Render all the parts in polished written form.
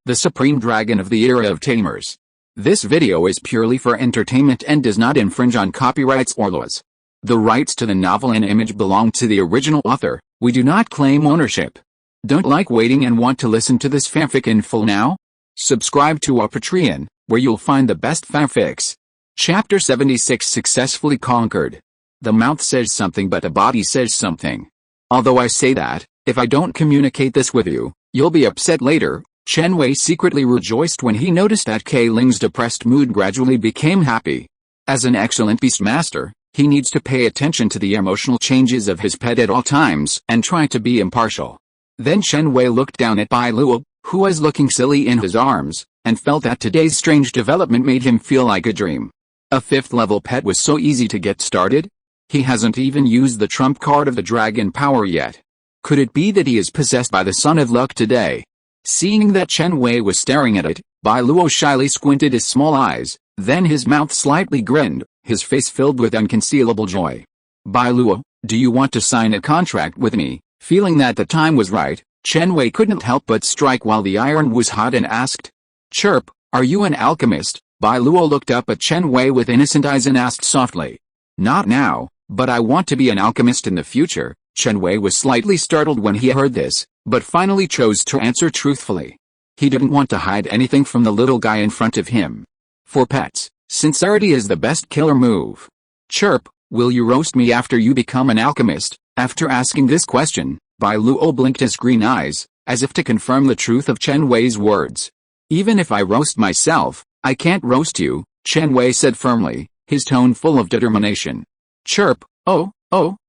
the supreme dragon of the era of Tamers. This video is purely for entertainment and does not infringe on copyrights or laws. The rights to the novel and image belong to the original author. We do not claim ownership. Don't like waiting and want to listen to this fanfic in full now? Subscribe to our Patreon, where you'll find the best fanfics. Chapter 76 Successfully Conquered. The mouth says something but the body says something. Although I say that, if I don't communicate this with you, you'll be upset later. Chen Wei secretly rejoiced when he noticed that Kai Ling's depressed mood gradually became happy. As an excellent beastmaster, he needs to pay attention to the emotional changes of his pet at all times and try to be impartial. Then Chen Wei looked down at Bai Luo, who was looking silly in his arms, and felt that today's strange development made him feel like a dream. A 5th level pet was so easy to get started? He hasn't even used the trump card of the dragon power yet. Could it be that he is possessed by the son of luck today? Seeing that Chen Wei was staring at it, Bai Luo shyly squinted his small eyes, then his mouth slightly grinned, his face filled with unconcealable joy. Bai Luo, do you want to sign a contract with me? Feeling that the time was right, Chen Wei couldn't help but strike while the iron was hot and asked. Chirp, are you an alchemist? Bai Luo looked up at Chen Wei with innocent eyes and asked softly. Not now, but I want to be an alchemist in the future. Chen Wei was slightly startled when he heard this, but finally chose to answer truthfully. He didn't want to hide anything from the little guy in front of him. For pets, sincerity is the best killer move. Chirp, will you roast me after you become an alchemist? After asking this question, Bai Luo blinked his green eyes, as if to confirm the truth of Chen Wei's words. Even if I roast myself, I can't roast you, Chen Wei said firmly, his tone full of determination. Chirp, oh,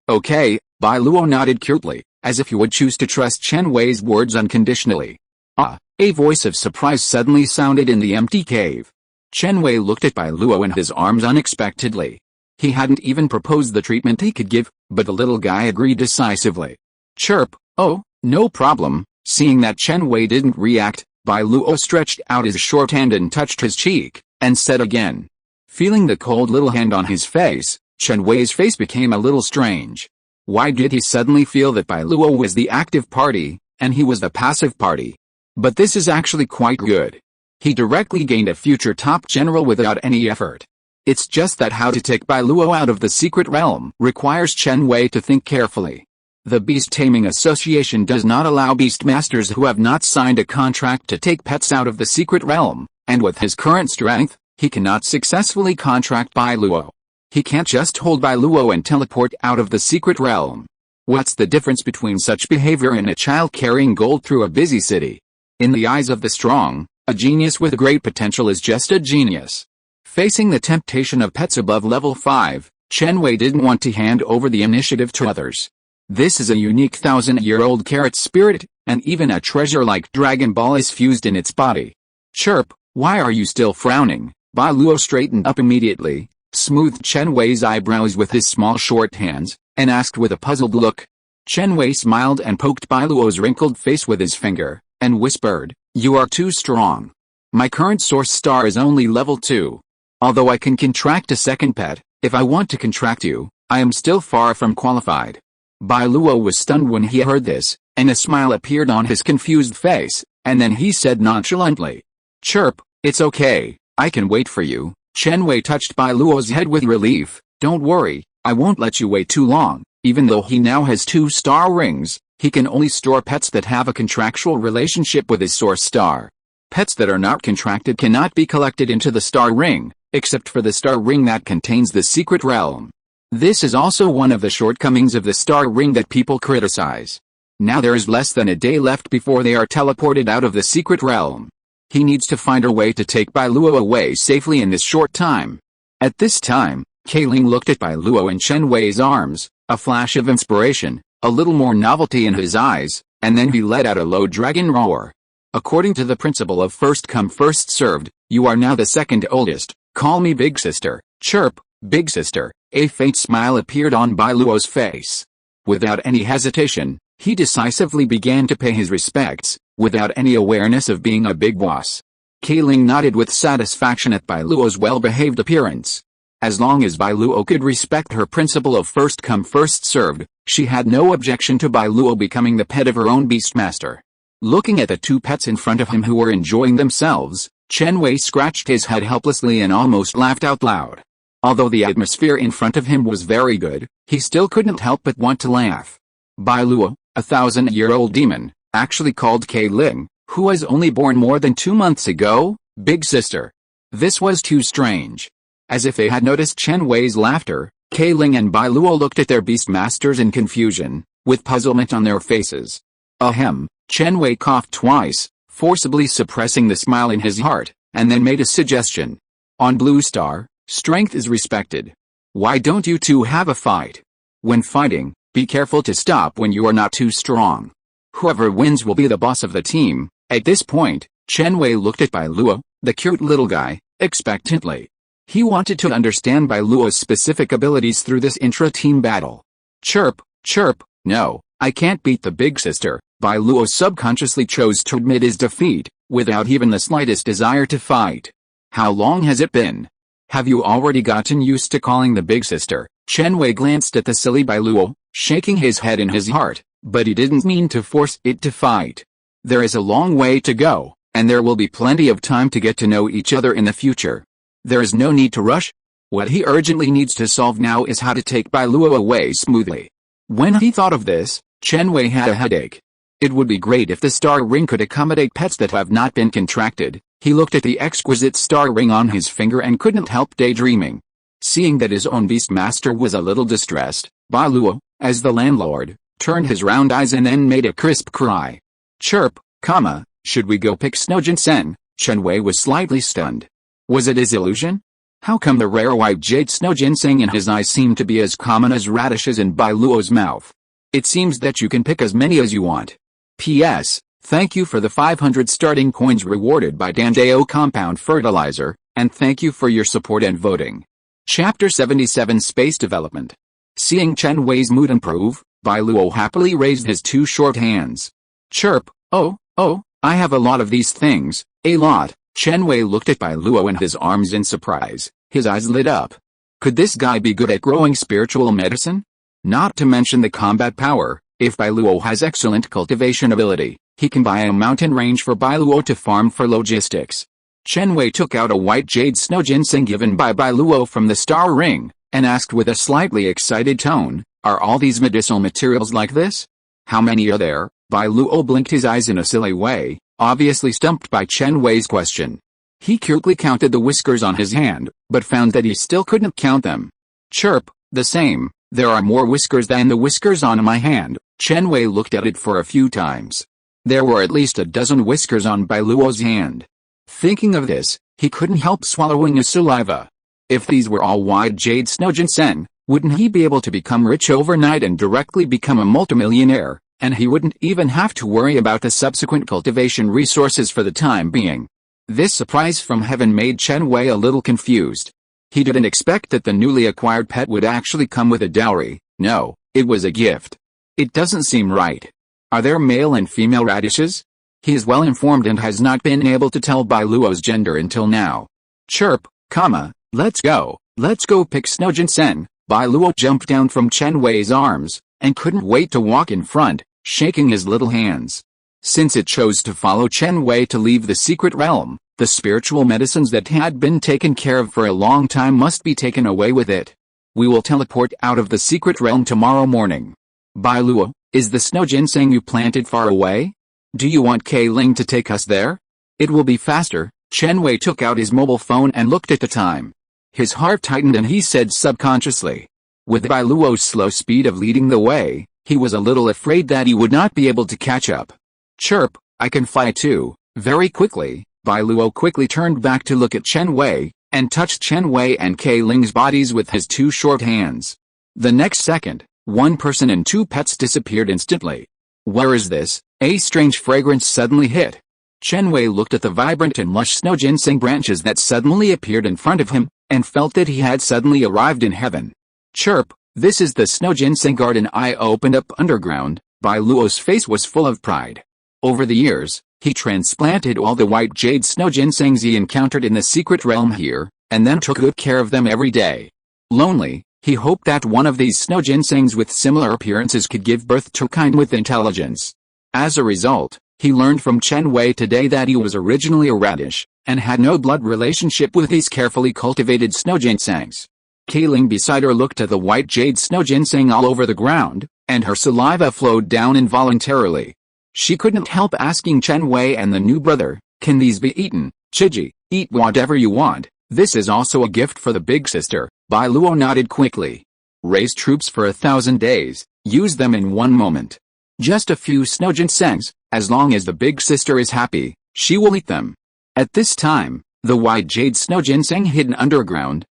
okay, Bai Luo nodded curtly, as if he would choose to trust Chen Wei's words unconditionally. Ah, a voice of surprise suddenly sounded in the empty cave. Chen Wei looked at Bai Luo in his arms unexpectedly. He hadn't even proposed the treatment he could give, but the little guy agreed decisively. Chirp, oh, no problem. Seeing that Chen Wei didn't react, Bai Luo stretched out his short hand and touched his cheek, and said again. Feeling the cold little hand on his face, Chen Wei's face became a little strange. Why did he suddenly feel that Bai Luo was the active party, and he was the passive party? But this is actually quite good. He directly gained a future top general without any effort. It's just that how to take Bai Luo out of the secret realm requires Chen Wei to think carefully. The Beast Taming Association does not allow beastmasters who have not signed a contract to take pets out of the secret realm, and with his current strength, he cannot successfully contract Bai Luo. He can't just hold Bai Luo and teleport out of the secret realm. What's the difference between such behavior and a child carrying gold through a busy city? In the eyes of the strong, a genius with great potential is just a genius. Facing the temptation of pets above level 5, Chen Wei didn't want to hand over the initiative to others. This is a unique 1,000-year-old carrot spirit, and even a treasure like Dragon Ball is fused in its body. Chirp, why are you still frowning? Bai Luo straightened up immediately, smoothed Chen Wei's eyebrows with his small short hands, and asked with a puzzled look. Chen Wei smiled and poked Bai Luo's wrinkled face with his finger, and whispered, You are too strong. My current source star is only level 2. Although I can contract a second pet, if I want to contract you, I am still far from qualified. Bai Luo was stunned when he heard this, and a smile appeared on his confused face, and then he said nonchalantly. Chirp, it's okay, I can wait for you. Chen Wei touched Bai Luo's head with relief. Don't worry, I won't let you wait too long. Even though he now has 2 star rings, he can only store pets that have a contractual relationship with his source star. Pets that are not contracted cannot be collected into the star ring, except for the star ring that contains the secret realm. This is also one of the shortcomings of the star ring that people criticize. Now there is less than a day left before they are teleported out of the secret realm. He needs to find a way to take Bai Luo away safely in this short time. At this time, Kai Ling looked at Bai Luo in Chen Wei's arms, a flash of inspiration, a little more novelty in his eyes, and then he let out a low dragon roar. According to the principle of first come first served, you are now the second oldest, call me big sister. Chirp, big sister. A faint smile appeared on Bai Luo's face. Without any hesitation, he decisively began to pay his respects, without any awareness of being a big boss. Kai Ling nodded with satisfaction at Bai Luo's well-behaved appearance. As long as Bai Luo could respect her principle of first come first served, she had no objection to Bai Luo becoming the pet of her own beastmaster. Looking at the two pets in front of him who were enjoying themselves, Chen Wei scratched his head helplessly and almost laughed out loud. Although the atmosphere in front of him was very good, he still couldn't help but want to laugh. Bai Luo, a 1,000-year-old demon, actually called Kai Ling, who was only born more than 2 months ago, big sister. This was too strange. As if they had noticed Chen Wei's laughter, Kai Ling and Bai Luo looked at their beast masters in confusion, with puzzlement on their faces. Ahem, Chen Wei coughed twice, forcibly suppressing the smile in his heart, and then made a suggestion. On Blue Star, strength is respected. Why don't you two have a fight? When fighting, be careful to stop when you are not too strong. Whoever wins will be the boss of the team. At this point, Chen Wei looked at Bai Luo, the cute little guy, expectantly. He wanted to understand Bai Luo's specific abilities through this intra-team battle. Chirp, chirp, no, I can't beat the big sister. Bai Luo subconsciously chose to admit his defeat, without even the slightest desire to fight. How long has it been? Have you already gotten used to calling the big sister? Chen Wei glanced at the silly Bai Luo, shaking his head in his heart, but he didn't mean to force it to fight. There is a long way to go, and there will be plenty of time to get to know each other in the future. There is no need to rush. What he urgently needs to solve now is how to take Bai Luo away smoothly. When he thought of this, Chen Wei had a headache. It would be great if the star ring could accommodate pets that have not been contracted. He looked at the exquisite star ring on his finger and couldn't help daydreaming. Seeing that his own beastmaster was a little distressed, Bai Luo, as the landlord, turned his round eyes and then made a crisp cry. Chirp, should we go pick snow ginseng? Chen Wei was slightly stunned. Was it his illusion? How come the rare white jade snow ginseng in his eyes seemed to be as common as radishes in Bai Luo's mouth? It seems that you can pick as many as you want. P.S. Thank you for the 500 starting coins rewarded by Dandeo Compound Fertilizer, and thank you for your support and voting. Chapter 77 Space Development. Seeing Chen Wei's mood improve, Bai Luo happily raised his two short hands. Chirp, oh, I have a lot of these things, a lot. Chen Wei looked at Bai Luo and his arms in surprise, his eyes lit up. Could this guy be good at growing spiritual medicine? Not to mention the combat power. If Bai Luo has excellent cultivation ability, he can buy a mountain range for Bai Luo to farm for logistics. Chen Wei took out a white jade snow ginseng given by Bai Luo from the star ring, and asked with a slightly excited tone, are all these medicinal materials like this? How many are there? Bai Luo blinked his eyes in a silly way, obviously stumped by Chen Wei's question. He quickly counted the whiskers on his hand, but found that he still couldn't count them. Chirp, the same, there are more whiskers than the whiskers on my hand. Chen Wei looked at it for a few times. There were at least a dozen whiskers on Bai Luo's hand. Thinking of this, he couldn't help swallowing his saliva. If these were all white jade snow ginseng, wouldn't he be able to become rich overnight and directly become a multimillionaire, and he wouldn't even have to worry about the subsequent cultivation resources for the time being. This surprise from heaven made Chen Wei a little confused. He didn't expect that the newly acquired pet would actually come with a dowry. No, it was a gift. It doesn't seem right. Are there male and female radishes? He is well informed and has not been able to tell Bai Luo's gender until now. Chirp, let's go pick snow ginseng. Bai Luo jumped down from Chen Wei's arms, and couldn't wait to walk in front, shaking his little hands. Since it chose to follow Chen Wei to leave the secret realm, the spiritual medicines that had been taken care of for a long time must be taken away with it. We will teleport out of the secret realm tomorrow morning. Bai Luo, is the snow ginseng you planted far away? Do you want Kai Ling to take us there? It will be faster. Chen Wei took out his mobile phone and looked at the time. His heart tightened and he said subconsciously. With Bai Luo's slow speed of leading the way, he was a little afraid that he would not be able to catch up. Chirp, I can fly too, very quickly. Bai Luo quickly turned back to look at Chen Wei, and touched Chen Wei and Kai Ling's bodies with his two short hands. The next second, one person and two pets disappeared instantly. Where is this? A strange fragrance suddenly hit. Chen Wei looked at the vibrant and lush snow ginseng branches that suddenly appeared in front of him, and felt that he had suddenly arrived in heaven. Chirp, this is the snow ginseng garden I opened up underground. Bai Luo's face was full of pride. Over the years, he transplanted all the white jade snow ginsengs he encountered in the secret realm here, and then took good care of them every day. Lonely, he hoped that one of these snow ginsengs with similar appearances could give birth to a kind with intelligence. As a result, He learned from Chen Wei today that he was originally a radish, and had no blood relationship with these carefully cultivated snow ginsengs. Kayling beside her looked at the white jade snow ginseng all over the ground, and her saliva flowed down involuntarily. She couldn't help asking Chen Wei and the new brother, "Can these be eaten, Chiji? Eat whatever you want. This is also a gift for the big sister." Bai Luo nodded quickly. "Raise troops for 1,000 days, use them in one moment. Just a few snow ginsengs, as long as the big sister is happy, she will eat them." At this time, the white jade snow ginseng hidden underground, ?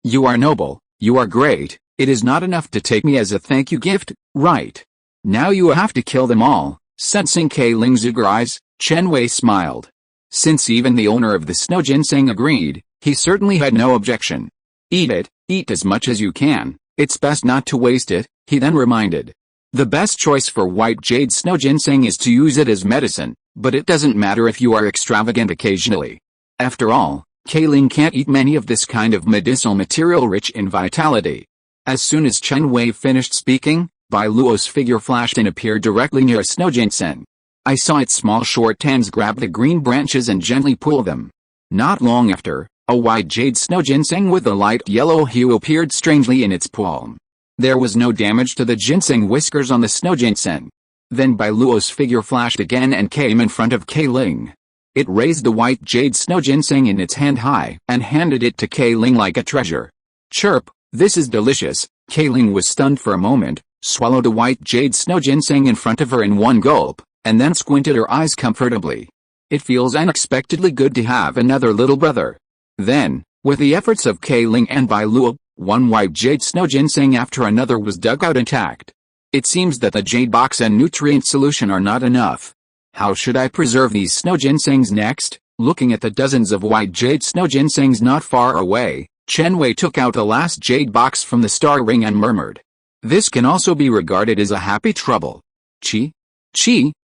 "You are noble, you are great, it is not enough to take me as a thank you gift, right? Now you have to kill them all." Sensing Kayling's eager eyes, Chen Wei smiled. Since even the owner of the snow ginseng agreed, he certainly had no objection. "Eat it, eat as much as you can, it's best not to waste it," he then reminded. The best choice for white jade snow ginseng is to use it as medicine, but it doesn't matter if you are extravagant occasionally. After all, Kayling can't eat many of this kind of medicinal material rich in vitality. As soon as Chen Wei finished speaking, Bai Luo's figure flashed and appeared directly near a snow ginseng. I saw its small short hands grab the green branches and gently pull them. Not long after, a white jade snow ginseng with a light yellow hue appeared strangely in its palm. There was no damage to the ginseng whiskers on the snow ginseng. Then Bai Luo's figure flashed again and came in front of Kayling. It raised the white jade snow ginseng in its hand high and handed it to Kayling like a treasure. "Chirp, this is delicious." Kayling was stunned for a moment, swallowed the white jade snow ginseng in front of her in one gulp, and then squinted her eyes comfortably. "It feels unexpectedly good to have another little brother." Then, with the efforts of Kayling and Bai Luo, one white jade snow ginseng after another was dug out intact. It seems that the jade box and nutrient solution are not enough. How should I preserve these snow ginsengs next? Looking at the dozens of white jade snow ginsengs not far away, Chen Wei took out the last jade box from the star ring and murmured. "This can also be regarded as a happy trouble. Chi?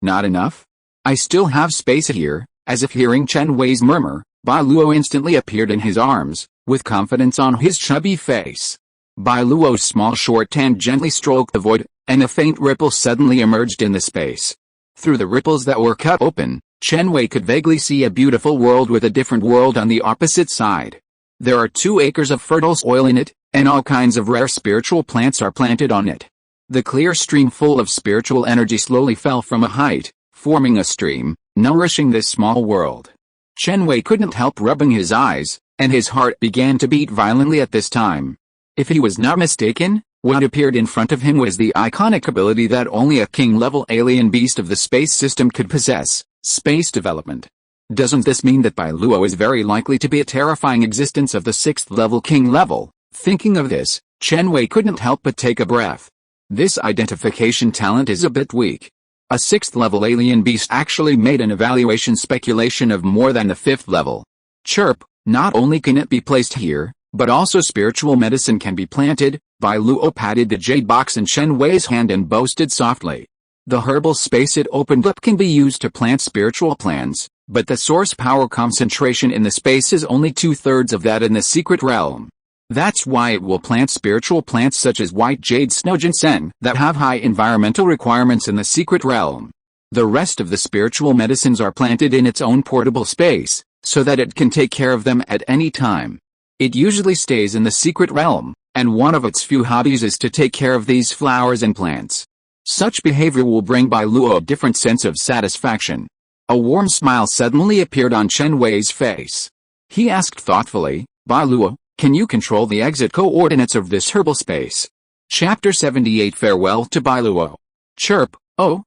Not enough? I still have space here." As if hearing Chen Wei's murmur, Bai Luo instantly appeared in his arms, with confidence on his chubby face. Bai Luo's small short hand gently stroked the void, and a faint ripple suddenly emerged in the space. Through the ripples that were cut open, Chen Wei could vaguely see a beautiful world with a different world on the opposite side. There are 2 acres of fertile soil in it, and all kinds of rare spiritual plants are planted on it. The clear stream full of spiritual energy slowly fell from a height, forming a stream, nourishing this small world. Chen Wei couldn't help rubbing his eyes, and his heart began to beat violently at this time. If he was not mistaken, what appeared in front of him was the iconic ability that only a king-level alien beast of the space system could possess, space development. Doesn't this mean that Bai Luo is very likely to be a terrifying existence of the 6th-level king level? Thinking of this, Chen Wei couldn't help but take a breath. This identification talent is a bit weak. A 6th-level alien beast actually made an evaluation speculation of more than the 5th level. Chirp, not only can it be placed here, but also spiritual medicine can be planted. Bai Luo patted the jade box in Chen Wei's hand and boasted softly. The herbal space it opened up can be used to plant spiritual plants, but the source power concentration in the space is only 2/3 of that in the secret realm. That's why it will plant spiritual plants such as white jade snow ginseng that have high environmental requirements in the secret realm. The rest of the spiritual medicines are planted in its own portable space, so that it can take care of them at any time. It usually stays in the secret realm, and one of its few hobbies is to take care of these flowers and plants. Such behavior will bring Bai Luo a different sense of satisfaction. A warm smile suddenly appeared on Chen Wei's face. He asked thoughtfully, "Bai Luo, can you control the exit coordinates of this herbal space?" Chapter 78 Farewell to Bai Luo. Chirp, oh,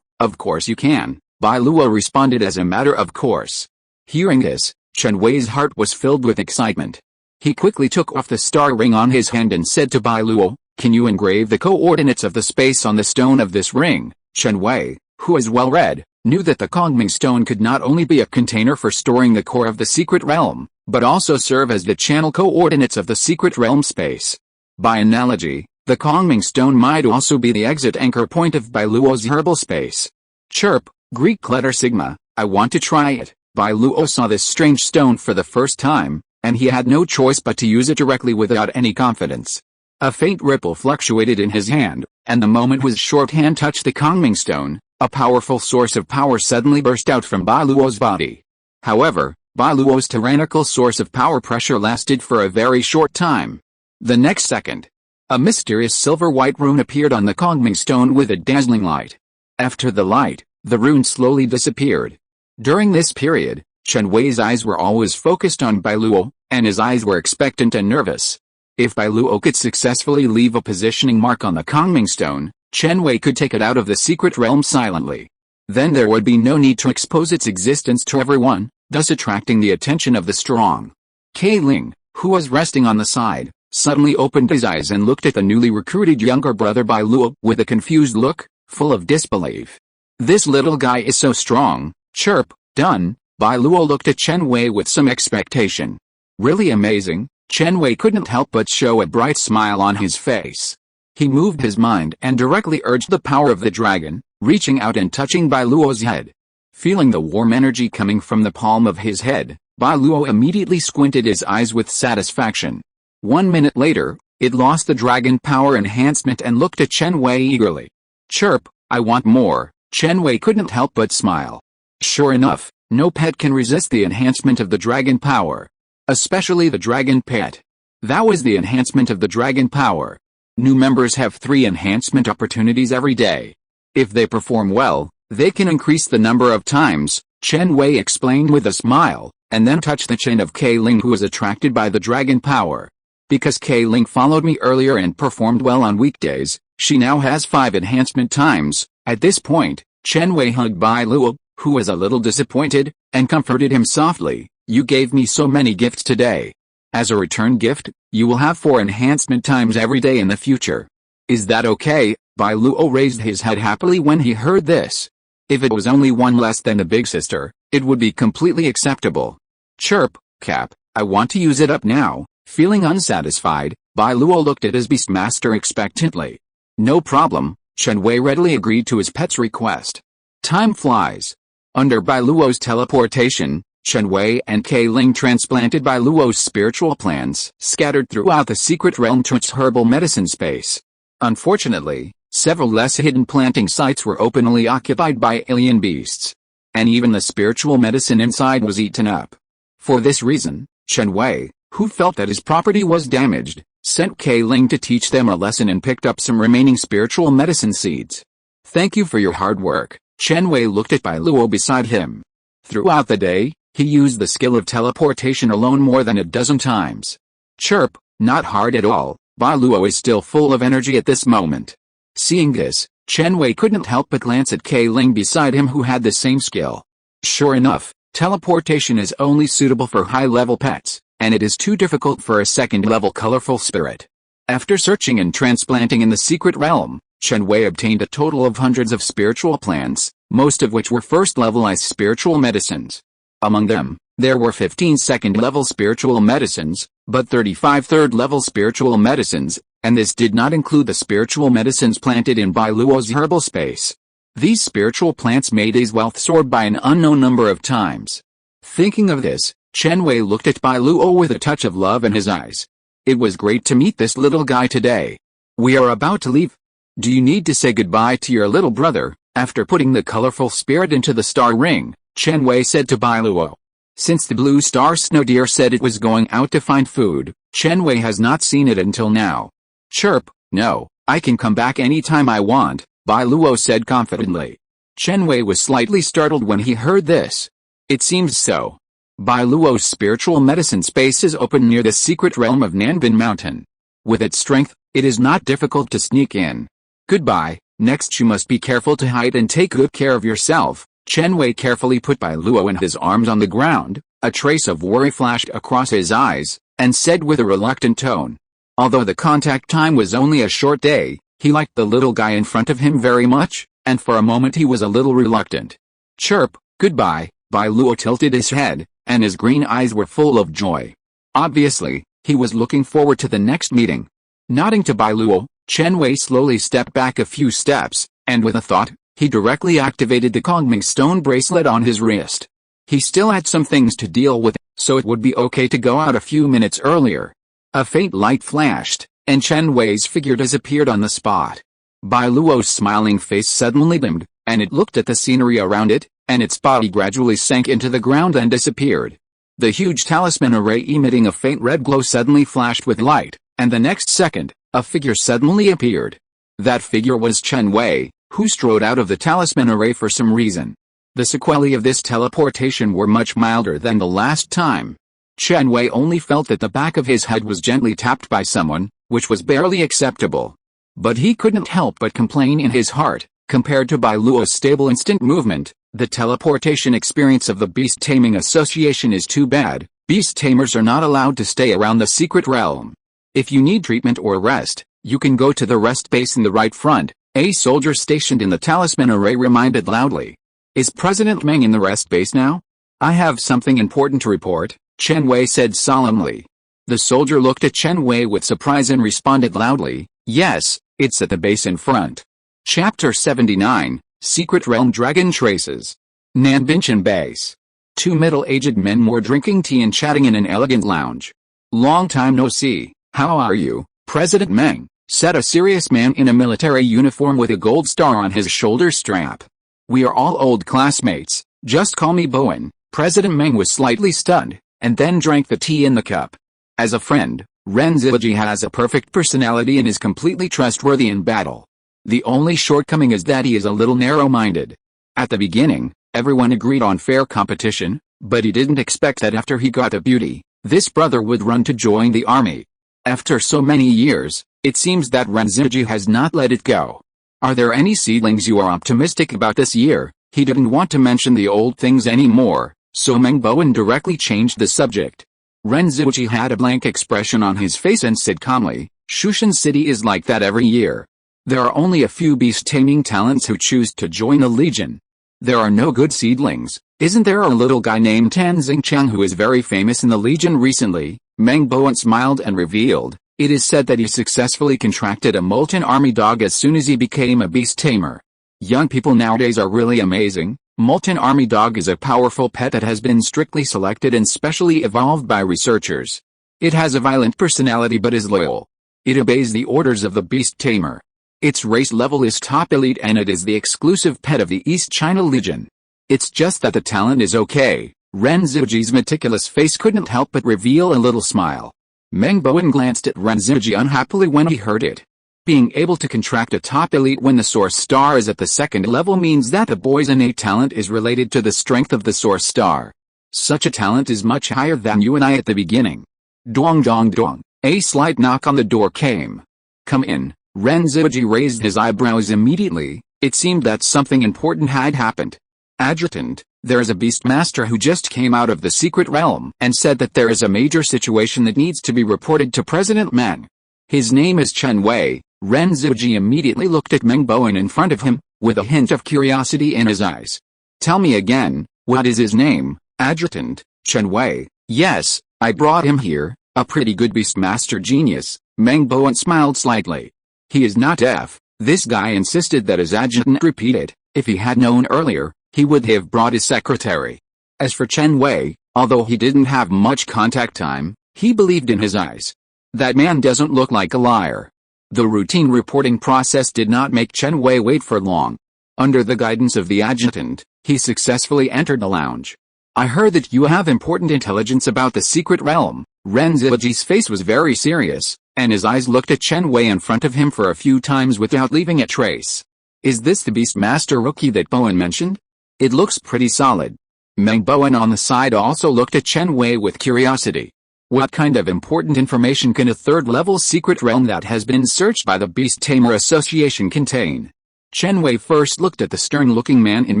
of course you can, Bai Luo responded as a matter of course. Hearing this, Chen Wei's heart was filled with excitement. He quickly took off the star ring on his hand and said to Bai Luo, "Can you engrave the coordinates of the space on the stone of this ring?" Chen Wei, who is well read, knew that the Kongming stone could not only be a container for storing the core of the secret realm, but also serve as the channel coordinates of the secret realm space. By analogy, the Kongming stone might also be the exit anchor point of Bai Luo's herbal space. Chirp, Greek letter sigma, I want to try it. Bai Luo saw this strange stone for the first time, and he had no choice but to use it directly without any confidence. A faint ripple fluctuated in his hand, and the moment his short hand touched the Kongming stone, A powerful source of power suddenly burst out from Bai Luo's body. However, Bai Luo's tyrannical source of power pressure lasted for a very short time. The next second, a mysterious silver-white rune appeared on the Kongming stone with a dazzling light. After the light, the rune slowly disappeared. During this period, Chen Wei's eyes were always focused on Bai Luo, and his eyes were expectant and nervous. If Bai Luo could successfully leave a positioning mark on the Kongming stone, Chen Wei could take it out of the secret realm silently. Then there would be no need to expose its existence to everyone, thus attracting the attention of the strong. Kai Ling, who was resting on the side, suddenly opened his eyes and looked at the newly recruited younger brother Bai Luo with a confused look, full of disbelief. This little guy is so strong. Chirp, done. Bai Luo looked at Chen Wei with some expectation. Really amazing. Chen Wei couldn't help but show a bright smile on his face. He moved his mind and directly urged the power of the dragon, reaching out and touching Bai Luo's head. Feeling the warm energy coming from the palm of his head, Bai Luo immediately squinted his eyes with satisfaction. 1 minute later, it lost the dragon power enhancement and looked at Chen Wei eagerly. Chirp, I want more. Chen Wei couldn't help but smile. Sure enough, no pet can resist the enhancement of the dragon power. Especially the dragon pet. That was the enhancement of the dragon power. New members have 3 enhancement opportunities every day. If they perform well, they can increase the number of times, Chen Wei explained with a smile, and then touched the chin of Kai Ling, who was attracted by the dragon power. Because Kai Ling followed me earlier and performed well on weekdays, she now has 5 enhancement times. At this point, Chen Wei hugged Bai Luo, who was a little disappointed, and comforted him softly. You gave me so many gifts today. As a return gift, you will have 4 enhancement times every day in the future. Is that okay? Bai Luo raised his head happily when he heard this. If it was only 1 less than the big sister, it would be completely acceptable. Chirp, Cap, I want to use it up now. Feeling unsatisfied, Bai Luo looked at his beastmaster expectantly. No problem, Chen Wei readily agreed to his pet's request. Time flies. Under Bai Luo's teleportation, Chen Wei and Kai Ling transplanted Bai Luo's spiritual plants scattered throughout the secret realm to its herbal medicine space. Unfortunately, several less hidden planting sites were openly occupied by alien beasts. And even the spiritual medicine inside was eaten up. For this reason, Chen Wei, who felt that his property was damaged, sent Kai Ling to teach them a lesson and picked up some remaining spiritual medicine seeds. Thank you for your hard work. Chen Wei looked at Bai Luo beside him. Throughout the day, he used the skill of teleportation alone more than a dozen times. Chirp, not hard at all. Bai Luo is still full of energy at this moment. Seeing this, Chen Wei couldn't help but glance at Kai Ling beside him, who had the same skill. Sure enough, teleportation is only suitable for high-level pets, and it is too difficult for a second-level colorful spirit. After searching and transplanting in the secret realm, Chen Wei obtained a total of hundreds of spiritual plants, most of which were first-levelized spiritual medicines. Among them, there were 15 second-level spiritual medicines, but 35 third-level spiritual medicines, and this did not include the spiritual medicines planted in Bai Luo's herbal space. These spiritual plants made his wealth soar by an unknown number of times. Thinking of this, Chen Wei looked at Bai Luo with a touch of love in his eyes. It was great to meet this little guy today. We are about to leave. Do you need to say goodbye to your little brother? After putting the colorful spirit into the star ring, Chen Wei said to Bai Luo. Since the blue star snow deer said it was going out to find food, Chen Wei has not seen it until now. Chirp, no, I can come back anytime I want, Bai Luo said confidently. Chen Wei was slightly startled when he heard this. It seems so. Bai Luo's spiritual medicine space is open near the secret realm of Nanbin Mountain. With its strength, it is not difficult to sneak in. Goodbye, next you must be careful to hide and take good care of yourself. Chen Wei carefully put Bai Luo in his arms on the ground, a trace of worry flashed across his eyes, and said with a reluctant tone. Although the contact time was only a short day, he liked the little guy in front of him very much, and for a moment he was a little reluctant. Chirp, goodbye, Bai Luo tilted his head, and his green eyes were full of joy. Obviously, he was looking forward to the next meeting. Nodding to Bai Luo, Chen Wei slowly stepped back a few steps, and with a thought, he directly activated the Kongming stone bracelet on his wrist. He still had some things to deal with, so it would be okay to go out a few minutes earlier. A faint light flashed, and Chen Wei's figure disappeared on the spot. Bai Luo's smiling face suddenly dimmed, and it looked at the scenery around it, and its body gradually sank into the ground and disappeared. The huge talisman array emitting a faint red glow suddenly flashed with light, and the next second, a figure suddenly appeared. That figure was Chen Wei, who strode out of the talisman array for some reason. The sequelae of this teleportation were much milder than the last time. Chen Wei only felt that the back of his head was gently tapped by someone, which was barely acceptable. But he couldn't help but complain in his heart, compared to Bai Luo's stable instant movement, the teleportation experience of the Beast Taming Association is too bad. Beast Tamers are not allowed to stay around the secret realm. If you need treatment or rest, you can go to the rest base in the right front, a soldier stationed in the talisman array reminded loudly. Is President Meng in the rest base now? I have something important to report, Chen Wei said solemnly. The soldier looked at Chen Wei with surprise and responded loudly, yes, it's at the base in front. Chapter 79, Secret Realm Dragon Traces. Nanbinchan Base. Two middle-aged men were drinking tea and chatting in an elegant lounge. Long time no see, how are you, President Meng? Said a serious man in a military uniform with a gold star on his shoulder strap. We are all old classmates, just call me Bowen. President Meng was slightly stunned, and then drank the tea in the cup. As a friend, Ren Ziji has a perfect personality and is completely trustworthy in battle. The only shortcoming is that he is a little narrow-minded. At the beginning, everyone agreed on fair competition, but he didn't expect that after he got a beauty, this brother would run to join the army. After so many years, it seems that Ren Ziji has not let it go. Are there any seedlings you are optimistic about this year? He didn't want to mention the old things anymore, so Meng Bowen directly changed the subject. Ren Ziji had a blank expression on his face and said calmly, Shushan City is like that every year. There are only a few beast-taming talents who choose to join the Legion. There are no good seedlings. Isn't there a little guy named Tan Xingqiang who is very famous in the Legion recently? Meng Bowen smiled and revealed, it is said that he successfully contracted a molten army dog as soon as he became a beast tamer. Young people nowadays are really amazing. Molten army dog is a powerful pet that has been strictly selected and specially evolved by researchers. It has a violent personality but is loyal. It obeys the orders of the beast tamer. Its race level is top elite and it is the exclusive pet of the East China Legion. It's just that the talent is okay. Ren Ziji's meticulous face couldn't help but reveal a little smile. Meng Bowen glanced at Ren Ziji unhappily when he heard it. Being able to contract a top elite when the source star is at the second level means that the boy's innate talent is related to the strength of the source star. Such a talent is much higher than you and I at the beginning. Dong dong dong. A slight knock on the door came. Come in. Ren Ziji raised his eyebrows immediately. It seemed that something important had happened. Adjutant, there is a Beastmaster who just came out of the secret realm and said that there is a major situation that needs to be reported to President Meng. His name is Chen Wei. Ren Ziji immediately looked at Meng Bowen in front of him, with a hint of curiosity in his eyes. Tell me again, what is his name, Adjutant? Chen Wei. Yes, I brought him here, a pretty good Beastmaster genius. Meng Bowen smiled slightly. He is not deaf. This guy insisted that his adjutant repeat it. If he had known earlier, he would have brought his secretary. As for Chen Wei, although he didn't have much contact time, he believed in his eyes. That man doesn't look like a liar. The routine reporting process did not make Chen Wei wait for long. Under the guidance of the adjutant, he successfully entered the lounge. I heard that you have important intelligence about the secret realm. Ren Ziji's face was very serious, and his eyes looked at Chen Wei in front of him for a few times without leaving a trace. Is this the Beastmaster rookie that Bowen mentioned? It looks pretty solid. Meng Bowen on the side also looked at Chen Wei with curiosity. What kind of important information can a third-level secret realm that has been searched by the Beast Tamer Association contain? Chen Wei first looked at the stern-looking man in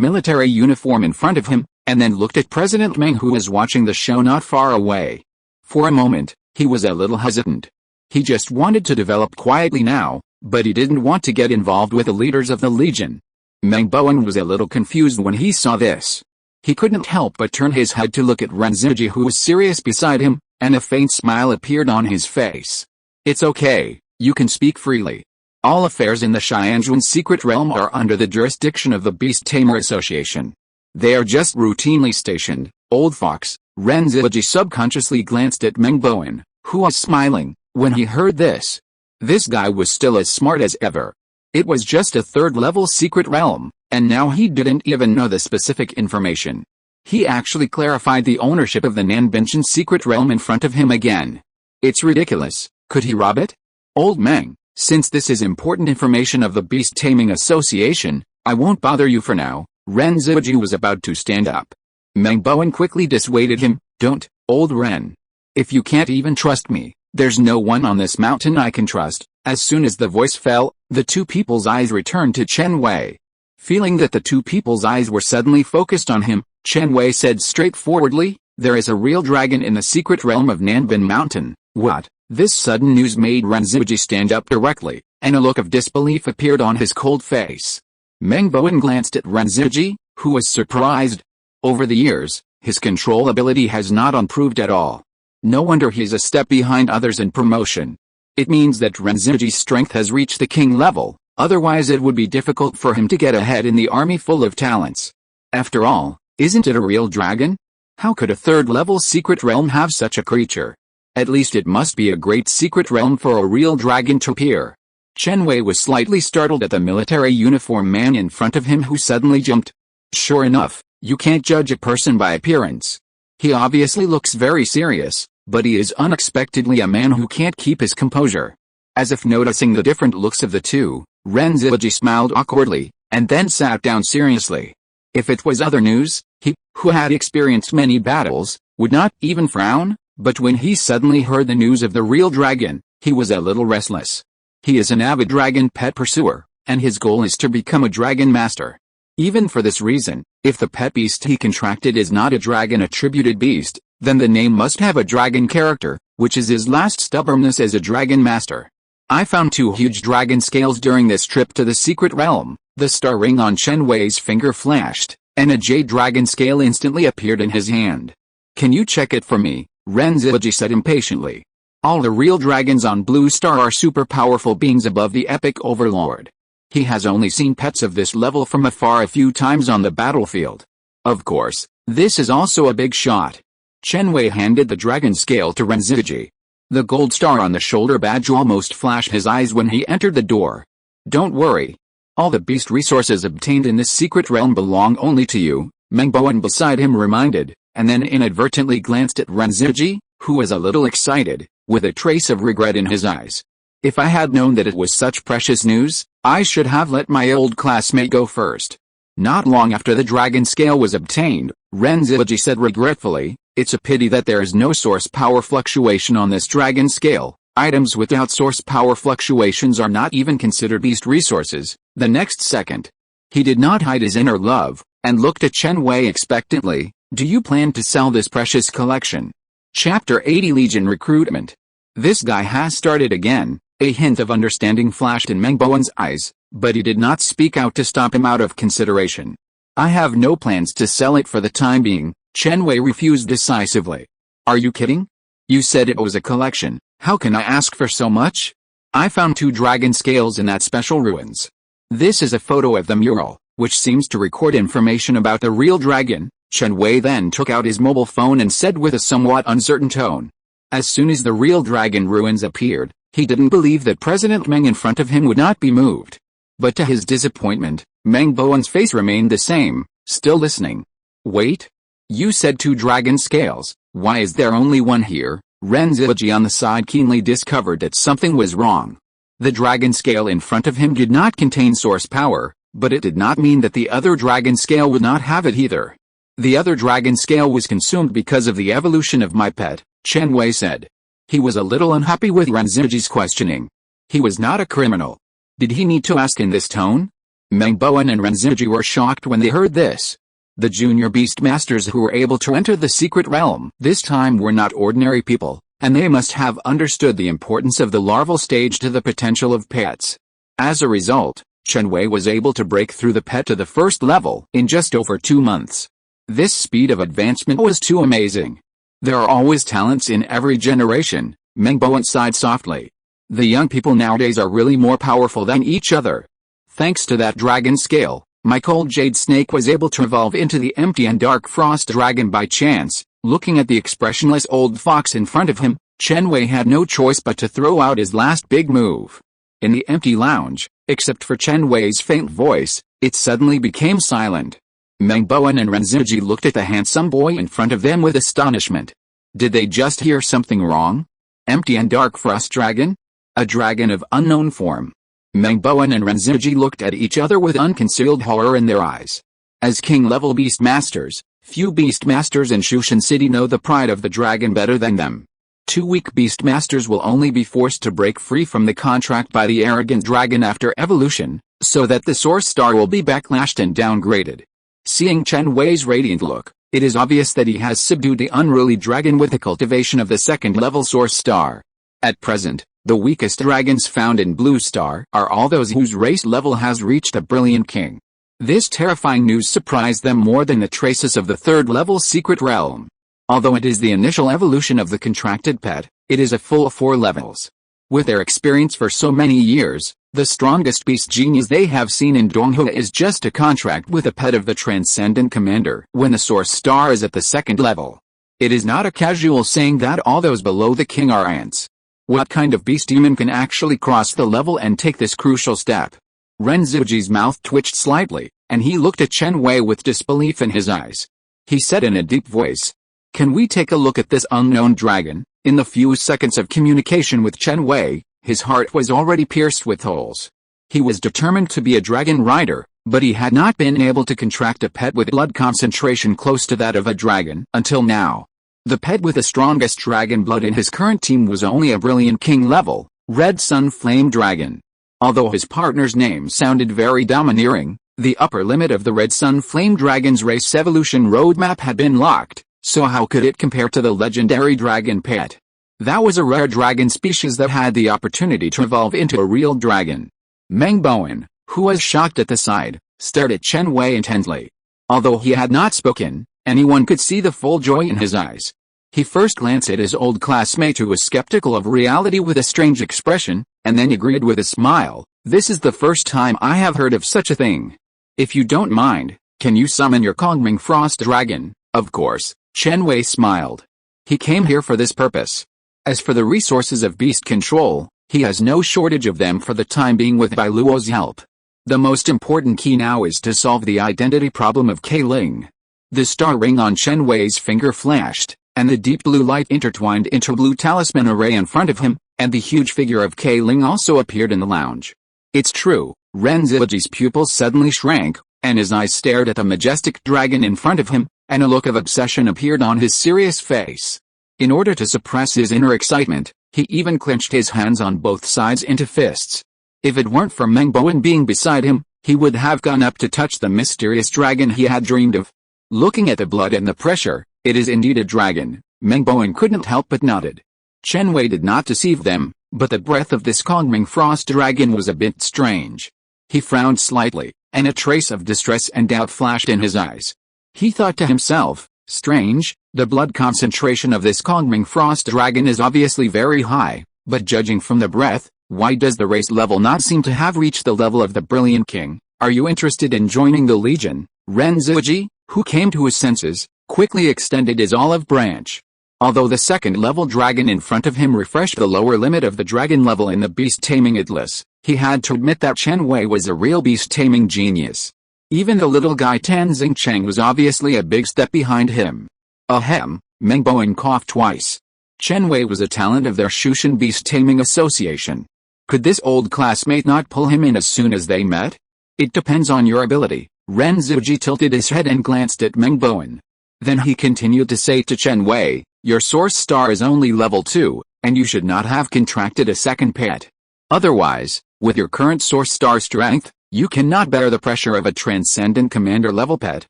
military uniform in front of him, and then looked at President Meng who was watching the show not far away. For a moment, he was a little hesitant. He just wanted to develop quietly now, but he didn't want to get involved with the leaders of the Legion. Meng Bowen was a little confused when he saw this. He couldn't help but turn his head to look at Ren Ziji who was serious beside him, and a faint smile appeared on his face. It's okay, you can speak freely. All affairs in the Xianzhuan secret realm are under the jurisdiction of the Beast Tamer Association. They are just routinely stationed, old fox. Ren Ziji subconsciously glanced at Meng Bowen, who was smiling, when he heard this. This guy was still as smart as ever. It was just a third-level secret realm, And now he didn't even know the specific information. He actually clarified the ownership of the Nanbinshan secret realm in front of him again. It's ridiculous. Could he rob it? Old Meng, since this is important information of the Beast Taming Association, I won't bother you for now. Ren Zhuji was about to stand up. Meng Bowen quickly dissuaded him. Don't, old Ren. If you can't even trust me, there's no one on this mountain I can trust. As soon as the voice fell, the two people's eyes returned to Chen Wei. Feeling that the two people's eyes were suddenly focused on him, Chen Wei said straightforwardly, there is a real dragon in the secret realm of Nanbin Mountain. What? This sudden news made Ren Zhuji stand up directly, and a look of disbelief appeared on his cold face. Meng Bowen glanced at Ren Zhuji, who was surprised. Over the years, his control ability has not improved at all. No wonder he's a step behind others in promotion. It means that Ren Zhuji's strength has reached the king level, otherwise it would be difficult for him to get ahead in the army full of talents. After all, isn't it a real dragon? How could a third-level secret realm have such a creature? At least it must be a great secret realm for a real dragon to appear. Chen Wei was slightly startled at the military uniform man in front of him who suddenly jumped. Sure enough, you can't judge a person by appearance. He obviously looks very serious, but he is unexpectedly a man who can't keep his composure. As if noticing the different looks of the two, Ren Zhuji smiled awkwardly, and then sat down seriously. If it was other news, he, who had experienced many battles, would not even frown, but when he suddenly heard the news of the real dragon, he was a little restless. He is an avid dragon pet pursuer, and his goal is to become a dragon master. Even for this reason, if the pet beast he contracted is not a dragon-attributed beast, then the name must have a dragon character, which is his last stubbornness as a dragon master. I found 2 huge dragon scales during this trip to the secret realm. The star ring on Chen Wei's finger flashed, and a jade dragon scale instantly appeared in his hand. Can you check it for me? Ren Zhuji said impatiently. All the real dragons on Blue Star are super powerful beings above the epic overlord. He has only seen pets of this level from afar a few times on the battlefield. Of course, this is also a big shot. Chen Wei handed the dragon scale to Ren Zhuji. The gold star on the shoulder badge almost flashed his eyes when he entered the door. Don't worry. All the beast resources obtained in this secret realm belong only to you, Meng Bowen beside him reminded, and then inadvertently glanced at Ren Zhuji, who was a little excited, with a trace of regret in his eyes. If I had known that it was such precious news, I should have let my old classmate go first. Not long after the dragon scale was obtained, Ren Zhuji said regretfully, it's a pity that there is no source power fluctuation on this dragon scale. Items without source power fluctuations are not even considered beast resources. The next second, he did not hide his inner love, and looked at Chen Wei expectantly. Do you plan to sell this precious collection? Chapter 80 Legion Recruitment. This guy has started again. A hint of understanding flashed in Meng Bowen's eyes, but he did not speak out to stop him out of consideration. I have no plans to sell it for the time being, Chen Wei refused decisively. Are you kidding? You said it was a collection. How can I ask for so much? I found 2 dragon scales in that special ruins. This is a photo of the mural, which seems to record information about the real dragon. Chen Wei then took out his mobile phone and said with a somewhat uncertain tone. As soon as the real dragon ruins appeared, he didn't believe that President Meng in front of him would not be moved. But to his disappointment, Meng Bowen's face remained the same, still listening. Wait? You said 2 dragon scales, why is there only 1 here? Ren Zhuji on the side keenly discovered that something was wrong. The dragon scale in front of him did not contain source power, but it did not mean that the other dragon scale would not have it either. The other dragon scale was consumed because of the evolution of my pet, Chen Wei said. He was a little unhappy with Ren Zhuji's questioning. He was not a criminal. Did he need to ask in this tone? Meng Bowen and Ren Zhuji were shocked when they heard this. The junior beast masters who were able to enter the secret realm this time were not ordinary people, and they must have understood the importance of the larval stage to the potential of pets. As a result, Chen Wei was able to break through the pet to the first level in just over 2 months. This speed of advancement was too amazing. There are always talents in every generation, Meng Bowen sighed softly. The young people nowadays are really more powerful than each other. Thanks to that dragon scale, my cold jade snake was able to evolve into the empty and dark frost dragon by chance. Looking at the expressionless old fox in front of him, Chen Wei had no choice but to throw out his last big move. In the empty lounge, except for Chen Wei's faint voice, It suddenly became silent. Meng Bowen and Ren Ziji looked at the handsome boy in front of them with astonishment. Did they just hear something wrong? Empty and dark frost dragon? A dragon of unknown form. Meng Bowen and Ren Ziji looked at each other with unconcealed horror in their eyes. As king-level beast masters, few beast masters in Shushan City know the pride of the dragon better than them. 2 weak beast masters will only be forced to break free from the contract by the arrogant dragon after evolution, so that the source star will be backlashed and downgraded. Seeing Chen Wei's radiant look, it is obvious that he has subdued the unruly dragon with the cultivation of the second-level source star. At present, the weakest dragons found in Blue Star are all those whose race level has reached a brilliant king. This terrifying news surprised them more than the traces of the third-level secret realm. Although it is the initial evolution of the contracted pet, it is a full 4 levels. With their experience for so many years, the strongest beast genius they have seen in Donghua is just a contract with a pet of the Transcendent Commander when the source star is at the second level. It is not a casual saying that all those below the king are ants. What kind of beast demon can actually cross the level and take this crucial step? Ren Ziji's mouth twitched slightly, and he looked at Chen Wei with disbelief in his eyes. He said in a deep voice, "Can we take a look at this unknown dragon?" In the few seconds of communication with Chen Wei, his heart was already pierced with holes. He was determined to be a dragon rider, but he had not been able to contract a pet with blood concentration close to that of a dragon until now. The pet with the strongest dragon blood in his current team was only a brilliant king level, Red Sun Flame Dragon. Although his partner's name sounded very domineering, the upper limit of the Red Sun Flame Dragon's race evolution roadmap had been locked, so how could it compare to the legendary dragon pet? That was a rare dragon species that had the opportunity to evolve into a real dragon. Meng Bowen, who was shocked at the sight, stared at Chen Wei intently. Although he had not spoken, anyone could see the full joy in his eyes. He first glanced at his old classmate who was skeptical of reality with a strange expression, and then agreed with a smile. "This is the first time I have heard of such a thing. If you don't mind, can you summon your Kongming Frost Dragon?" Of course, Chen Wei smiled. He came here for this purpose. As for the resources of beast control, he has no shortage of them for the time being with Bai Luo's help. The most important key now is to solve the identity problem of Kei Ling. The star ring on Chen Wei's finger flashed, and the deep blue light intertwined into a blue talisman array in front of him, and the huge figure of Kei Ling also appeared in the lounge. It's true, Ren Ziji's pupils suddenly shrank, and his eyes stared at the majestic dragon in front of him, and a look of obsession appeared on his serious face. In order to suppress his inner excitement, he even clenched his hands on both sides into fists. If it weren't for Meng Bowen being beside him, he would have gone up to touch the mysterious dragon he had dreamed of. Looking at the blood and the pressure, it is indeed a dragon, Meng Bowen couldn't help but nodded. Chen Wei did not deceive them, but the breath of this Kongming Frost Dragon was a bit strange. He frowned slightly, and a trace of distress and doubt flashed in his eyes. He thought to himself, strange, the blood concentration of this Kongming Frost Dragon is obviously very high, but judging from the breath, why does the race level not seem to have reached the level of the brilliant king? Are you interested in joining the Legion? Ren Ziji, who came to his senses, quickly extended his olive branch. Although the second-level dragon in front of him refreshed the lower limit of the dragon level in the beast-taming atlas, he had to admit that Chen Wei was a real beast-taming genius. Even the little guy Tanzing Cheng was obviously a big step behind him. Ahem, Meng Bowen coughed twice. Chen Wei was a talent of their Shushan Beast-Taming Association. Could this old classmate not pull him in as soon as they met? It depends on your ability. Ren Ziji tilted his head and glanced at Meng Bowen. Then he continued to say to Chen Wei, "Your source star is only level 2, and you should not have contracted a second pet. Otherwise, with your current source star strength, you cannot bear the pressure of a Transcendent Commander level pet.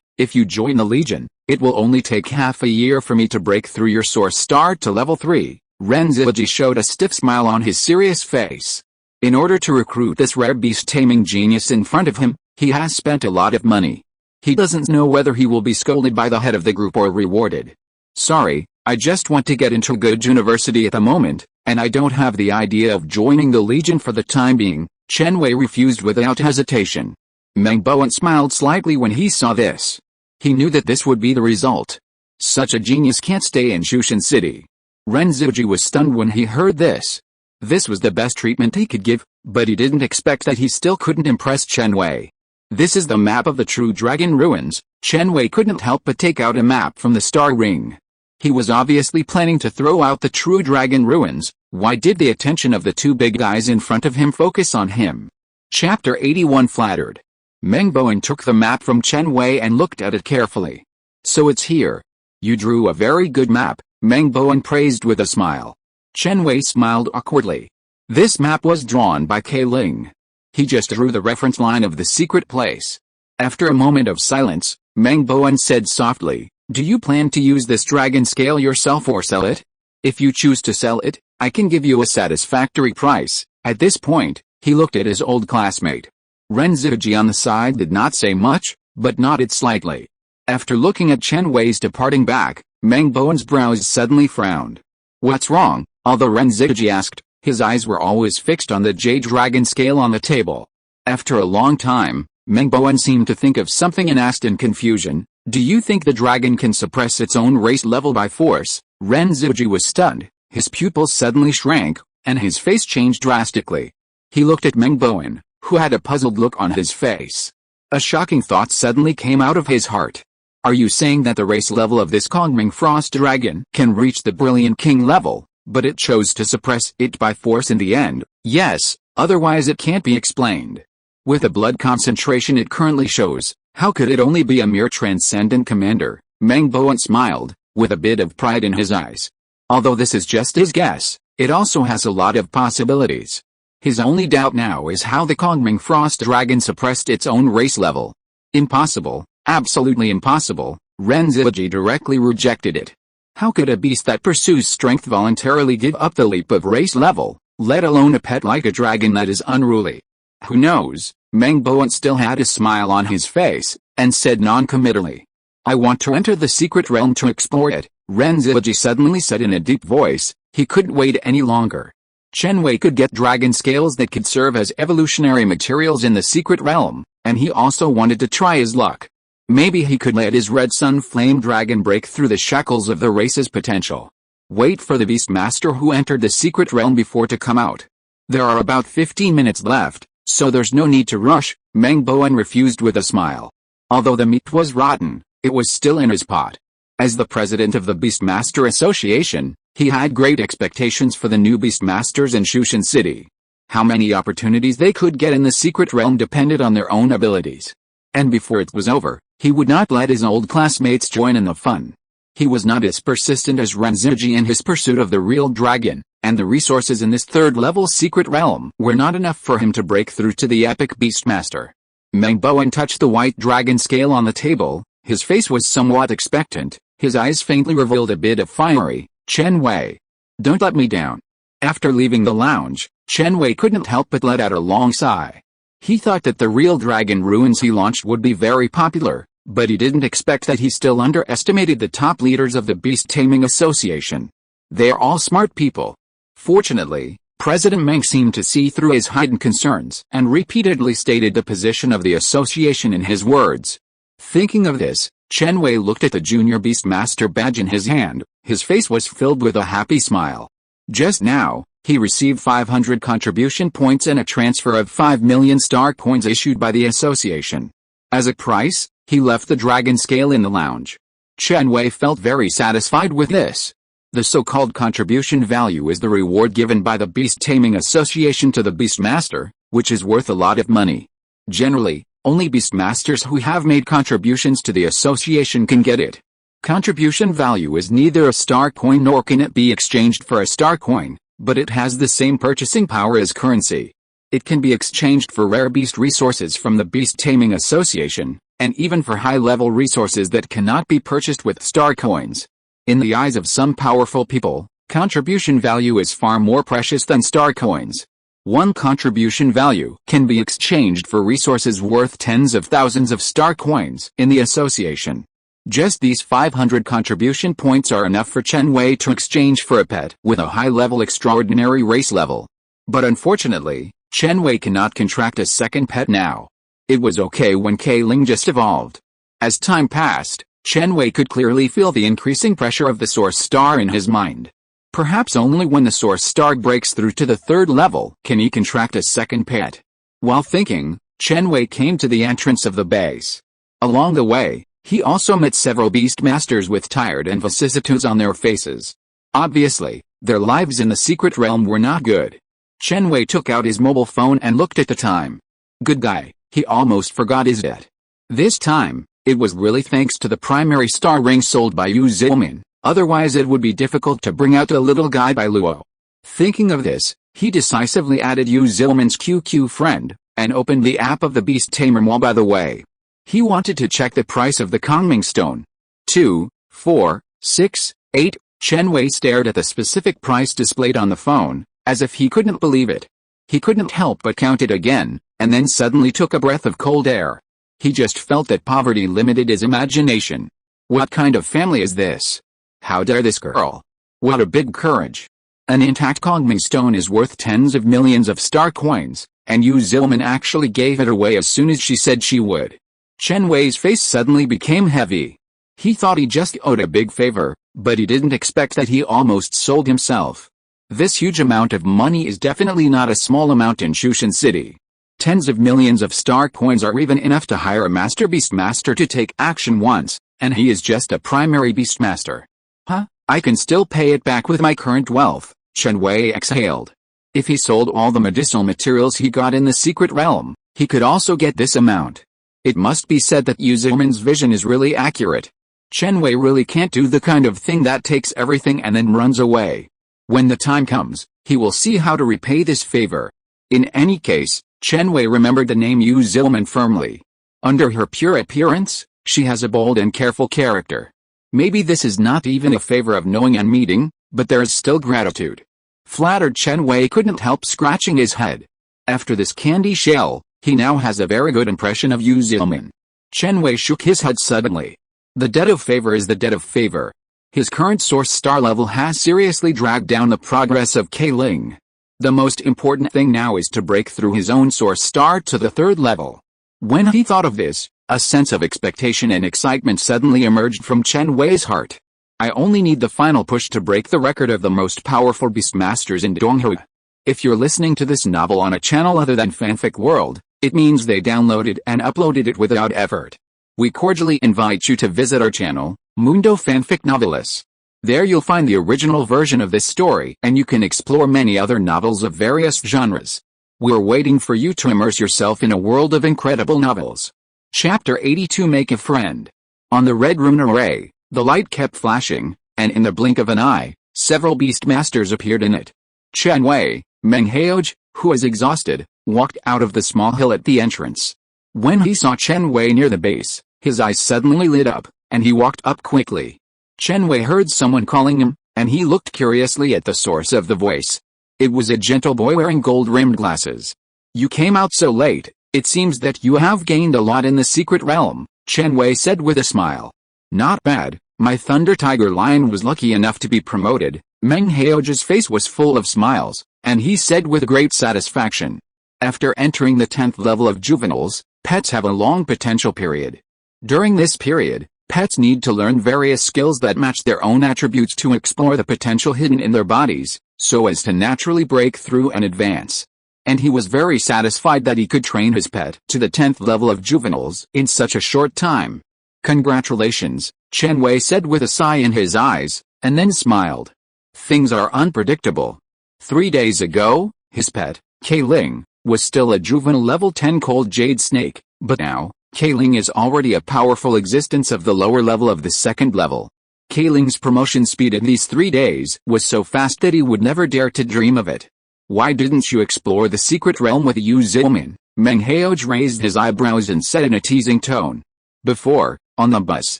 If you join the Legion, it will only take half a year for me to break through your source star to level 3. Ren Ziji showed a stiff smile on his serious face. In order to recruit this rare beast-taming genius in front of him, he has spent a lot of money. He doesn't know whether he will be scolded by the head of the group or rewarded. Sorry, I just want to get into a good university at the moment, and I don't have the idea of joining the Legion for the time being." Chen Wei refused without hesitation. Meng Bowen smiled slightly when he saw this. He knew that this would be the result. Such a genius can't stay in Shushan City. Ren Ziji was stunned when he heard this. This was the best treatment he could give, but he didn't expect that he still couldn't impress Chen Wei. This is the map of the True Dragon Ruins. Chen Wei couldn't help but take out a map from the star ring. He was obviously planning to throw out the True Dragon Ruins. Why did the attention of the two big guys in front of him focus on him? Chapter 81 Flattered. Meng Bowen took the map from Chen Wei and looked at it carefully. So it's here. You drew a very good map, Meng Bowen praised with a smile. Chen Wei smiled awkwardly. This map was drawn by Kai Ling. He just drew the reference line of the secret place. After a moment of silence, Meng Bowen said softly, "Do you plan to use this dragon scale yourself or sell it? If you choose to sell it, I can give you a satisfactory price." At this point, he looked at his old classmate. Ren Ziji on the side did not say much, but nodded slightly. After looking at Chen Wei's departing back, Meng Bowen's brows suddenly frowned. "What's wrong?" Although Ren Ziji asked, his eyes were always fixed on the jade dragon scale on the table. After a long time, Meng Bowen seemed to think of something and asked in confusion, "Do you think the dragon can suppress its own race level by force?" Ren Ziji was stunned, his pupils suddenly shrank, and his face changed drastically. He looked at Meng Bowen, who had a puzzled look on his face. A shocking thought suddenly came out of his heart. "Are you saying that the race level of this Kongming Frost Dragon can reach the Brilliant King level, but it chose to suppress it by force in the end?" "Yes, otherwise it can't be explained. With the blood concentration it currently shows, how could it only be a mere transcendent commander?" Meng Bowen smiled, with a bit of pride in his eyes. Although this is just his guess, it also has a lot of possibilities. His only doubt now is how the Kongming Frost Dragon suppressed its own race level. Impossible, absolutely impossible, Ren Ziji directly rejected it. How could a beast that pursues strength voluntarily give up the leap of race level, let alone a pet like a dragon that is unruly? Who knows? Meng Bowen still had a smile on his face, and said non-committally, "I want to enter the secret realm to explore it," Ren Ziji suddenly said in a deep voice. He couldn't wait any longer. Chen Wei could get dragon scales that could serve as evolutionary materials in the secret realm, and he also wanted to try his luck. Maybe he could let his red sun flame dragon break through the shackles of the race's potential. Wait for the beast master who entered the secret realm before to come out. There are about 15 minutes left, so there's no need to rush, Meng Bowen refused with a smile. Although the meat was rotten, it was still in his pot. As the president of the Beastmaster Association, he had great expectations for the new Beastmasters in Shushan City. How many opportunities they could get in the secret realm depended on their own abilities. And before it was over, he would not let his old classmates join in the fun. He was not as persistent as Ren Ziji in his pursuit of the real dragon, and the resources in this third-level secret realm were not enough for him to break through to the epic Beastmaster. Meng Bowen touched the white dragon scale on the table. His face was somewhat expectant, his eyes faintly revealed a bit of fiery. "Chen Wei, don't let me down." After leaving the lounge, Chen Wei couldn't help but let out a long sigh. He thought that the real dragon ruins he launched would be very popular, but he didn't expect that he still underestimated the top leaders of the Beast Taming Association. They are all smart people. Fortunately, President Meng seemed to see through his hidden concerns and repeatedly stated the position of the association in his words. Thinking of this, Chen Wei looked at the Junior Beastmaster badge in his hand. His face was filled with a happy smile. Just now, he received 500 contribution points and a transfer of 5 million star coins issued by the association. As a price, he left the dragon scale in the lounge. Chen Wei felt very satisfied with this. The so-called contribution value is the reward given by the Beast Taming Association to the Beastmaster, which is worth a lot of money. Generally, only Beastmasters who have made contributions to the association can get it. Contribution value is neither a star coin nor can it be exchanged for a star coin, but it has the same purchasing power as currency. It can be exchanged for rare beast resources from the Beast Taming Association, and even for high-level resources that cannot be purchased with star coins. In the eyes of some powerful people, contribution value is far more precious than star coins. One contribution value can be exchanged for resources worth tens of thousands of star coins in the association. Just these 500 contribution points are enough for Chen Wei to exchange for a pet with a high-level extraordinary race level. But unfortunately, Chen Wei cannot contract a second pet now. It was okay when Kai Ling just evolved. As time passed, Chen Wei could clearly feel the increasing pressure of the Source Star in his mind. Perhaps only when the Source Star breaks through to the third level can he contract a second pet. While thinking, Chen Wei came to the entrance of the base. Along the way, he also met several beastmasters with tired and vicissitudes on their faces. Obviously, their lives in the secret realm were not good. Chen Wei took out his mobile phone and looked at the time. Good guy, he almost forgot his debt. This time, it was really thanks to the primary star ring sold by Yu Zilman, otherwise it would be difficult to bring out the little guy by Luo. Thinking of this, he decisively added Yu Zilman's QQ friend, and opened the app of the Beast Tamer while by the way. He wanted to check the price of the Kongming stone. 2, 4, 6, 8, Chen Wei stared at the specific price displayed on the phone, as if he couldn't believe it. He couldn't help but count it again, and then suddenly took a breath of cold air. He just felt that poverty limited his imagination. What kind of family is this? How dare this girl? What a big courage. An intact Kongming stone is worth tens of millions of star coins, and Yu Zilman actually gave it away as soon as she said she would. Chen Wei's face suddenly became heavy. He thought he just owed a big favor, but he didn't expect that he almost sold himself. This huge amount of money is definitely not a small amount in Shushan City. Tens of millions of star coins are even enough to hire a master beastmaster to take action once, and he is just a primary beastmaster. Huh? I can still pay it back with my current wealth, Chen Wei exhaled. If he sold all the medicinal materials he got in the secret realm, he could also get this amount. It must be said that Yu Zilman's vision is really accurate. Chen Wei really can't do the kind of thing that takes everything and then runs away. When the time comes, he will see how to repay this favor. In any case, Chen Wei remembered the name Yu Zilman firmly. Under her pure appearance, she has a bold and careful character. Maybe this is not even a favor of knowing and meeting, but there is still gratitude. Flattered Chen Wei couldn't help scratching his head. After this candy shell, he now has a very good impression of Yu Zilman. Chen Wei shook his head suddenly. The debt of favor is the debt of favor. His current source star level has seriously dragged down the progress of K-Ling. The most important thing now is to break through his own source star to the 3rd level. When he thought of this, a sense of expectation and excitement suddenly emerged from Chen Wei's heart. I only need the final push to break the record of the most powerful beastmasters in Donghu. If you're listening to this novel on a channel other than Fanfic World, it means they downloaded and uploaded it without effort. We cordially invite you to visit our channel, Mundo Fanfic Novelis. There you'll find the original version of this story and you can explore many other novels of various genres. We're waiting for you to immerse yourself in a world of incredible novels. Chapter 82 Make a Friend. On the red rune array, the light kept flashing, and in the blink of an eye, several beastmasters appeared in it. Chen Wei, Meng Heoj, who was exhausted, walked out of the small hill at the entrance. When he saw Chen Wei near the base, his eyes suddenly lit up, and he walked up quickly. Chen Wei heard someone calling him, and he looked curiously at the source of the voice. It was a gentle boy wearing gold-rimmed glasses. You came out so late, it seems that you have gained a lot in the secret realm, Chen Wei said with a smile. Not bad, my Thunder Tiger Lion was lucky enough to be promoted. Meng Heoj's face was full of smiles, and he said with great satisfaction. After entering the 10th level of juveniles, pets have a long potential period. During this period, pets need to learn various skills that match their own attributes to explore the potential hidden in their bodies, so as to naturally break through and advance. And he was very satisfied that he could train his pet to the 10th level of juveniles in such a short time. Congratulations, Chen Wei said with a sigh in his eyes, and then smiled. Things are unpredictable. 3 days ago, his pet, K-Ling, was still a juvenile level 10 cold jade snake, but now, K-Ling is already a powerful existence of the lower level of the 2nd level. K-Ling's promotion speed in these 3 days was so fast that he would never dare to dream of it. Why didn't you explore the secret realm with Yu Zilman? Meng Heoj raised his eyebrows and said in a teasing tone. Before, on the bus,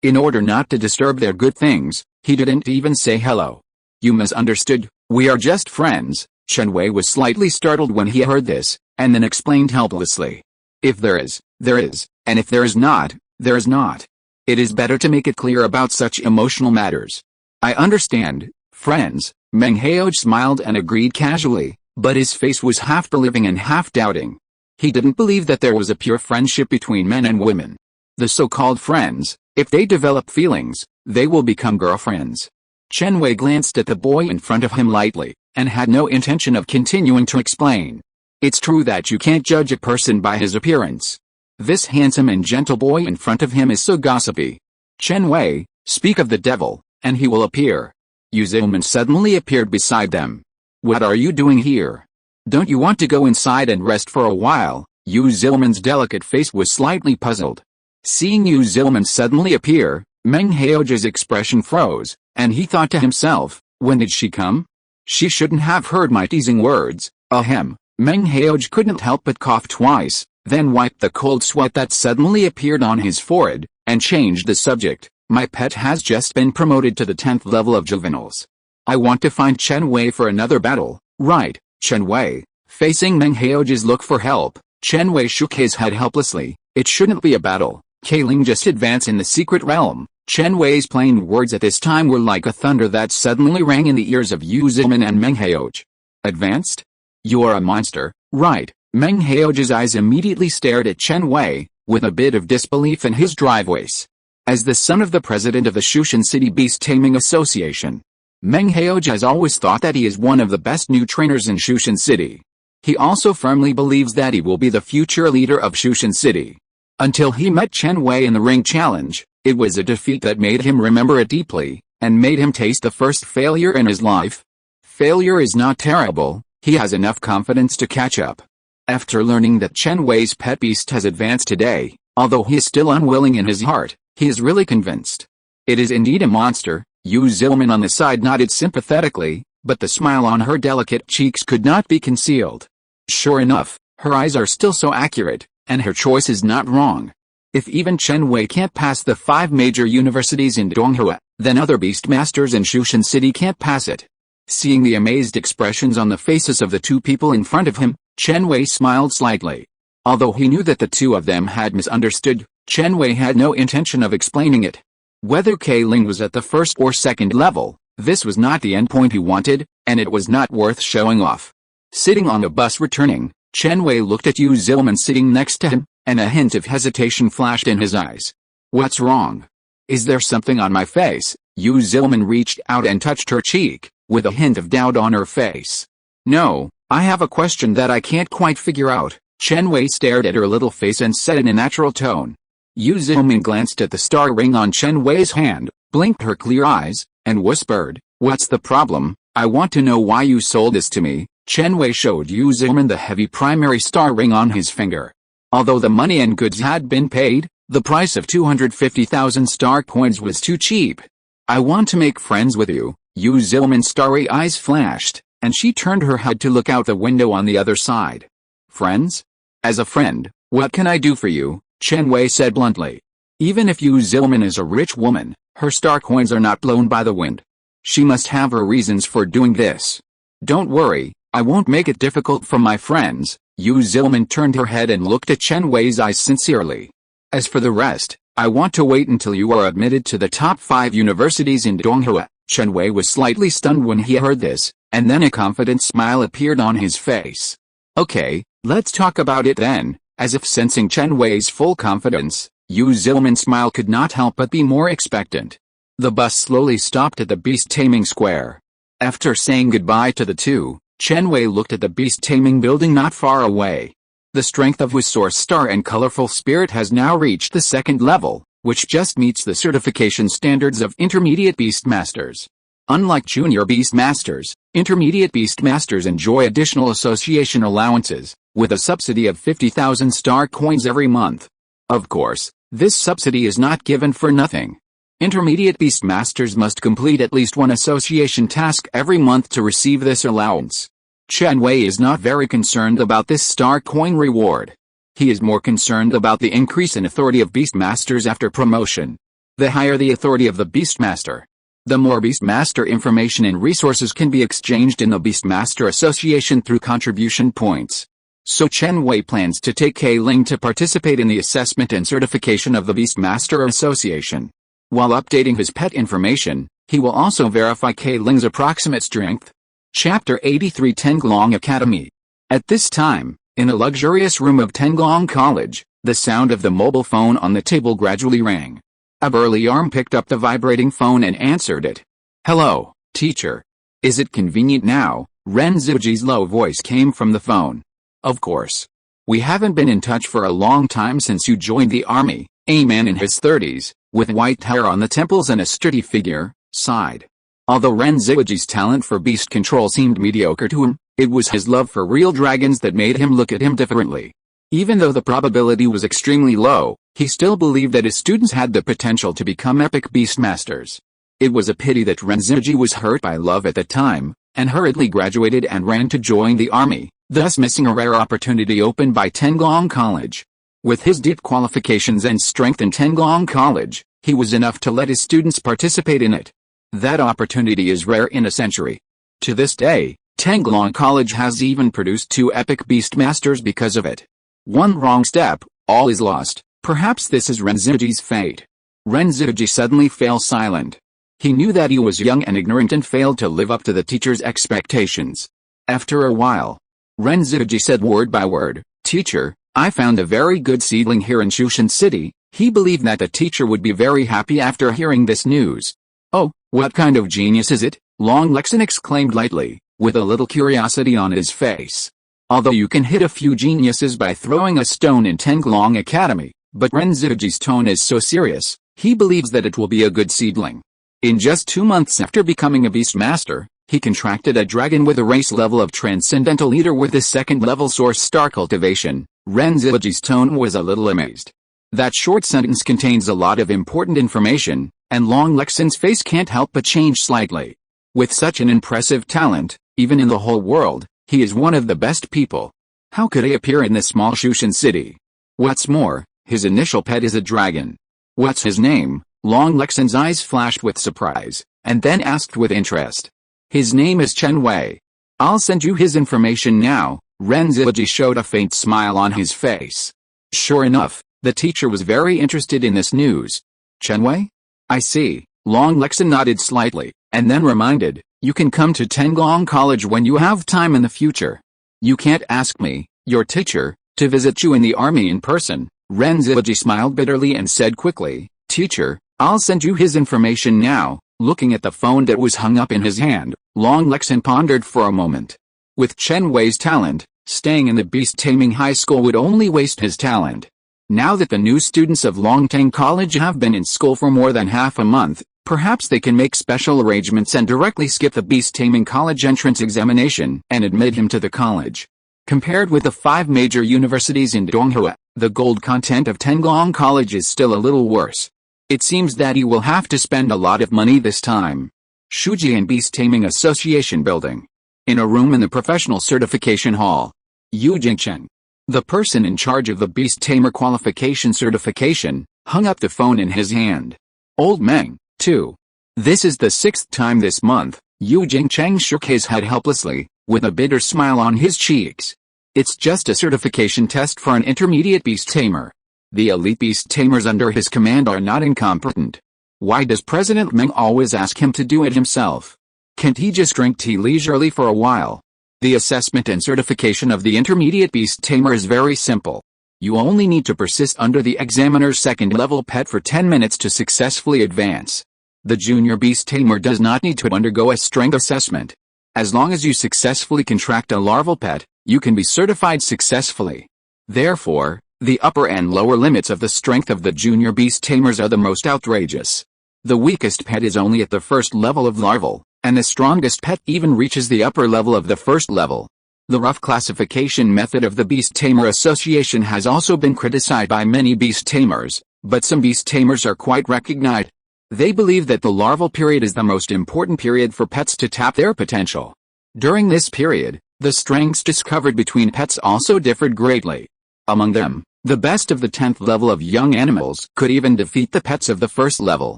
in order not to disturb their good things, he didn't even say hello. You misunderstood, we are just friends. Chen Wei was slightly startled when he heard this, and then explained helplessly. If there is, there is, and if there is not, there is not. It is better to make it clear about such emotional matters. I understand, friends, Meng Heoj smiled and agreed casually, but his face was half believing and half doubting. He didn't believe that there was a pure friendship between men and women. The so-called friends, if they develop feelings, they will become girlfriends. Chen Wei glanced at the boy in front of him lightly, and had no intention of continuing to explain. It's true that you can't judge a person by his appearance. This handsome and gentle boy in front of him is so gossipy. Chen Wei, speak of the devil, and he will appear. Yu Zilman suddenly appeared beside them. What are you doing here? Don't you want to go inside and rest for a while? Yu Zilman's delicate face was slightly puzzled. Seeing Yu Zilman suddenly appear, Meng Haoji's expression froze, and he thought to himself, when did she come? She shouldn't have heard my teasing words. Ahem. Meng Haoji couldn't help but cough twice, then wiped the cold sweat that suddenly appeared on his forehead, and changed the subject. My pet has just been promoted to the 10th level of juveniles. I want to find Chen Wei for another battle. Right, Chen Wei. Facing Meng Haoji's look for help, Chen Wei shook his head helplessly. It shouldn't be a battle. Kailing just advance in the secret realm. Chen Wei's plain words at this time were like a thunder that suddenly rang in the ears of Yu Zilman and Meng Haoji. Advanced? You are a monster, right? Meng Haoji's eyes immediately stared at Chen Wei, with a bit of disbelief in his dry voice. As the son of the president of the Shushan City Beast Taming Association, Meng Haoji has always thought that he is one of the best new trainers in Shushan City. He also firmly believes that he will be the future leader of Shushan City. Until he met Chen Wei in the ring challenge, it was a defeat that made him remember it deeply, and made him taste the first failure in his life. Failure is not terrible, he has enough confidence to catch up. After learning that Chen Wei's pet beast has advanced today, although he is still unwilling in his heart, he is really convinced. It is indeed a monster. Yu Zilman on the side nodded sympathetically, but the smile on her delicate cheeks could not be concealed. Sure enough, her eyes are still so accurate, and her choice is not wrong. If even Chen Wei can't pass the 5 major universities in Donghua, then other Beastmasters in Shushan City can't pass it. Seeing the amazed expressions on the faces of the two people in front of him, Chen Wei smiled slightly. Although he knew that the two of them had misunderstood, Chen Wei had no intention of explaining it. Whether Kailing was at the first or second level, this was not the endpoint he wanted, and it was not worth showing off. Sitting on a bus returning, Chen Wei looked at Yu Zilman sitting next to him, and a hint of hesitation flashed in his eyes. What's wrong? Is there something on my face? Yu Zilman reached out and touched her cheek, with a hint of doubt on her face. No, I have a question that I can't quite figure out. Chen Wei stared at her little face and said in a natural tone. Yu Zilman glanced at the star ring on Chen Wei's hand, blinked her clear eyes, and whispered, "What's the problem? I want to know why you sold this to me." Chen Wei showed Yu Zilman the heavy primary star ring on his finger. Although the money and goods had been paid, the price of 250,000 star coins was too cheap. "I want to make friends with you." Yu Zilman's starry eyes flashed, and she turned her head to look out the window on the other side. "Friends? As a friend, what can I do for you?" Chen Wei said bluntly. Even if Yu Zilman is a rich woman, her star coins are not blown by the wind. She must have her reasons for doing this. "Don't worry, I won't make it difficult for my friends." Yu Zilman turned her head and looked at Chen Wei's eyes sincerely. "As for the rest, I want to wait until you are admitted to the top 5 universities in Donghua." Chen Wei was slightly stunned when he heard this, and then a confident smile appeared on his face. "Okay, let's talk about it then." As if sensing Chen Wei's full confidence, Yu Zilman's smile could not help but be more expectant. The bus slowly stopped at the beast taming square. After saying goodbye to the two, Chen Wei looked at the beast taming building not far away. The strength of his source star and colorful spirit has now reached the 2nd level, which just meets the certification standards of intermediate beastmasters. Unlike junior beastmasters, intermediate beastmasters enjoy additional association allowances, with a subsidy of 50,000 star coins every month. Of course, this subsidy is not given for nothing. Intermediate beastmasters must complete at least one association task every month to receive this allowance. Chen Wei is not very concerned about this star coin reward. He is more concerned about the increase in authority of beastmasters after promotion. The higher the authority of the beastmaster, the more beastmaster information and resources can be exchanged in the Beastmaster Association through contribution points. So Chen Wei plans to take Kailing to participate in the assessment and certification of the Beastmaster Association. While updating his pet information, he will also verify Kailing's approximate strength. Chapter 83 Tenglong Academy. At this time, in a luxurious room of Tenglong College, the sound of the mobile phone on the table gradually rang. A burly arm picked up the vibrating phone and answered it. "Hello, teacher. Is it convenient now?" Ren Ziji's low voice came from the phone. Of course. We haven't been in touch for a long time since you joined the army, a man in his 30s, with white hair on the temples and a sturdy figure, sighed. Although Ren Zhiji's talent for beast control seemed mediocre to him, it was his love for real dragons that made him look at him differently. Even though the probability was extremely low, he still believed that his students had the potential to become epic beast masters. It was a pity that Ren Zhiji was hurt by love at the time, and hurriedly graduated and ran to join the army, thus missing a rare opportunity opened by Tenglong College. With his deep qualifications and strength in Tenglong College, he was enough to let his students participate in it. That opportunity is rare in a century. To this day, Tenglong College has even produced 2 epic beast masters because of it. One wrong step, all is lost. Perhaps this is Ren Zhiji's fate. Ren Zhiji suddenly fell silent. He knew that he was young and ignorant and failed to live up to the teacher's expectations. After a while, Ren Zhiji said word by word, "Teacher, I found a very good seedling here in Shushan City." He believed that the teacher would be very happy after hearing this news. "Oh, what kind of genius is it?" Long Lexin exclaimed lightly, with a little curiosity on his face. Although you can hit a few geniuses by throwing a stone in Tenglong Academy, but Ren Zhiji's tone is so serious, he believes that it will be a good seedling. In just 2 months after becoming a beast master, he contracted a dragon with a race level of transcendental leader with a 2nd level source star cultivation. Ren Zhiji's tone was a little amazed. That short sentence contains a lot of important information, and Long Lexin's face can't help but change slightly. With such an impressive talent, even in the whole world, he is one of the best people. How could he appear in this small Shushan city? What's more, his initial pet is a dragon. What's his name? Long Lexin's eyes flashed with surprise, and then asked with interest. His name is Chen Wei. I'll send you his information now. Ren Zhiji showed a faint smile on his face. Sure enough, the teacher was very interested in this news. Chen Wei? I see. Long Lexin nodded slightly, and then reminded, you can come to Tenglong College when you have time in the future. You can't ask me, your teacher, to visit you in the army in person. Ren Zhiji smiled bitterly and said quickly, Teacher, I'll send you his information now. Looking at the phone that was hung up in his hand, Long Lexin pondered for a moment. With Chen Wei's talent, staying in the beast taming high school would only waste his talent. Now that the new students of Longtang College have been in school for more than half a month, perhaps they can make special arrangements and directly skip the beast taming college entrance examination and admit him to the college. Compared with the 5 major universities in Donghua, the gold content of Tenglong College is still a little worse. It seems that he will have to spend a lot of money this time. Shujian Beast Taming Association Building. In a room in the Professional Certification Hall. Yu Jingchen, the person in charge of the Beast Tamer Qualification Certification, hung up the phone in his hand. Old Meng, too. This is the 6th time this month. Yu Jingchen shook his head helplessly, with a bitter smile on his cheeks. It's just a certification test for an intermediate beast tamer. The elite beast tamers under his command are not incompetent. Why does President Meng always ask him to do it himself? Can't he just drink tea leisurely for a while? The assessment and certification of the intermediate beast tamer is very simple. You only need to persist under the examiner's 2nd level pet for 10 minutes to successfully advance. The junior beast tamer does not need to undergo a strength assessment. As long as you successfully contract a larval pet, you can be certified successfully. Therefore, the upper and lower limits of the strength of the junior beast tamers are the most outrageous. The weakest pet is only at the 1st level of larval, and the strongest pet even reaches the upper level of the 1st level. The rough classification method of the Beast Tamer Association has also been criticized by many beast tamers, but some beast tamers are quite recognized. They believe that the larval period is the most important period for pets to tap their potential. During this period, the strengths discovered between pets also differed greatly. Among them, the best of the 10th level of young animals could even defeat the pets of the 1st level.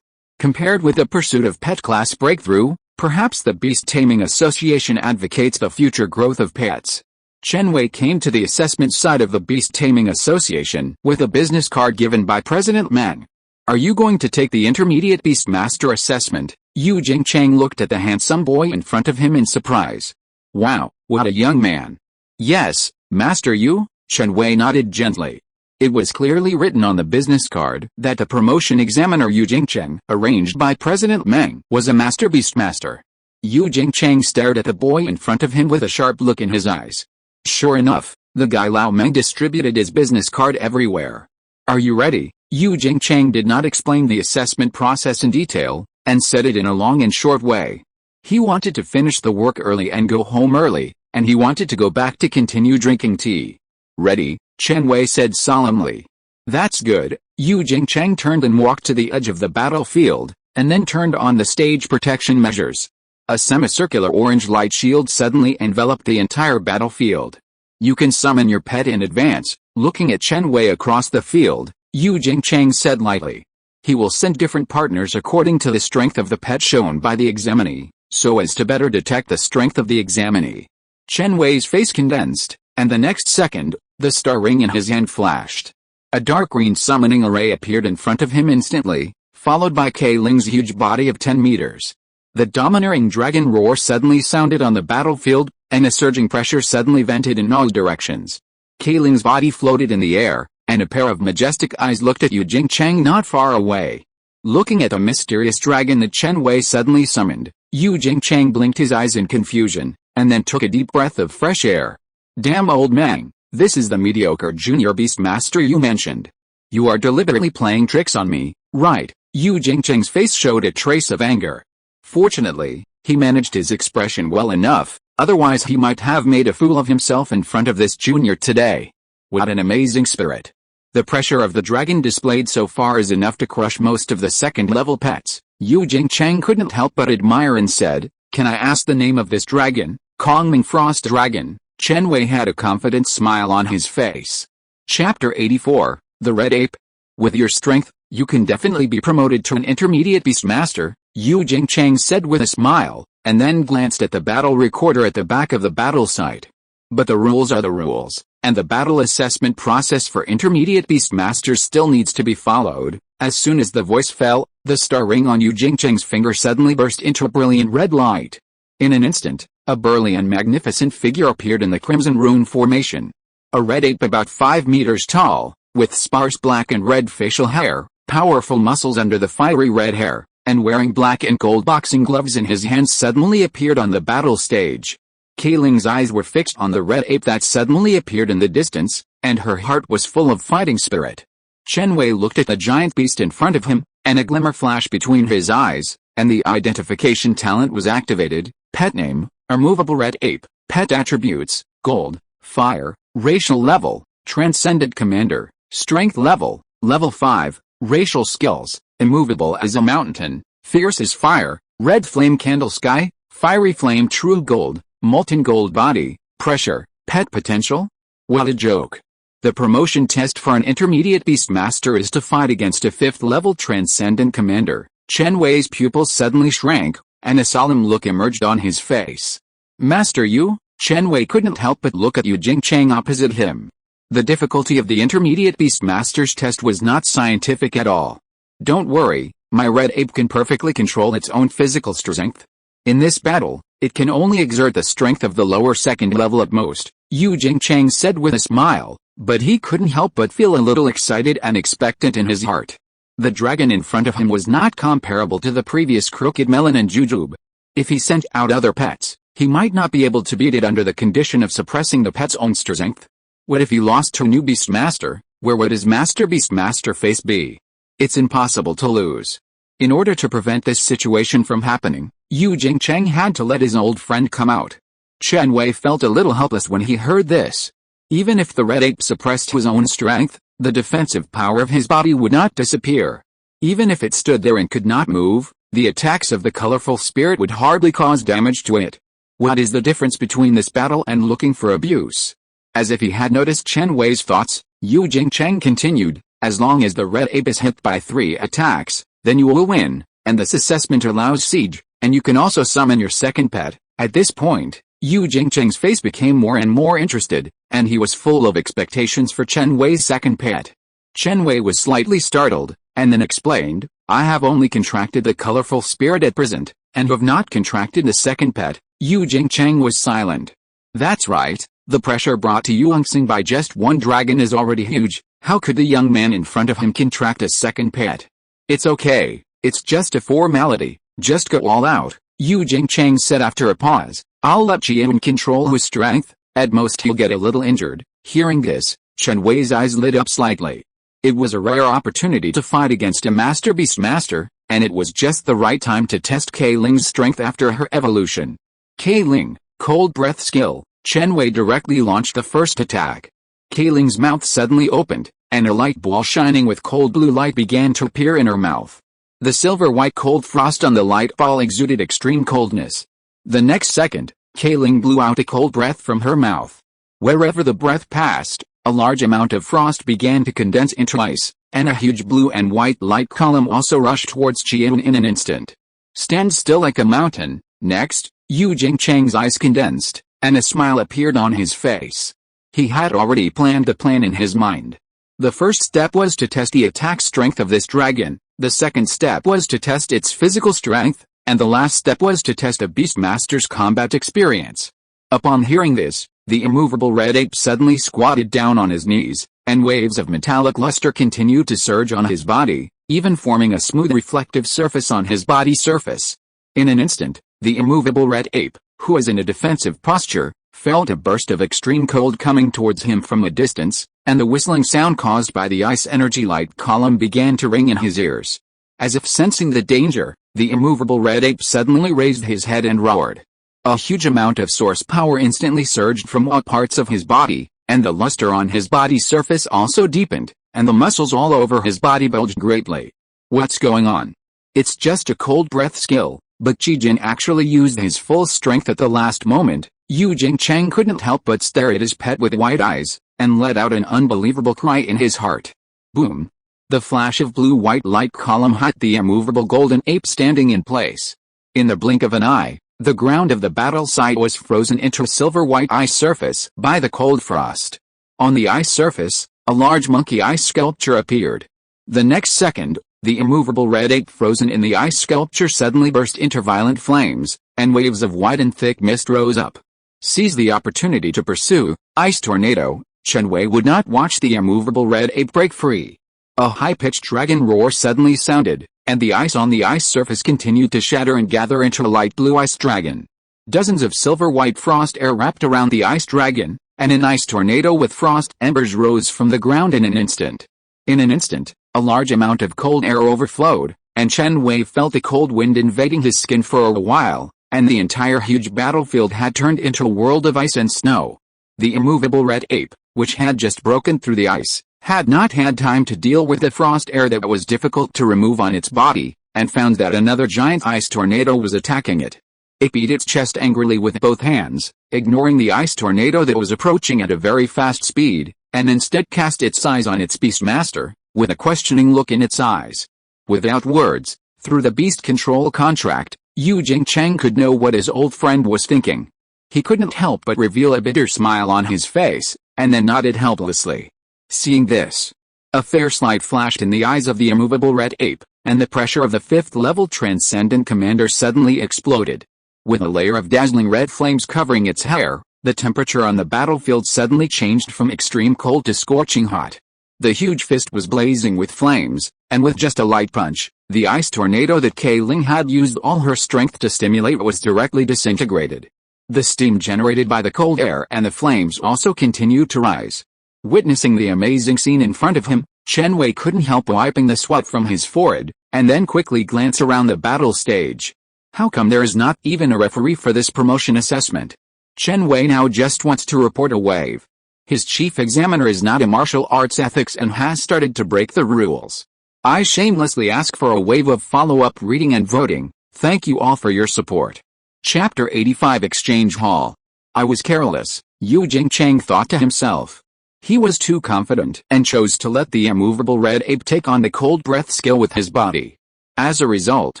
Compared with the pursuit of pet class breakthrough, perhaps the Beast Taming Association advocates the future growth of pets. Chen Wei came to the assessment side of the Beast Taming Association with a business card given by President Meng. Are you going to take the Intermediate Beast Master assessment? Yu Jingcheng looked at the handsome boy in front of him in surprise. Wow, what a young man. Yes, Master Yu, Chen Wei nodded gently. It was clearly written on the business card that the promotion examiner Yu Jingcheng, arranged by President Meng, was a Master Beast Master. Yu Jingcheng stared at the boy in front of him with a sharp look in his eyes. Sure enough, The Guy Lao Meng distributed his business card everywhere. Are you ready? Yu Jingcheng did not explain the assessment process in detail, and said it in a long and short way. He wanted to finish the work early and go home early, and he wanted to go back to continue drinking tea. Ready? Chen Wei said solemnly. That's good. Yu Jingcheng turned and walked to the edge of the battlefield, and then turned on the stage protection measures. A semicircular orange light shield suddenly enveloped the entire battlefield. You can summon your pet in advance. Looking at Chen Wei across the field, Yu Jingcheng said lightly. He will send different partners according to the strength of the pet shown by the examinee, so as to better detect the strength of the examinee. Chen Wei's face condensed, and the next second, the star ring in his hand flashed. A dark green summoning array appeared in front of him instantly, followed by Kai Ling's huge body of 10 meters. The domineering dragon roar suddenly sounded on the battlefield, and a surging pressure suddenly vented in all directions. Kai Ling's body floated in the air, and a pair of majestic eyes looked at Yu Jingcheng not far away. Looking at a mysterious dragon that Chen Wei suddenly summoned, Yu Jingcheng blinked his eyes in confusion, and then took a deep breath of fresh air. Damn old man, this is the mediocre junior beast master you mentioned. You are deliberately playing tricks on me, right? Yu Jingcheng's face showed a trace of anger. Fortunately, he managed his expression well enough, otherwise he might have made a fool of himself in front of this junior today. What an amazing spirit. The pressure of the dragon displayed so far is enough to crush most of the second-level pets. Yu Jingcheng couldn't help but admire and said, Can I ask the name of this dragon? Kongming Frost Dragon. Chen Wei had a confident smile on his face. Chapter 84, The Red Ape. With your strength, you can definitely be promoted to an intermediate beast master, Yu Jingcheng said with a smile, and then glanced at the battle recorder at the back of the battle site. But the rules are the rules, and the battle assessment process for intermediate beast masters still needs to be followed. As soon as the voice fell, the star ring on Yu Jingcheng's finger suddenly burst into a brilliant red light. In an instant, a burly and magnificent figure appeared in the Crimson Rune formation. A red ape about 5 meters tall, with sparse black and red facial hair, powerful muscles under the fiery red hair, and wearing black and gold boxing gloves in his hands suddenly appeared on the battle stage. Kai Ling's eyes were fixed on the red ape that suddenly appeared in the distance, and her heart was full of fighting spirit. Chen Wei looked at the giant beast in front of him, and a glimmer flashed between his eyes, and the identification talent was activated. Pet name, Immovable Red Ape. Pet attributes, Gold, Fire, Racial level, Transcendent Commander, Strength level, Level 5, Racial skills, Immovable as a mountain, Fierce as fire, Red Flame Candle Sky, Fiery Flame True Gold, Molten Gold Body, Pressure, Pet potential? What a joke. The promotion test for an intermediate beast master is to fight against a 5th level Transcendent Commander. Chen Wei's pupils suddenly shrank, and a solemn look emerged on his face. Master Yu? Chen Wei couldn't help but look at Yu Jingcheng opposite him. The difficulty of the intermediate beast master's test was not scientific at all. Don't worry, my red ape can perfectly control its own physical strength. In this battle, it can only exert the strength of the lower second level at most, Yu Jingcheng said with a smile, but he couldn't help but feel a little excited and expectant in his heart. The dragon in front of him was not comparable to the previous Crooked Melon and Jujube. If he sent out other pets, he might not be able to beat it under the condition of suppressing the pet's own strength. What if he lost to a new beast master? Where would his master beast master face be? It's impossible to lose. In order to prevent this situation from happening, Yu Jingcheng had to let his old friend come out. Chen Wei felt a little helpless when he heard this. Even if the red ape suppressed his own strength, the defensive power of his body would not disappear. Even if it stood there and could not move, the attacks of the colorful spirit would hardly cause damage to it. What is the difference between this battle and looking for abuse? As if he had noticed Chen Wei's thoughts, Yu Jingcheng continued, as long as the red ape is hit by 3 attacks, then you will win, and this assessment allows siege, and you can also summon your second pet. At this point, Yu Jingcheng's face became more and more interested, and he was full of expectations for Chen Wei's second pet. Chen Wei was slightly startled, and then explained, I have only contracted the colorful spirit at present, and have not contracted the second pet. Yu Jingcheng was silent. That's right, the pressure brought to Yuanxing by just one dragon is already huge. How could the young man in front of him contract a second pet? It's okay, it's just a formality, just go all out, Yu Jingcheng said after a pause. I'll let Qian control his strength, at most he'll get a little injured, Hearing this, Chen Wei's eyes lit up slightly. It was a rare opportunity to fight against a Master Beastmaster, and it was just the right time to test Kei Ling's strength after her evolution. Kei Ling, Cold Breath skill. Chen Wei directly launched the first attack. Kei Ling's mouth suddenly opened, and a light ball shining with cold blue light began to appear in her mouth. The silver-white cold frost on the light ball exuded extreme coldness. The next second, Kei Ling blew out a cold breath from her mouth. Wherever the breath passed, a large amount of frost began to condense into ice, and a huge blue and white light column also rushed towards Qian in an instant. Stand still like a mountain. Next, Yu Jingcheng's eyes condensed, and a smile appeared on his face. He had already planned the plan in his mind. The first step was to test the attack strength of this dragon, the second step was to test its physical strength, and the last step was to test a Beastmaster's combat experience. Upon hearing this, the immovable red ape suddenly squatted down on his knees, and waves of metallic luster continued to surge on his body, even forming a smooth reflective surface on his body surface. In an instant, the immovable red ape, who was in a defensive posture, felt a burst of extreme cold coming towards him from a distance, and the whistling sound caused by the ice energy light column began to ring in his ears. As if sensing the danger, the immovable red ape suddenly raised his head and roared. A huge amount of source power instantly surged from all parts of his body, and the luster on his body surface also deepened, and the muscles all over his body bulged greatly. What's going on? It's just a cold breath skill, but Qi Jin actually used his full strength at the last moment. Yu Jingcheng couldn't help but stare at his pet with wide eyes, and let out an unbelievable cry in his heart. Boom! The flash of blue-white light column hit the immovable golden ape standing in place. In the blink of an eye, the ground of the battle site was frozen into a silver-white ice surface by the cold frost. On the ice surface, a large monkey ice sculpture appeared. The next second, the immovable red ape frozen in the ice sculpture suddenly burst into violent flames, and waves of white and thick mist rose up. Seize the opportunity to pursue, Ice Tornado. Chen Wei would not watch the immovable red ape break free. A high-pitched dragon roar suddenly sounded, and the ice on the ice surface continued to shatter and gather into a light blue ice dragon. Dozens of silver-white frost air wrapped around the ice dragon, and an ice tornado with frost embers rose from the ground in an instant. In an instant, a large amount of cold air overflowed, and Chen Wei felt the cold wind invading his skin for a while, and the entire huge battlefield had turned into a world of ice and snow. The immovable red ape, which had just broken through the ice, had not had time to deal with the frost air that was difficult to remove on its body, and found that another giant ice tornado was attacking it. It beat its chest angrily with both hands, ignoring the ice tornado that was approaching at a very fast speed, and instead cast its eyes on its beastmaster, with a questioning look in its eyes. Without words, through the beast control contract, Yu Jingcheng could know what his old friend was thinking. He couldn't help but reveal a bitter smile on his face, and then nodded helplessly. Seeing this, a fierce light flashed in the eyes of the immovable red ape, and the pressure of the 5th-level Transcendent Commander suddenly exploded. With a layer of dazzling red flames covering its hair, the temperature on the battlefield suddenly changed from extreme cold to scorching hot. The huge fist was blazing with flames, and with just a light punch, the ice tornado that Kei Ling had used all her strength to stimulate was directly disintegrated. The steam generated by the cold air and the flames also continued to rise. Witnessing the amazing scene in front of him, Chen Wei couldn't help wiping the sweat from his forehead, and then quickly glance around the battle stage. How come there is not even a referee for this promotion assessment? Chen Wei now just wants to report a wave. His chief examiner is not a martial arts ethics and has started to break the rules. I shamelessly ask for a wave of follow-up reading and voting. Thank you all for your support. Chapter 85 Exchange Hall. I was careless, Yu Jingcheng thought to himself. He was too confident and chose to let the immovable red ape take on the cold breath skill with his body. As a result,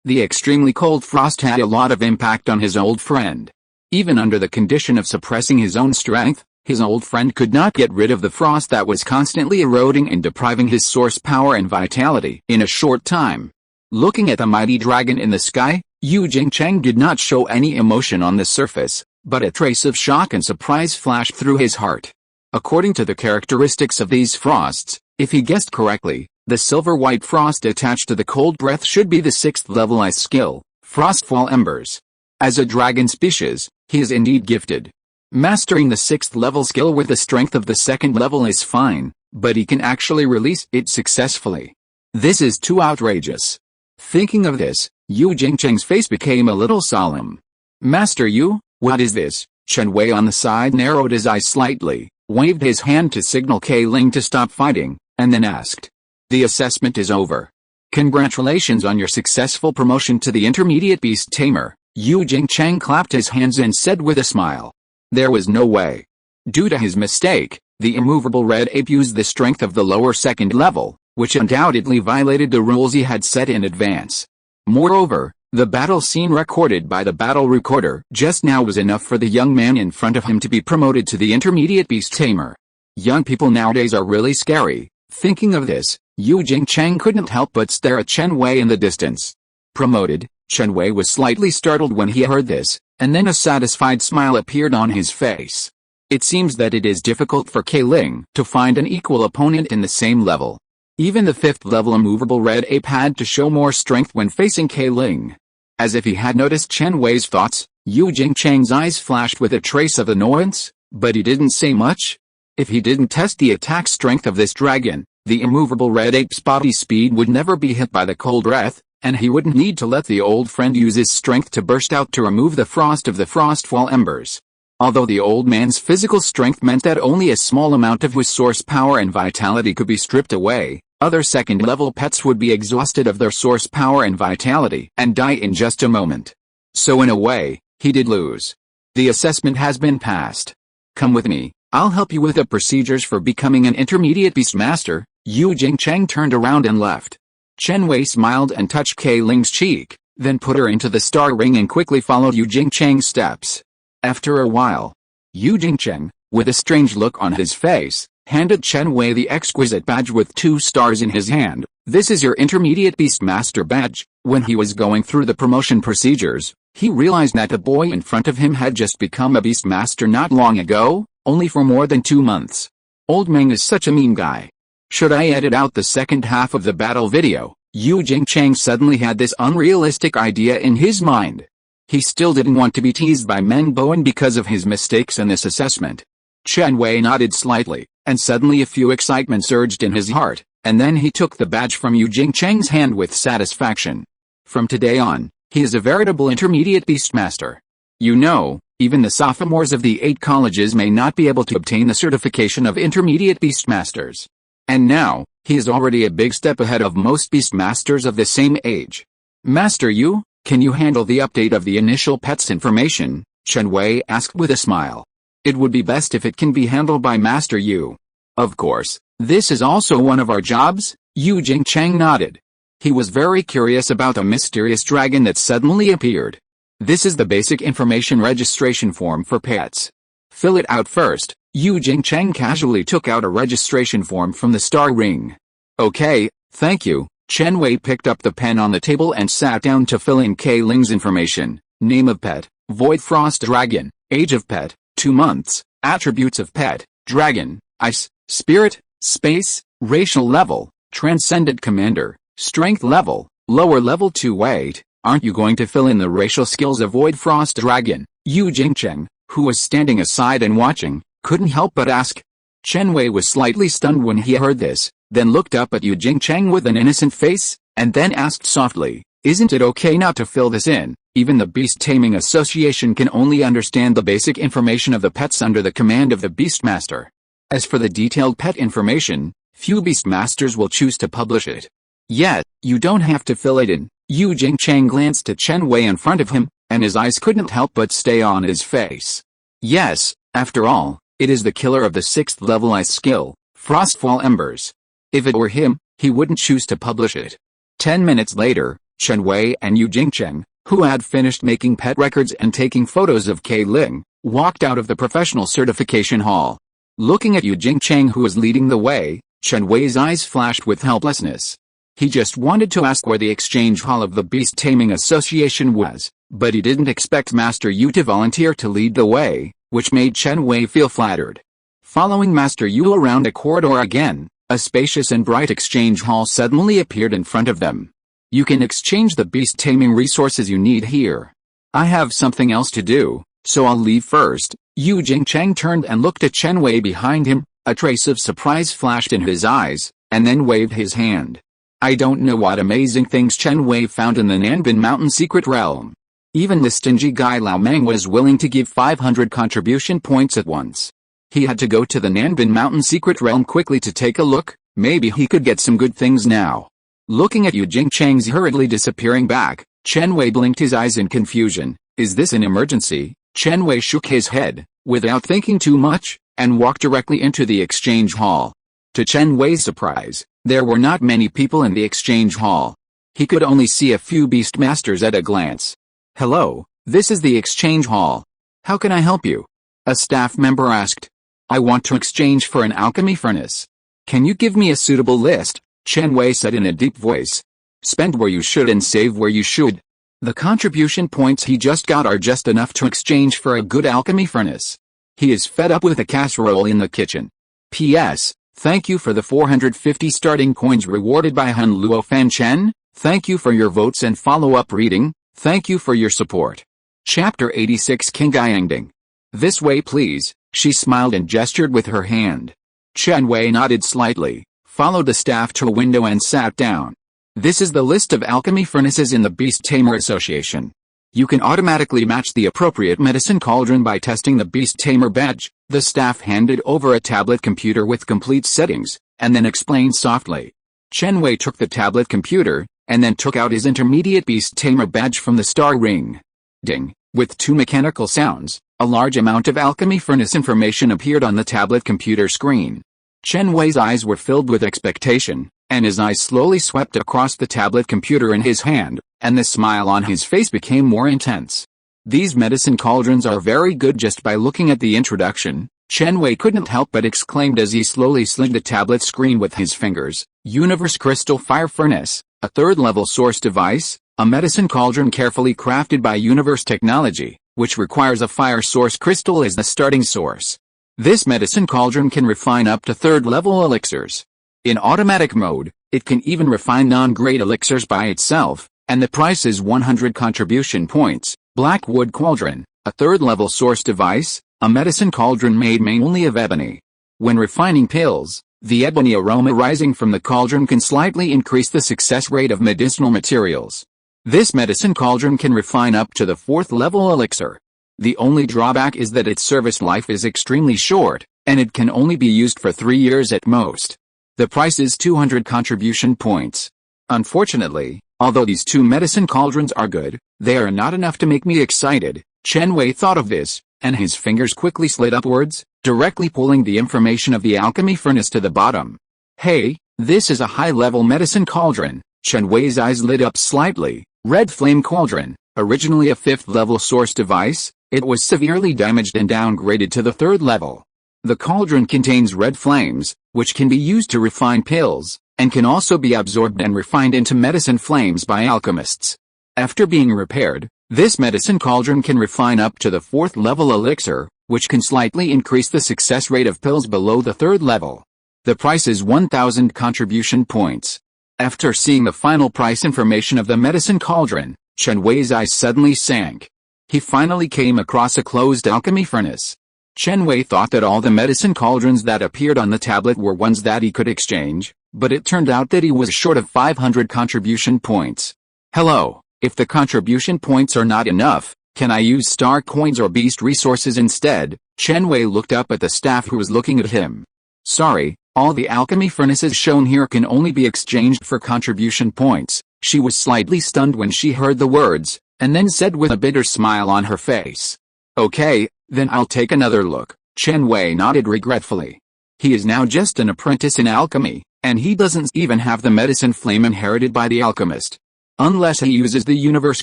the extremely cold frost had a lot of impact on his old friend. Even under the condition of suppressing his own strength, his old friend could not get rid of the frost that was constantly eroding and depriving his source power and vitality in a short time. Looking at the mighty dragon in the sky, Yu Jingcheng did not show any emotion on the surface, but a trace of shock and surprise flashed through his heart. According to the characteristics of these frosts, if he guessed correctly, the silver-white frost attached to the cold breath should be the 6th-level ice skill, Frostfall Embers. As a dragon species, he is indeed gifted. Mastering the 6th level skill with the strength of the 2nd level is fine, but he can actually release it successfully. This is too outrageous. Thinking of this, Yu Jingcheng's face became a little solemn. Master Yu, what is this? Chen Wei on the side narrowed his eyes slightly, waved his hand to signal Kai Ling to stop fighting, and then asked. The assessment is over. Congratulations on your successful promotion to the intermediate beast tamer. Yu Jingcheng clapped his hands and said with a smile. There was no way. Due to his mistake, the immovable red ape used the strength of the lower 2nd level, which undoubtedly violated the rules he had set in advance. Moreover, the battle scene recorded by the battle recorder just now was enough for the young man in front of him to be promoted to the intermediate beast tamer. Young people nowadays are really scary. Thinking of this, Yu Jingcheng couldn't help but stare at Chen Wei in the distance. Promoted, Chen Wei was slightly startled when he heard this, and then a satisfied smile appeared on his face. It seems that it is difficult for Kai Ling to find an equal opponent in the same level. Even the 5th level immovable red ape had to show more strength when facing Kai Ling. As if he had noticed Chen Wei's thoughts, Yu Jingcheng's eyes flashed with a trace of annoyance, but he didn't say much. If he didn't test the attack strength of this dragon, the immovable red ape's body speed would never be hit by the cold breath, and he wouldn't need to let the old friend use his strength to burst out to remove the frost of the frostfall embers. Although the old man's physical strength meant that only a small amount of his source power and vitality could be stripped away, other 2nd level pets would be exhausted of their source power and vitality and die in just a moment. So in a way, he did lose. The assessment has been passed. Come with me, I'll help you with the procedures for becoming an intermediate beast master. Yu Jingcheng turned around and left. Chen Wei smiled and touched Kai Ling's cheek, then put her into the star ring and quickly followed Yu Jingcheng's steps. After a while, Yu Jingcheng, with a strange look on his face, handed Chen Wei the exquisite badge with 2 stars in his hand. This is your intermediate beast master badge. When he was going through the promotion procedures, he realized that the boy in front of him had just become a beast master not long ago, only for more than 2 months. Old Meng is such a mean guy. Should I edit out the second half of the battle video? Yu Jingcheng suddenly had this unrealistic idea in his mind. He still didn't want to be teased by Meng Bowen because of his mistakes in this assessment. Chen Wei nodded slightly, and suddenly a few excitement surged in his heart, and then he took the badge from Yu Jingcheng's hand with satisfaction. From today on, he is a veritable intermediate beastmaster. You know, even the sophomores of the 8 colleges may not be able to obtain the certification of intermediate beastmasters. And now, he is already a big step ahead of most beastmasters of the same age. Master Yu, can you handle the update of the initial pet's information? Chen Wei asked with a smile. It would be best if it can be handled by Master Yu. Of course, this is also one of our jobs. Yu Jingcheng nodded. He was very curious about a mysterious dragon that suddenly appeared. This is the basic information registration form for pets. Fill it out first. Yu Jingcheng casually took out a registration form from the star ring. Okay, thank you. Chen Wei picked up the pen on the table and sat down to fill in Kai Ling's information. Name of pet, Void Frost Dragon. Age of pet, 2 months. Attributes of pet, Dragon, Ice, Spirit, Space. Racial level, Transcendent Commander. Strength level, lower level 2 weight. Aren't you going to fill in the racial skills of Void Frost Dragon? Yu Jingcheng, who was standing aside and watching, couldn't help but ask. Chen Wei was slightly stunned when he heard this, then looked up at Yu Jingcheng with an innocent face, and then asked softly, isn't it okay not to fill this in? Even the Beast Taming Association can only understand the basic information of the pets under the command of the Beastmaster. As for the detailed pet information, few Beastmasters will choose to publish it. Yet, you don't have to fill it in. Yu Jingcheng glanced at Chen Wei in front of him, and his eyes couldn't help but stay on his face. Yes, after all, it is the killer of the 6th level ice skill, Frostfall Embers. If it were him, he wouldn't choose to publish it. 10 minutes later, Chen Wei and Yu Jingcheng, who had finished making pet records and taking photos of Kai Ling, walked out of the professional certification hall. Looking at Yu Jingcheng who was leading the way, Chen Wei's eyes flashed with helplessness. He just wanted to ask where the exchange hall of the Beast Taming Association was, but he didn't expect Master Yu to volunteer to lead the way, which made Chen Wei feel flattered. Following Master Yu around a corridor again, a spacious and bright exchange hall suddenly appeared in front of them. You can exchange the beast taming resources you need here. I have something else to do. so I'll leave first." Yu Jingcheng turned and looked at Chen Wei behind him, a trace of surprise flashed in his eyes, and then waved his hand. I don't know what amazing things Chen Wei found in the Nanbin Mountain secret realm. Even the stingy guy Lao Meng was willing to give 500 contribution points at once. He had to go to the Nanbin Mountain secret realm quickly to take a look. Maybe he could get some good things now. Looking at Yu Jingcheng's hurriedly disappearing back, Chen Wei blinked his eyes in confusion. Is this an emergency? Chen Wei shook his head, without thinking too much, and walked directly into the exchange hall. To Chen Wei's surprise, there were not many people in the exchange hall. He could only see a few beastmasters at a glance. "Hello, this is the exchange hall. How can I help you?" a staff member asked. "I want to exchange for an alchemy furnace. Can you give me a suitable list?" Chen Wei said in a deep voice. "Spend where you should and save where you should. The contribution points he just got are just enough to exchange for a good alchemy furnace. He is fed up with a casserole in the kitchen. P.S. Thank you for the 450 starting coins rewarded by Hun Luo Fan Chen. Thank you for your votes and follow-up reading. Thank you for your support." Chapter 86 King Gyangding. "This way please," she smiled and gestured with her hand. Chen Wei nodded slightly, followed the staff to a window and sat down. "This is the list of alchemy furnaces in the Beast Tamer Association. You can automatically match the appropriate medicine cauldron by testing the Beast Tamer badge." The staff handed over a tablet computer with complete settings, and then explained softly. Chen Wei took the tablet computer, and then took out his intermediate Beast Tamer badge from the star ring. Ding! With two mechanical sounds, a large amount of alchemy furnace information appeared on the tablet computer screen. Chen Wei's eyes were filled with expectation, and his eyes slowly swept across the tablet computer in his hand, and the smile on his face became more intense. "These medicine cauldrons are very good." Just by looking at the introduction, Chen Wei couldn't help but exclaim as he slowly slid the tablet screen with his fingers. "Universe Crystal Fire Furnace, a third-level source device, a medicine cauldron carefully crafted by Universe Technology, which requires a fire source crystal as the starting source. This medicine cauldron can refine up to third-level elixirs. In automatic mode, it can even refine non-grade elixirs by itself, and the price is 100 contribution points. Blackwood Cauldron, a third-level source device, a medicine cauldron made mainly of ebony. When refining pills, the ebony aroma rising from the cauldron can slightly increase the success rate of medicinal materials. This medicine cauldron can refine up to the 4th-level elixir. The only drawback is that its service life is extremely short, and it can only be used for 3 years at most. The price is 200 contribution points. Unfortunately, although these two medicine cauldrons are good, they are not enough to make me excited." Chen Wei thought of this, and his fingers quickly slid upwards, directly pulling the information of the alchemy furnace to the bottom. "Hey, this is a high-level medicine cauldron." Chen Wei's eyes lit up slightly. "Red Flame Cauldron, originally a 5th-level source device, it was severely damaged and downgraded to the 3rd level. The cauldron contains red flames, which can be used to refine pills, and can also be absorbed and refined into medicine flames by alchemists. After being repaired, this medicine cauldron can refine up to the 4th-level elixir, which can slightly increase the success rate of pills below the 3rd level. The price is 1,000 contribution points." After seeing the final price information of the medicine cauldron, Chen Wei's eyes suddenly sank. He finally came across a closed alchemy furnace. Chen Wei thought that all the medicine cauldrons that appeared on the tablet were ones that he could exchange, but it turned out that he was short of 500 contribution points. "Hello, if the contribution points are not enough, can I use star coins or beast resources instead?" Chen Wei looked up at the staff who was looking at him. "Sorry, all the alchemy furnaces shown here can only be exchanged for contribution points." She was slightly stunned when she heard the words, and then said with a bitter smile on her face, "Okay, then I'll take another look." Chen Wei nodded regretfully. He is now just an apprentice in alchemy, and he doesn't even have the medicine flame inherited by the alchemist. Unless he uses the Universe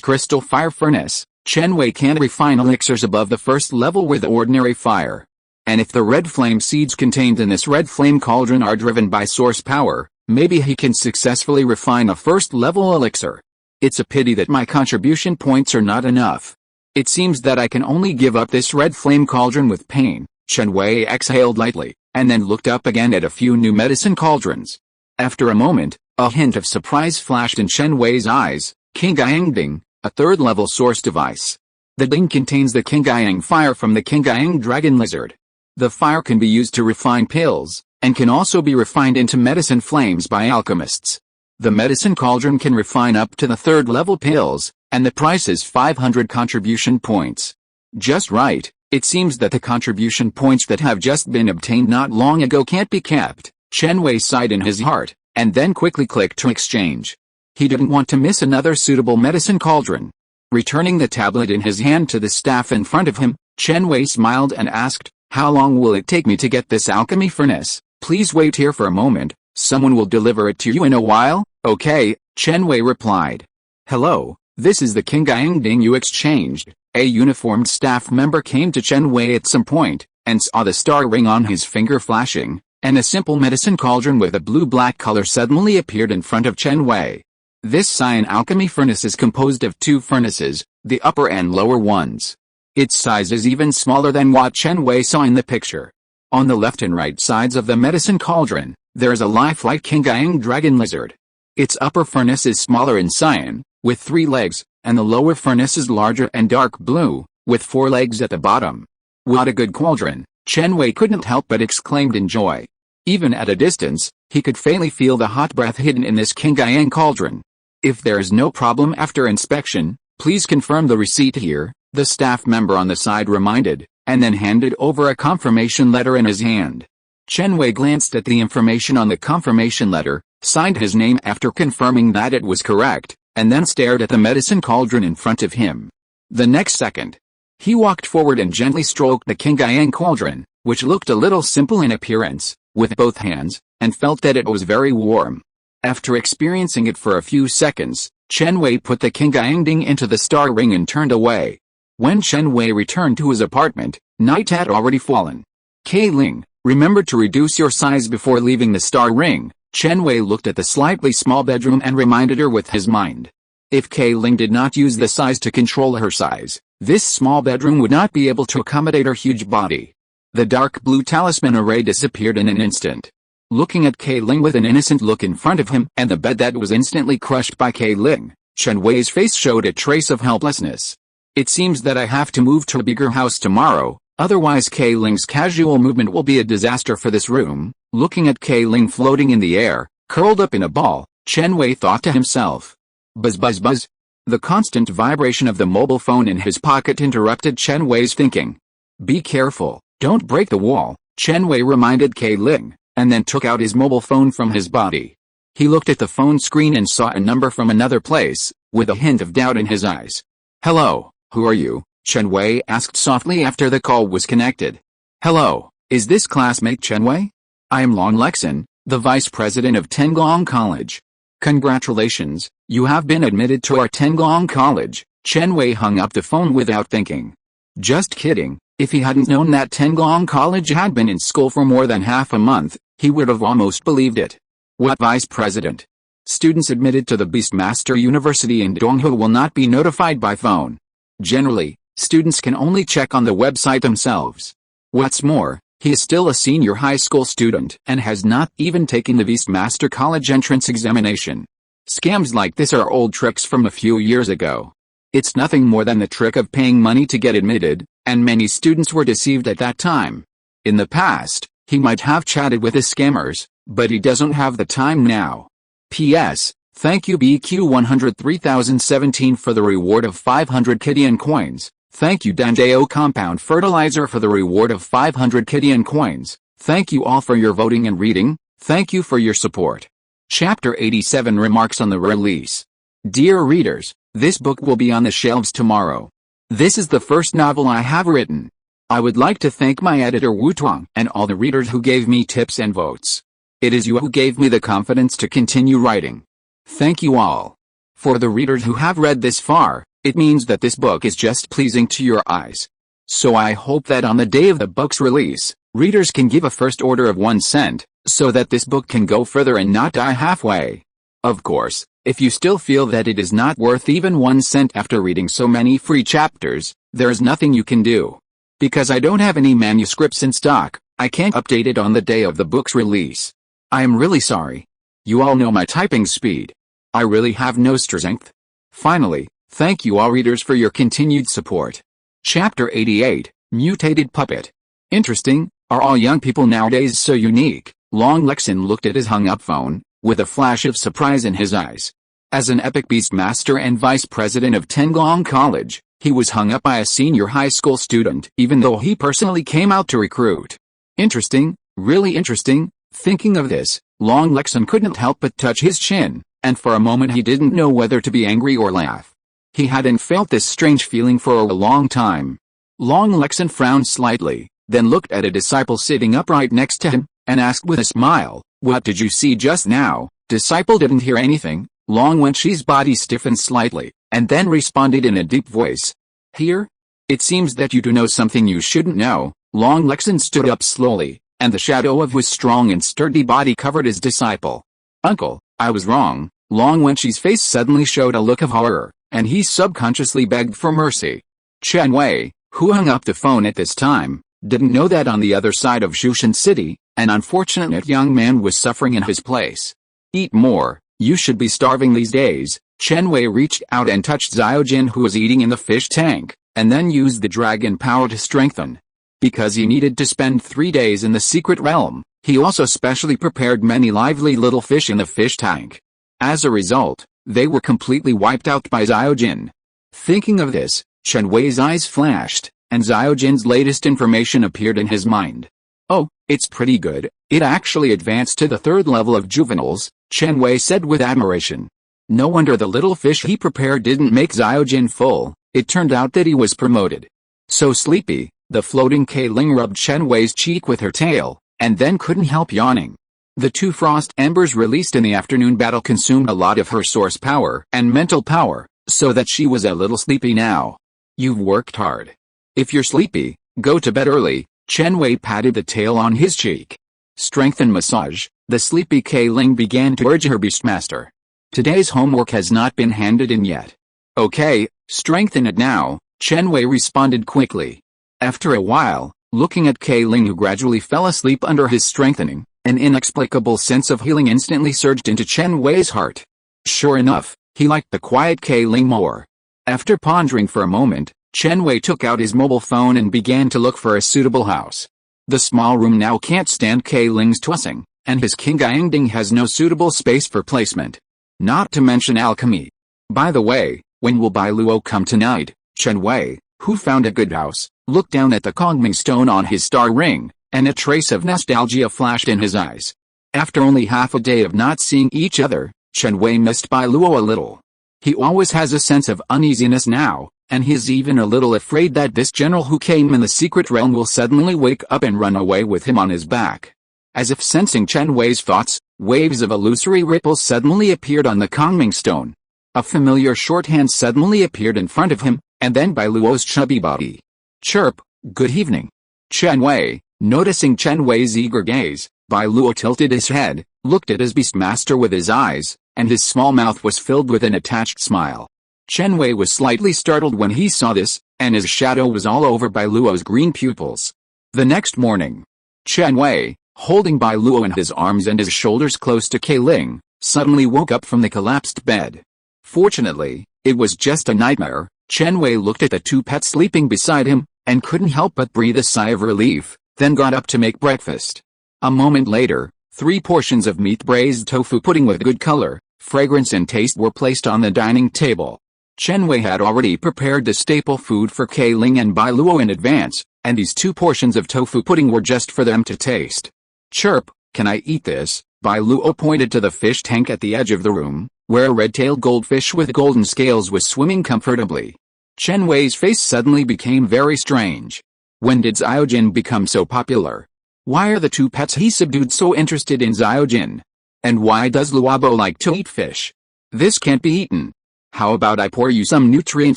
Crystal Fire Furnace, Chen Wei can't refine elixirs above the 1st level with ordinary fire. And if the red flame seeds contained in this red flame cauldron are driven by source power, maybe he can successfully refine a 1st-level elixir. It's a pity that my contribution points are not enough. It seems that I can only give up this red flame cauldron with pain." Chen Wei exhaled lightly, and then looked up again at a few new medicine cauldrons. After a moment, a hint of surprise flashed in Chen Wei's eyes. "King Gyangding, a 3rd-level source device. The ding contains the Qingyang fire from the Qingyang dragon lizard. The fire can be used to refine pills, and can also be refined into medicine flames by alchemists. The medicine cauldron can refine up to the 3rd level pills, and the price is 500 contribution points. Just right, it seems that the contribution points that have just been obtained not long ago can't be kept. Chen Wei sighed in his heart, and then quickly clicked to exchange. He didn't want to miss another suitable medicine cauldron. Returning the tablet in his hand to the staff in front of him, Chen Wei smiled and asked, "How long will it take me to get this alchemy furnace? Please wait here for a moment, someone will deliver it to you in a while." "Okay," Chen Wei replied. "Hello, this is the Qingyang ding you exchanged." A uniformed staff member came to Chen Wei at some point, and saw the star ring on his finger flashing, and a simple medicine cauldron with a blue-black color suddenly appeared in front of Chen Wei. This cyan alchemy furnace is composed of 2 furnaces, the upper and lower ones. Its size is even smaller than what Chen Wei saw in the picture. On the left and right sides of the medicine cauldron, there is a lifelike Qingyang dragon lizard. Its upper furnace is smaller in cyan, with 3 legs, and the lower furnace is larger and dark blue, with 4 legs at the bottom. What a good cauldron, Chen Wei couldn't help but exclaimed in joy. Even at a distance, he could faintly feel the hot breath hidden in this Qingyang cauldron. "If there is no problem after inspection, please confirm the receipt here," the staff member on the side reminded, and then handed over a confirmation letter in his hand. Chen Wei glanced at the information on the confirmation letter, signed his name after confirming that it was correct, and then stared at the medicine cauldron in front of him. The next second, he walked forward and gently stroked the Qingyang cauldron, which looked a little simple in appearance, with both hands, and felt that it was very warm. After experiencing it for a few seconds, Chen Wei put the Qingyang ding into the star ring and turned away. When Chen Wei returned to his apartment, night had already fallen. "Kei Ling, remember to reduce your size before leaving the star ring." Chen Wei looked at the slightly small bedroom and reminded her with his mind. If Kei Ling did not use the size to control her size, this small bedroom would not be able to accommodate her huge body. The dark blue talisman array disappeared in an instant. Looking at Kei Ling with an innocent look in front of him and the bed that was instantly crushed by Kei Ling, Chen Wei's face showed a trace of helplessness. "It seems that I have to move to a bigger house tomorrow, otherwise Kei Ling's casual movement will be a disaster for this room." Looking at Kei Ling floating in the air, curled up in a ball, Chen Wei thought to himself. Buzz buzz buzz. The constant vibration of the mobile phone in his pocket interrupted Chen Wei's thinking. "Be careful, don't break the wall," Chen Wei reminded Kei Ling, and then took out his mobile phone from his body. He looked at the phone screen and saw a number from another place, with a hint of doubt in his eyes. "Hello, who are you?" Chen Wei asked softly after the call was connected. "Hello, is this classmate Chen Wei? I am Long Lexin, the vice president of Tenglong College. Congratulations, you have been admitted to our Tenglong College." Chen Wei hung up the phone without thinking. Just kidding, if he hadn't known that Tenglong College had been in school for more than half a month, he would have almost believed it. What vice president? Students admitted to the Beastmaster University in Donghu will not be notified by phone. Generally, students can only check on the website themselves. What's more, he is still a senior high school student and has not even taken the Beastmaster College entrance examination. Scams like this are old tricks from a few years ago. It's nothing more than the trick of paying money to get admitted, and many students were deceived at that time. In the past, he might have chatted with the scammers, but he doesn't have the time now. P.S. Thank you BQ103017 for the reward of 500 Kidian coins. Thank you Danjao Compound Fertilizer for the reward of 500 Kidian coins. Thank you all for your voting and reading. Thank you for your support. Chapter 87 Remarks on the Release. Dear readers, this book will be on the shelves tomorrow. This is the first novel I have written. I would like to thank my editor Wu Tuang and all the readers who gave me tips and votes. It is you who gave me the confidence to continue writing. Thank you all. For the readers who have read this far, it means that this book is just pleasing to your eyes. So I hope that on the day of the book's release, readers can give a first order of 1 cent, so that this book can go further and not die halfway. Of course, if you still feel that it is not worth even 1 cent after reading so many free chapters, there is nothing you can do. Because I don't have any manuscripts in stock, I can't update it on the day of the book's release. I am really sorry. You all know my typing speed. I really have no strength. Finally, Thank you all readers for your continued support. Chapter 88, Mutated Puppet. Interesting, are all young people nowadays so unique? Long Lexin looked at his hung-up phone, with a flash of surprise in his eyes. As an epic beastmaster and vice president of Tenglong College, he was hung up by a senior high school student, even though he personally came out to recruit. Interesting, really interesting. Thinking of this, Long Lexin couldn't help but touch his chin, and for a moment he didn't know whether to be angry or laugh. He hadn't felt this strange feeling for a long time. Long Lexin frowned slightly, then looked at a disciple sitting upright next to him, and asked with a smile, "What did you see just now?" Disciple didn't hear anything. Long Wenqi's body stiffened slightly, and then responded in a deep voice. "Here? It seems that you do know something you shouldn't know." Long Lexin stood up slowly, and the shadow of his strong and sturdy body covered his disciple. "Uncle, I was wrong." Long Wenqi's face suddenly showed a look of horror, and he subconsciously begged for mercy. Chen Wei, who hung up the phone at this time, didn't know that on the other side of Shushan City, an unfortunate young man was suffering in his place. "Eat more, you should be starving these days." Chen Wei reached out and touched Xiaojin, who was eating in the fish tank, and then used the dragon power to strengthen. Because he needed to spend 3 days in the secret realm, he also specially prepared many lively little fish in the fish tank. As a result, they were completely wiped out by Xiaojin. Thinking of this, Chen Wei's eyes flashed, and Xiaojin's latest information appeared in his mind. "Oh, it's pretty good. It actually advanced to the 3rd level of juveniles," Chen Wei said with admiration. No wonder the little fish he prepared didn't make Xiaojin full. It turned out that he was promoted. So sleepy, the floating K-Ling rubbed Chen Wei's cheek with her tail, and then couldn't help yawning. The 2 frost embers released in the afternoon battle consumed a lot of her source power and mental power, so that she was a little sleepy now. "You've worked hard. If you're sleepy, go to bed early." Chen Wei patted the tail on his cheek. Strength and massage, the sleepy K-Ling began to urge her beastmaster. "Today's homework has not been handed in yet." "Okay, strengthen it now," Chen Wei responded quickly. After a while, looking at K-Ling, who gradually fell asleep under his strengthening, an inexplicable sense of healing instantly surged into Chen Wei's heart. Sure enough, he liked the quiet K-Ling more. After pondering for a moment, Chen Wei took out his mobile phone and began to look for a suitable house. The small room now can't stand K-Ling's tossing, and his Qingyangding has no suitable space for placement. Not to mention alchemy. "By the way, when will Bai Luo come tonight?" Chen Wei, who found a good house, looked down at the Kongming stone on his star ring, and a trace of nostalgia flashed in his eyes. After only half a day of not seeing each other, Chen Wei missed Bai Luo a little. He always has a sense of uneasiness now, and he's even a little afraid that this general who came in the secret realm will suddenly wake up and run away with him on his back. As if sensing Chen Wei's thoughts, waves of illusory ripples suddenly appeared on the Kongming stone. A familiar shorthand suddenly appeared in front of him, and then Bai Luo's chubby body. "Chirp, good evening." Chen Wei, noticing Chen Wei's eager gaze, Bai Luo tilted his head, looked at his beastmaster with his eyes, and his small mouth was filled with an attached smile. Chen Wei was slightly startled when he saw this, and his shadow was all over Bai Luo's green pupils. The next morning, Chen Wei, holding Bai Luo in his arms and his shoulders close to K-Ling, suddenly woke up from the collapsed bed. Fortunately, it was just a nightmare. Chen Wei looked at the 2 pets sleeping beside him, and couldn't help but breathe a sigh of relief, then got up to make breakfast. A moment later, 3 portions of meat braised tofu pudding with good color, fragrance and taste were placed on the dining table. Chen Wei had already prepared the staple food for K-Ling and Bai Luo in advance, and these 2 portions of tofu pudding were just for them to taste. "Chirp, can I eat this?" Bai Luo pointed to the fish tank at the edge of the room, where a red-tailed goldfish with golden scales was swimming comfortably. Chen Wei's face suddenly became very strange. When did Xiaojin become so popular? Why are the 2 pets he subdued so interested in Xiaojin? And why does Luabo like to eat fish? This can't be eaten. How about I pour you some nutrient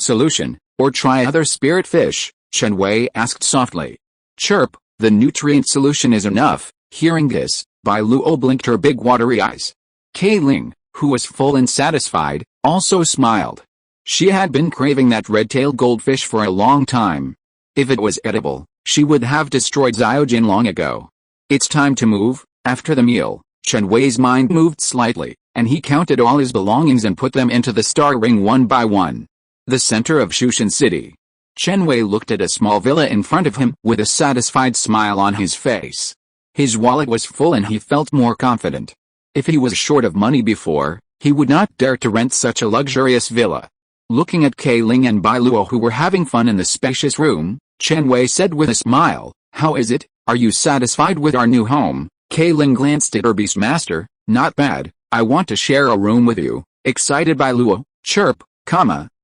solution, or try other spirit fish? Chen Wei asked softly. "Chirp, the nutrient solution is enough." Hearing this, Bai Luo blinked her big watery eyes. K-Ling, who was full and satisfied, also smiled. She had been craving that red-tailed goldfish for a long time. If it was edible, she would have destroyed Xiaojin long ago. "It's time to move." After the meal, Chen Wei's mind moved slightly, and he counted all his belongings and put them into the star ring one by one. The center of Shushan City. Chen Wei looked at a small villa in front of him with a satisfied smile on his face. His wallet was full and he felt more confident. If he was short of money before, he would not dare to rent such a luxurious villa. Looking at Kai Ling and Bai Luo who were having fun in the spacious room, Chen Wei said with a smile, "How is it? Are you satisfied with our new home?" Kai Ling glanced at her beastmaster. "Not bad, I want to share a room with you." Excited Bai Luo, "Chirp,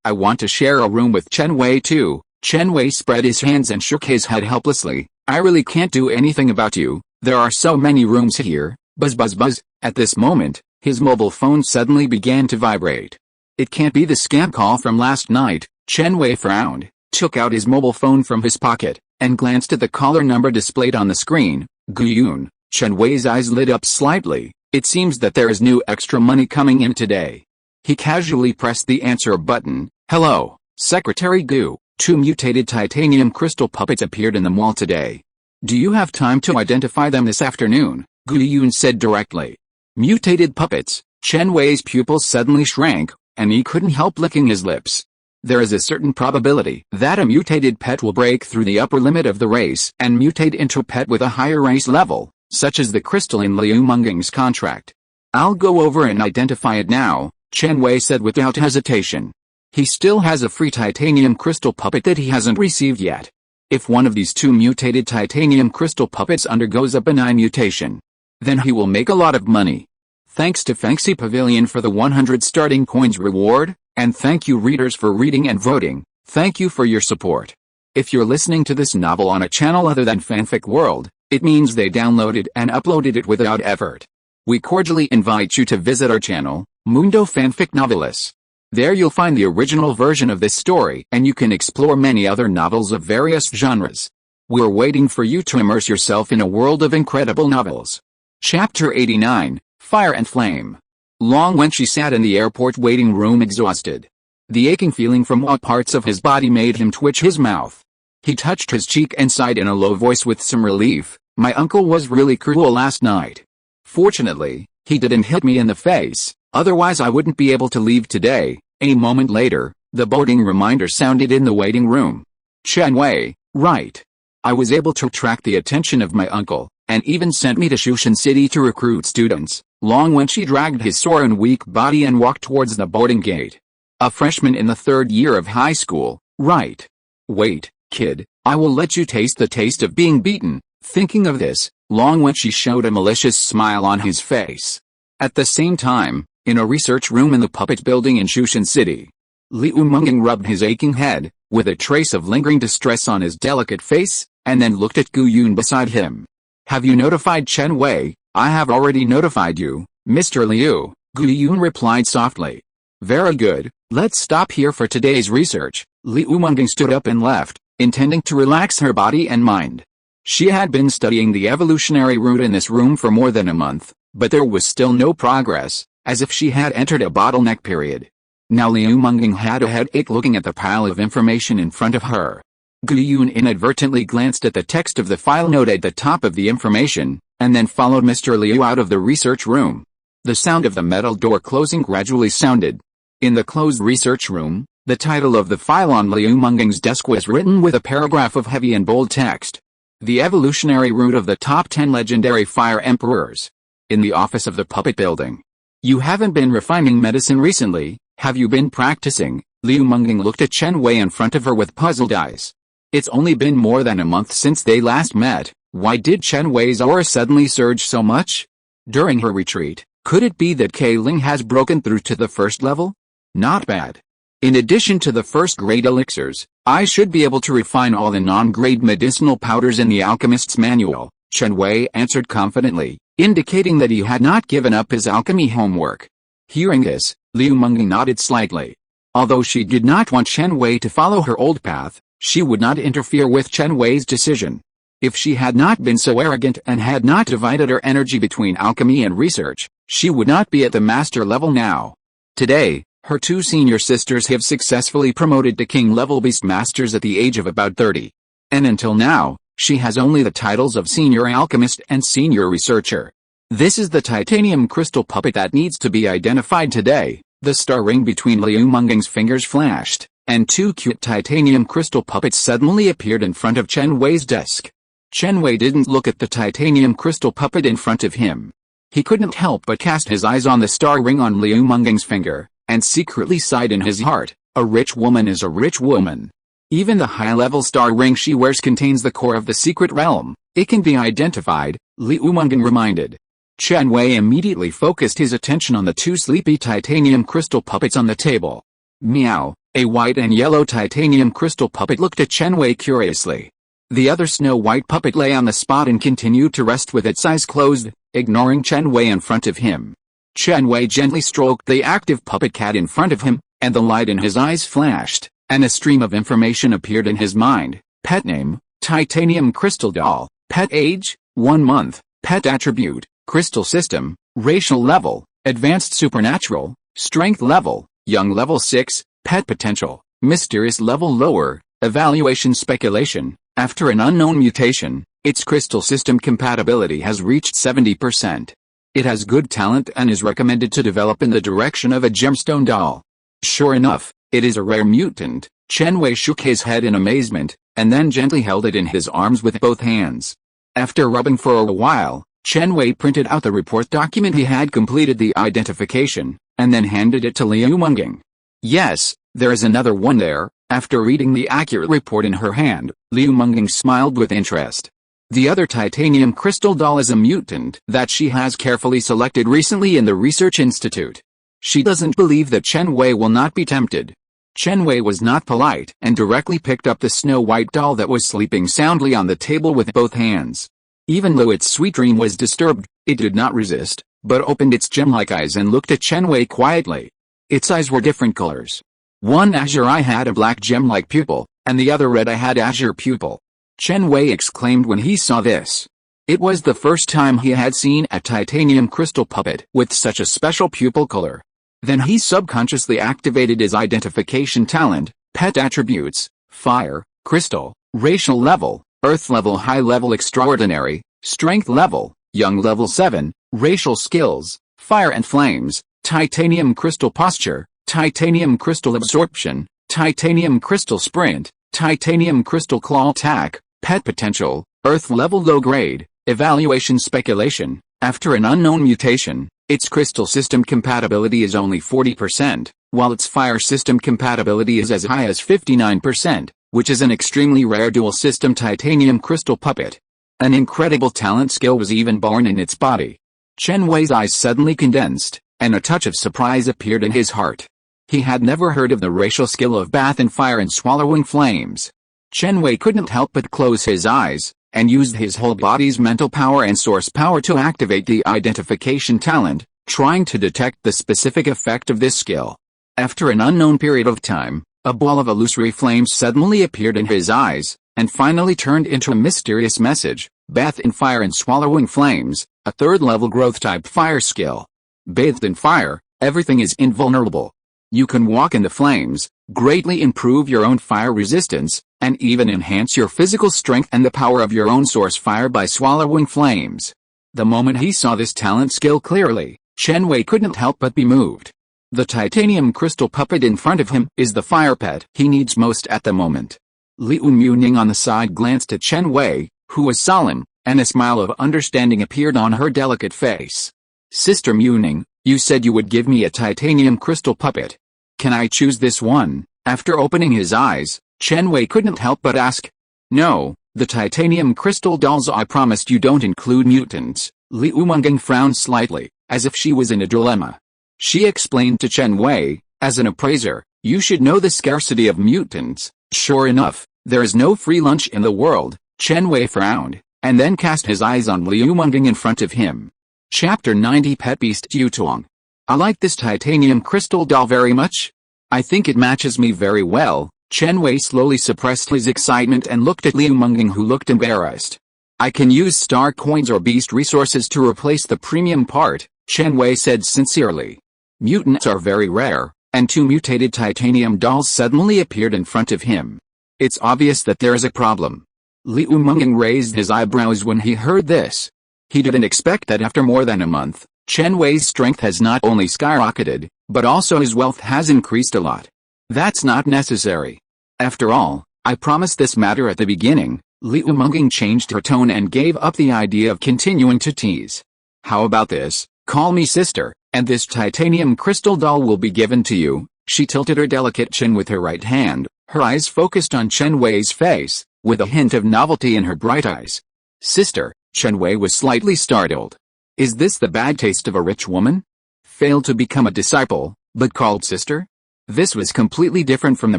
I want to share a room with Chen Wei too." Chen Wei spread his hands and shook his head helplessly. "I really can't do anything about you, there are so many rooms here." Buzz buzz buzz. At this moment, his mobile phone suddenly began to vibrate. It can't be the scam call from last night. Chen Wei frowned, took out his mobile phone from his pocket, and glanced at the caller number displayed on the screen. Guyun. Chen Wei's eyes lit up slightly. It seems that there is new extra money coming in today. He casually pressed the answer button. "Hello, Secretary Gu. 2 mutated titanium crystal puppets appeared in the mall today. Do you have time to identify them this afternoon?" Guyun said directly. Mutated puppets. Chen Wei's pupils suddenly shrank, and he couldn't help licking his lips. There is a certain probability that a mutated pet will break through the upper limit of the race and mutate into a pet with a higher race level, such as the crystal in Liu Menging's contract. "I'll go over and identify it now," Chen Wei said without hesitation. He still has a free titanium crystal puppet that he hasn't received yet. If one of these 2 mutated titanium crystal puppets undergoes a benign mutation, then he will make a lot of money. Thanks to Fancy Pavilion for the 100 starting coins reward, and thank you readers for reading and voting. Thank you for your support. If you're listening to this novel on a channel other than Fanfic World, it means they downloaded and uploaded it without effort. We cordially invite you to visit our channel, Mundo Fanfic Novelis. There you'll find the original version of this story and you can explore many other novels of various genres. We're waiting for you to immerse yourself in a world of incredible novels. Chapter 89, Fire and Flame. Long when she sat in the airport waiting room exhausted. The aching feeling from all parts of his body made him twitch his mouth. He touched his cheek and sighed in a low voice with some relief. "My uncle was really cruel last night. Fortunately, he didn't hit me in the face, otherwise I wouldn't be able to leave today." A moment later, the boating reminder sounded in the waiting room. "Chen Wei, right. I was able to attract the attention of my uncle, and even sent me to Shushan City to recruit students." Long when she dragged his sore and weak body and walked towards the boarding gate. "A freshman in the 3rd year of high school, right? Wait, kid, I will let you taste the taste of being beaten." Thinking of this, Long when she showed a malicious smile on his face. At the same time, in a research room in the puppet building in Shushan City, Liu Menging rubbed his aching head, with a trace of lingering distress on his delicate face, and then looked at Gu Yun beside him. "Have you notified Chen Wei?" "I have already notified you, Mr. Liu," Gu Yun replied softly. "Very good, let's stop here for today's research." Liu Menging stood up and left, intending to relax her body and mind. She had been studying the evolutionary route in this room for more than a month, but there was still no progress, as if she had entered a bottleneck period. Now Liu Menging had a headache looking at the pile of information in front of her. Gu Yun inadvertently glanced at the text of the file note at the top of the information, and then followed Mr. Liu out of the research room. The sound of the metal door closing gradually sounded. In the closed research room, the title of the file on Liu Menging's desk was written with a paragraph of heavy and bold text. "The evolutionary route of the top 10 legendary fire emperors." In the office of the puppet building. "You haven't been refining medicine recently, have you been practicing?" Liu Menging looked at Chen Wei in front of her with puzzled eyes. It's only been more than a month since they last met. Why did Chen Wei's aura suddenly surge so much? During her retreat, could it be that Kai Ling has broken through to the 1st level? Not bad. In addition to the 1st grade elixirs, I should be able to refine all the non-grade medicinal powders in the alchemist's manual, Chen Wei answered confidently, indicating that he had not given up his alchemy homework. Hearing this, Liu Menging nodded slightly. Although she did not want Chen Wei to follow her old path, she would not interfere with Chen Wei's decision. If she had not been so arrogant and had not divided her energy between alchemy and research, she would not be at the master level now. Today, her 2 senior sisters have successfully promoted to king-level beast masters at the age of about 30. And until now, she has only the titles of senior alchemist and senior researcher. This is the titanium crystal puppet that needs to be identified today. The star ring between Liu Menging's fingers flashed, and two cute titanium crystal puppets suddenly appeared in front of Chen Wei's desk. Chen Wei didn't look at the titanium crystal puppet in front of him. He couldn't help but cast his eyes on the star ring on Liu Menging's finger, and secretly sighed in his heart, a rich woman is a rich woman. Even the high-level star ring she wears contains the core of the secret realm. It can be identified, Liu Menging reminded. Chen Wei immediately focused his attention on the two sleepy titanium crystal puppets on the table. Meow, a white and yellow titanium crystal puppet looked at Chen Wei curiously. The other snow-white puppet lay on the spot and continued to rest with its eyes closed, ignoring Chen Wei in front of him. Chen Wei gently stroked the active puppet cat in front of him, and the light in his eyes flashed, and a stream of information appeared in his mind. Pet name, titanium crystal doll. Pet age, 1 month. Pet attribute, crystal system. Racial level, advanced supernatural. Strength level, young level 6. Pet potential, mysterious level lower. Evaluation speculation, after an unknown mutation, its crystal system compatibility has reached 70%. It has good talent and is recommended to develop in the direction of a gemstone doll. Sure enough, it is a rare mutant. Chen Wei shook his head in amazement, and then gently held it in his arms with both hands. After rubbing for a while, Chen Wei printed out the report document he had completed the identification, and then handed it to Liu Menging. Yes, there is another one there. After reading the accurate report in her hand, Liu Menging smiled with interest. The other titanium crystal doll is a mutant that she has carefully selected recently in the research institute. She doesn't believe that Chen Wei will not be tempted. Chen Wei was not polite and directly picked up the snow-white doll that was sleeping soundly on the table with both hands. Even though its sweet dream was disturbed, it did not resist, but opened its gem-like eyes and looked at Chen Wei quietly. Its eyes were different colors. One azure eye had a black gem-like pupil, and the other red eye had azure pupil. Chen Wei exclaimed when he saw this. It was the first time he had seen a titanium crystal puppet with such a special pupil color. Then he subconsciously activated his identification talent. Pet attributes, fire, crystal. Racial level, earth level, high level, extraordinary. Strength level, young level 7. Racial skills, fire and flames. Titanium crystal posture. Titanium crystal absorption, titanium crystal sprint, titanium crystal claw attack. Pet potential, earth level low grade. Evaluation speculation, after an unknown mutation, its crystal system compatibility is only 40%, while its fire system compatibility is as high as 59%, which is an extremely rare dual system titanium crystal puppet. An incredible talent skill was even born in its body. Chen Wei's eyes suddenly condensed, and a touch of surprise appeared in his heart. He had never heard of the racial skill of bath in fire and swallowing flames. Chen Wei couldn't help but close his eyes, and used his whole body's mental power and source power to activate the identification talent, trying to detect the specific effect of this skill. After an unknown period of time, a ball of illusory flames suddenly appeared in his eyes, and finally turned into a mysterious message: bath in fire and swallowing flames, a third-level growth-type fire skill. Bathed in fire, everything is invulnerable. You can walk in the flames, greatly improve your own fire resistance, and even enhance your physical strength and the power of your own source fire by swallowing flames. The moment he saw this talent skill clearly, Chen Wei couldn't help but be moved. The titanium crystal puppet in front of him is the fire pet he needs most at the moment. Liu Muning on the side glanced at Chen Wei, who was solemn, and a smile of understanding appeared on her delicate face. Sister Muning, you said you would give me a titanium crystal puppet. Can I choose this one? After opening his eyes, Chen Wei couldn't help but ask. No, the titanium crystal dolls I promised you don't include mutants. Liu Menging frowned slightly, as if she was in a dilemma. She explained to Chen Wei, as an appraiser, you should know the scarcity of mutants. Sure enough, there is no free lunch in the world. Chen Wei frowned, and then cast his eyes on Liu Menging in front of him. Chapter 90 Pet Beast Yutong. I like this titanium crystal doll very much. I think it matches me very well. Chen Wei slowly suppressed his excitement and looked at Liu Menging, who looked embarrassed. I can use star coins or beast resources to replace the premium part, Chen Wei said sincerely. Mutants are very rare, and two mutated titanium dolls suddenly appeared in front of him. It's obvious that there is a problem. Liu Menging raised his eyebrows when he heard this. He didn't expect that after more than a month, Chen Wei's strength has not only skyrocketed, but also his wealth has increased a lot. That's not necessary. After all, I promised this matter at the beginning. Liu Menging changed her tone and gave up the idea of continuing to tease. How about this? Call me sister, and this titanium crystal doll will be given to you. She tilted her delicate chin with her right hand, her eyes focused on Chen Wei's face, with a hint of novelty in her bright eyes. Sister, Chen Wei was slightly startled. Is this the bad taste of a rich woman? Failed to become a disciple, but called sister? This was completely different from the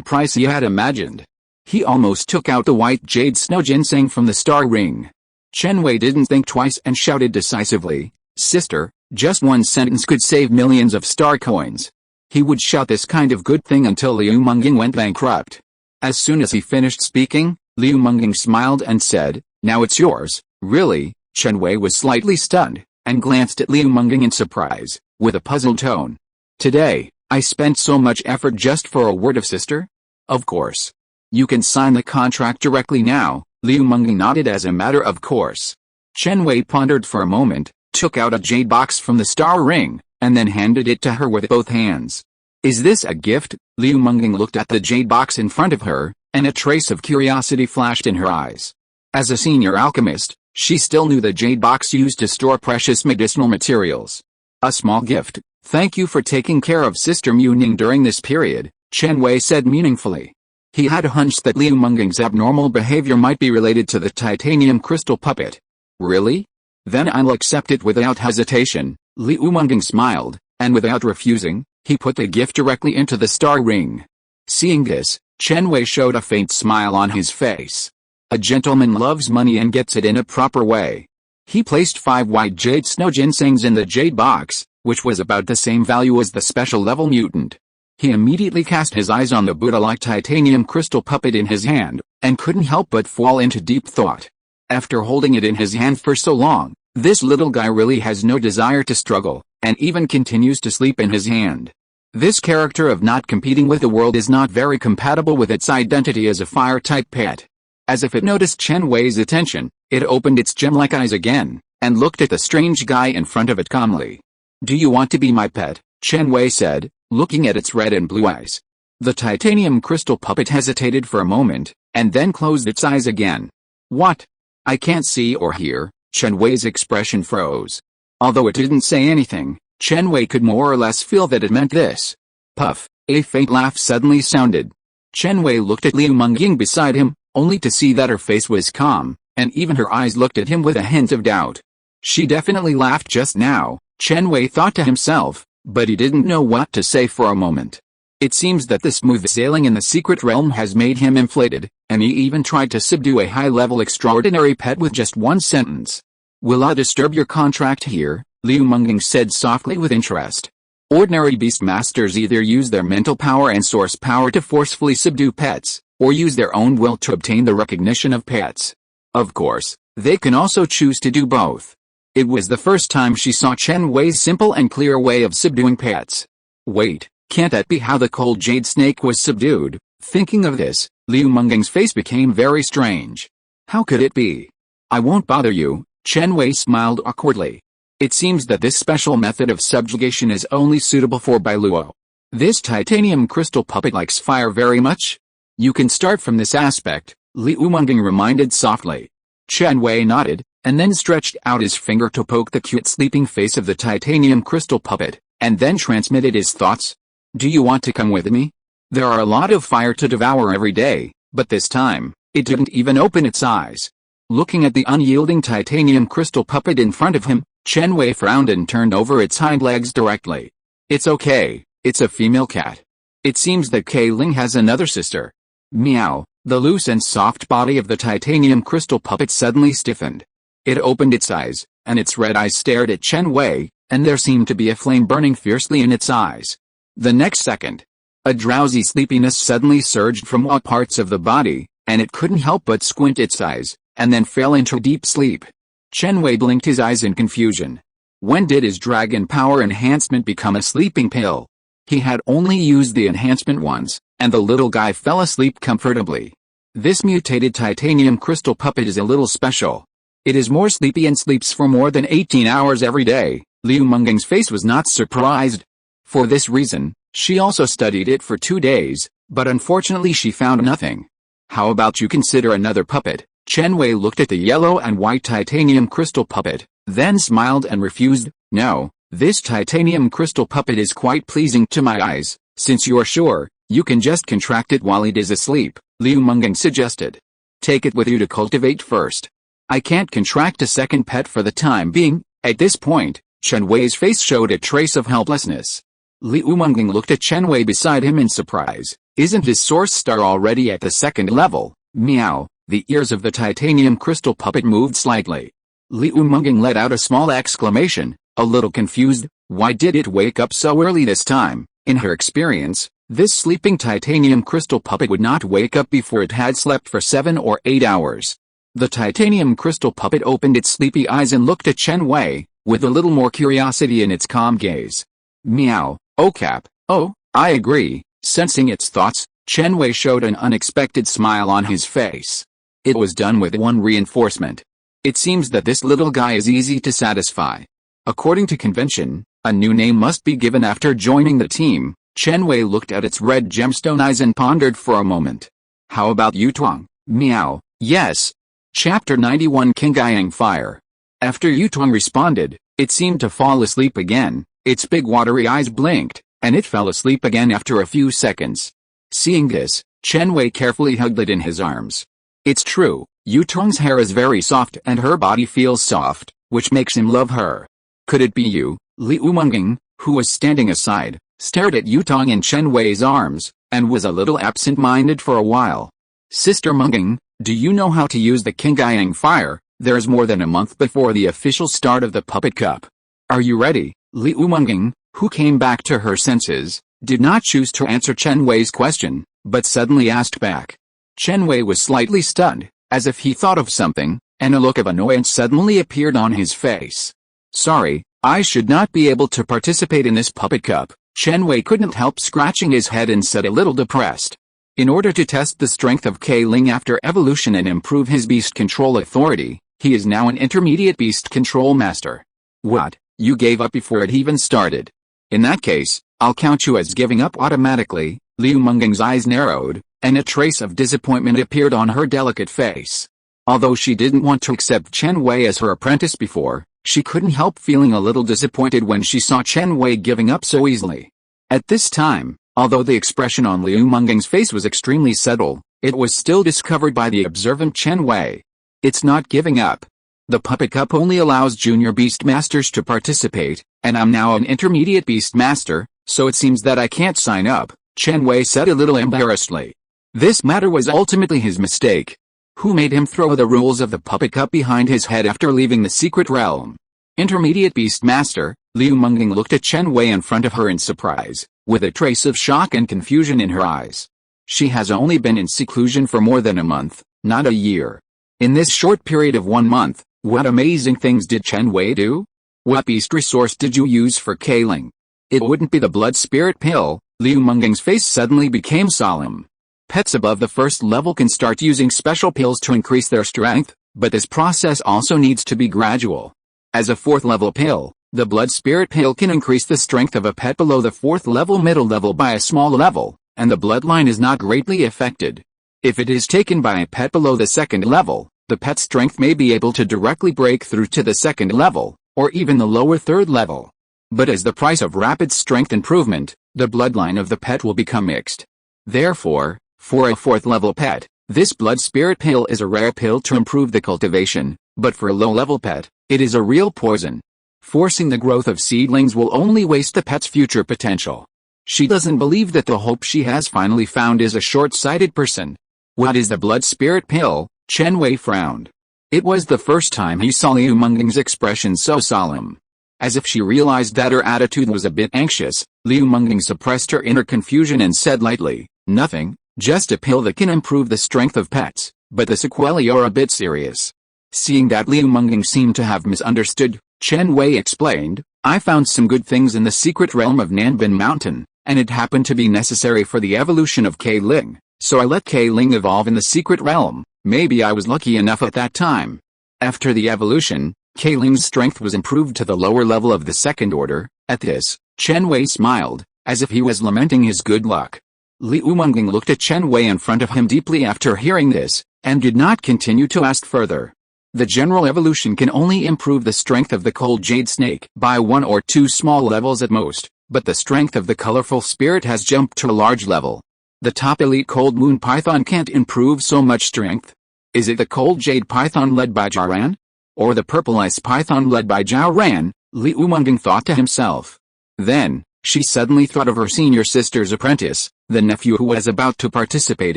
price he had imagined. He almost took out the white jade snow ginseng from the star ring. Chen Wei didn't think twice and shouted decisively, Sister, just one sentence could save millions of star coins. He would shout this kind of good thing until Liu Menging went bankrupt. As soon as he finished speaking, Liu Menging smiled and said, Now it's yours. Really? Chen Wei was slightly stunned, and glanced at Liu Menging in surprise, with a puzzled tone. Today, I spent so much effort just for a word of sister? Of course. You can sign the contract directly now. Liu Menging nodded as a matter of course. Chen Wei pondered for a moment, took out a jade box from the star ring, and then handed it to her with both hands. Is this a gift? Liu Menging looked at the jade box in front of her, and a trace of curiosity flashed in her eyes. As a senior alchemist, she still knew the jade box used to store precious medicinal materials. A small gift. Thank you for taking care of Sister Muning during this period, Chen Wei said meaningfully. He had a hunch that Liu Menging's abnormal behavior might be related to the titanium crystal puppet. Really? Then I'll accept it without hesitation. Liu Menging smiled, and without refusing, he put the gift directly into the star ring. Seeing this, Chen Wei showed a faint smile on his face. A gentleman loves money and gets it in a proper way. He placed 5 white jade snow ginsengs in the jade box, which was about the same value as the special level mutant. He immediately cast his eyes on the Buddha-like titanium crystal puppet in his hand, and couldn't help but fall into deep thought. After holding it in his hand for so long, this little guy really has no desire to struggle, and even continues to sleep in his hand. This character of not competing with the world is not very compatible with its identity as a fire-type pet. As if it noticed Chen Wei's attention, it opened its gem-like eyes again, and looked at the strange guy in front of it calmly. Do you want to be my pet? Chen Wei said, looking at its red and blue eyes. The titanium crystal puppet hesitated for a moment, and then closed its eyes again. What? I can't see or hear. Chen Wei's expression froze. Although it didn't say anything, Chen Wei could more or less feel that it meant this. Puff, a faint laugh suddenly sounded. Chen Wei looked at Liu Menging beside him, only to see that her face was calm, and even her eyes looked at him with a hint of doubt. She definitely laughed just now, Chen Wei thought to himself, but he didn't know what to say for a moment. It seems that the smooth sailing in the secret realm has made him inflated, and he even tried to subdue a high-level extraordinary pet with just one sentence. Will I disturb your contract here? Liu Menging said softly with interest. Ordinary beast masters either use their mental power and source power to forcefully subdue pets, or use their own will to obtain the recognition of pets. Of course, they can also choose to do both. It was the first time she saw Chen Wei's simple and clear way of subduing pets. Wait, can't that be how the cold jade snake was subdued? Thinking of this, Liu Menging's face became very strange. How could it be? I won't bother you, Chen Wei smiled awkwardly. It seems that this special method of subjugation is only suitable for Bailuo. This titanium crystal puppet likes fire very much? You can start from this aspect, Liu Menging reminded softly. Chen Wei nodded, and then stretched out his finger to poke the cute sleeping face of the titanium crystal puppet, and then transmitted his thoughts. Do you want to come with me? There are a lot of fire to devour every day, but this time, it didn't even open its eyes. Looking at the unyielding titanium crystal puppet in front of him, Chen Wei frowned and turned over its hind legs directly. It's okay, it's a female cat. It seems that Kei Ling has another sister. Meow, the loose and soft body of the titanium crystal puppet suddenly stiffened. It opened its eyes, and its red eyes stared at Chen Wei, and there seemed to be a flame burning fiercely in its eyes. The next second, a drowsy sleepiness suddenly surged from all parts of the body, and it couldn't help but squint its eyes, and then fell into deep sleep. Chen Wei blinked his eyes in confusion. When did his dragon power enhancement become a sleeping pill? He had only used the enhancement once, and the little guy fell asleep comfortably. This mutated titanium crystal puppet is a little special. It is more sleepy and sleeps for more than 18 hours every day. Liu Menging's face was not surprised. For this reason, she also studied it for 2 days, but unfortunately she found nothing. How about you consider another puppet? Chen Wei looked at the yellow and white titanium crystal puppet, then smiled and refused. No, this titanium crystal puppet is quite pleasing to my eyes. Since you're sure, you can just contract it while it is asleep, Liu Mengeng suggested. Take it with you to cultivate first. I can't contract a second pet for the time being. At this point, Chen Wei's face showed a trace of helplessness. Liu Mengeng looked at Chen Wei beside him in surprise. Isn't his source star already at the second level? Meow. The ears of the titanium crystal puppet moved slightly. Liu Mengeng let out a small exclamation, a little confused. Why did it wake up so early this time? In her experience, this sleeping titanium crystal puppet would not wake up before it had slept for 7 or 8 hours. The titanium crystal puppet opened its sleepy eyes and looked at Chen Wei, with a little more curiosity in its calm gaze. Meow. Oh Cap. Oh, I agree. Sensing its thoughts, Chen Wei showed an unexpected smile on his face. It was done with one reinforcement. It seems that this little guy is easy to satisfy. According to convention, a new name must be given after joining the team. Chen Wei looked at its red gemstone eyes and pondered for a moment. How about you, Tuang? Meow. Yes. Chapter 91 Qingyang Fire. After Yutong responded, it seemed to fall asleep again. Its big watery eyes blinked, and it fell asleep again after a few seconds. Seeing this, Chen Wei carefully hugged it in his arms. It's true, Yutong's hair is very soft and her body feels soft, which makes him love her. Could it be you? Liu Mengeng, who was standing aside, stared at Yutong in Chen Wei's arms, and was a little absent-minded for a while. Sister Mengeng, do you know how to use the Qingyang Fire? There's more than a month before the official start of the Puppet Cup. Are you ready? Liu Mengeng, who came back to her senses, did not choose to answer Chen Wei's question, but suddenly asked back. Chen Wei was slightly stunned, as if he thought of something, and a look of annoyance suddenly appeared on his face. Sorry, I should not be able to participate in this Puppet Cup. Chen Wei couldn't help scratching his head and said a little depressed. In order to test the strength of K Ling after evolution and improve his beast control authority, he is now an intermediate beast control master. What? You gave up before it even started? In that case, I'll count you as giving up automatically. Liu Mengeng's eyes narrowed, and a trace of disappointment appeared on her delicate face. Although she didn't want to accept Chen Wei as her apprentice before, she couldn't help feeling a little disappointed when she saw Chen Wei giving up so easily. At this time, although the expression on Liu Mengeng's face was extremely subtle, it was still discovered by the observant Chen Wei. It's not giving up. The Puppet Cup only allows junior beast masters to participate, and I'm now an intermediate beast master, so it seems that I can't sign up, Chen Wei said a little embarrassedly. This matter was ultimately his mistake. Who made him throw the rules of the Puppet Cup behind his head after leaving the secret realm? Intermediate beast master, Liu Mengeng looked at Chen Wei in front of her in surprise, with a trace of shock and confusion in her eyes. She has only been in seclusion for more than a month, not a year. In this short period of 1 month, what amazing things did Chen Wei do? What beast resource did you use for K Ling? It wouldn't be the blood spirit pill. Liu Mengeng's face suddenly became solemn. Pets above the first level can start using special pills to increase their strength, but this process also needs to be gradual. As a 4th level pill, the blood spirit pill can increase the strength of a pet below the 4th level middle level by a small level, and the bloodline is not greatly affected. If it is taken by a pet below the 2nd level, the pet's strength may be able to directly break through to the 2nd level, or even the lower 3rd level. But as the price of rapid strength improvement, the bloodline of the pet will become mixed. Therefore, for a 4th level pet, this blood spirit pill is a rare pill to improve the cultivation, but for a low-level pet, it is a real poison. Forcing the growth of seedlings will only waste the pet's future potential. She doesn't believe that the hope she has finally found is a short-sighted person. What is the blood spirit pill? Chen Wei frowned. It was the first time he saw Liu Mengeng's expression so solemn. As if she realized that her attitude was a bit anxious, Liu Mengeng suppressed her inner confusion and said lightly, nothing, just a pill that can improve the strength of pets, but the sequelae are a bit serious. Seeing that Liu Mengeng seemed to have misunderstood, Chen Wei explained, I found some good things in the secret realm of Nanbin Mountain, and it happened to be necessary for the evolution of K Ling, so I let K Ling evolve in the secret realm. Maybe I was lucky enough at that time. After the evolution, K Ling's strength was improved to the lower level of the 2nd order. At this, Chen Wei smiled, as if he was lamenting his good luck. Liu Menging looked at Chen Wei in front of him deeply after hearing this, and did not continue to ask further. The general evolution can only improve the strength of the cold jade snake by 1 or 2 small levels at most, but the strength of the colorful spirit has jumped to a large level. The top elite cold moon python can't improve so much strength. Is it the cold jade python led by Jiaran? Or the purple ice python led by Zhao Ran? Liu Menging thought to himself. Then, she suddenly thought of her senior sister's apprentice, the nephew who was about to participate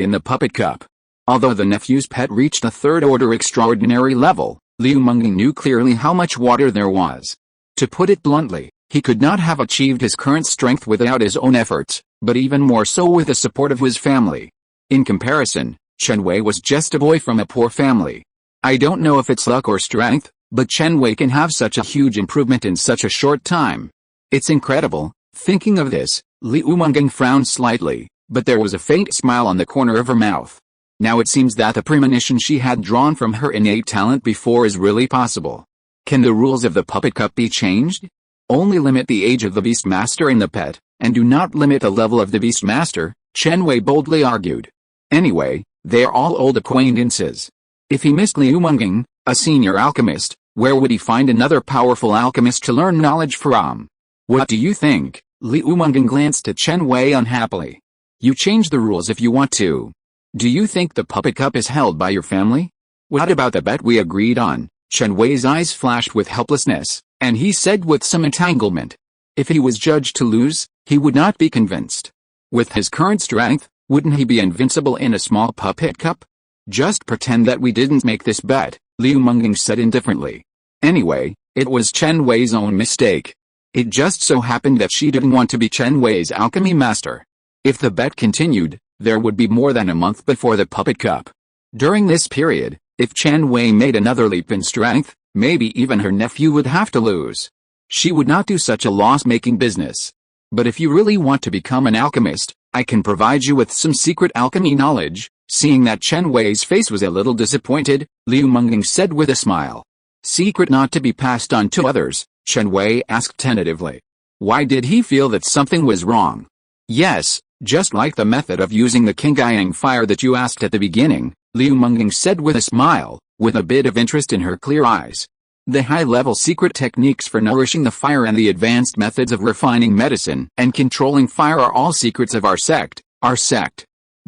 in the Puppet Cup. Although the nephew's pet reached the 3rd order extraordinary level, Liu Menging knew clearly how much water there was. To put it bluntly, he could not have achieved his current strength without his own efforts, but even more so with the support of his family. In comparison, Chen Wei was just a boy from a poor family. I don't know if it's luck or strength, but Chen Wei can have such a huge improvement in such a short time. It's incredible. Thinking of this, Liu Menging frowned slightly, but there was a faint smile on the corner of her mouth. Now it seems that the premonition she had drawn from her innate talent before is really possible. Can the rules of the Puppet Cup be changed? Only limit the age of the Beastmaster in the pet, and do not limit the level of the Beastmaster, Chen Wei boldly argued. Anyway, they are all old acquaintances. If he missed Liu Menging, a senior alchemist, where would he find another powerful alchemist to learn knowledge from? What do you think? Liu Menging glanced at Chen Wei unhappily. You change the rules if you want to. Do you think the Puppet Cup is held by your family? What about the bet we agreed on? Chen Wei's eyes flashed with helplessness, and he said with some entanglement. If he was judged to lose, he would not be convinced. With his current strength, wouldn't he be invincible in a small Puppet Cup? Just pretend that we didn't make this bet, Liu Menging said indifferently. Anyway, it was Chen Wei's own mistake. It just so happened that she didn't want to be Chen Wei's alchemy master. If the bet continued, there would be more than a month before the Puppet Cup. During this period, if Chen Wei made another leap in strength, maybe even her nephew would have to lose. She would not do such a loss-making business. But if you really want to become an alchemist, I can provide you with some secret alchemy knowledge. Seeing that Chen Wei's face was a little disappointed, Liu Menging said with a smile. Secret not to be passed on to others, Chen Wei asked tentatively. Why did he feel that something was wrong? Yes, just like the method of using the Qingyang fire that you asked at the beginning, Liu Menging said with a smile, with a bit of interest in her clear eyes. The high-level secret techniques for nourishing the fire and the advanced methods of refining medicine and controlling fire are all secrets of our sect.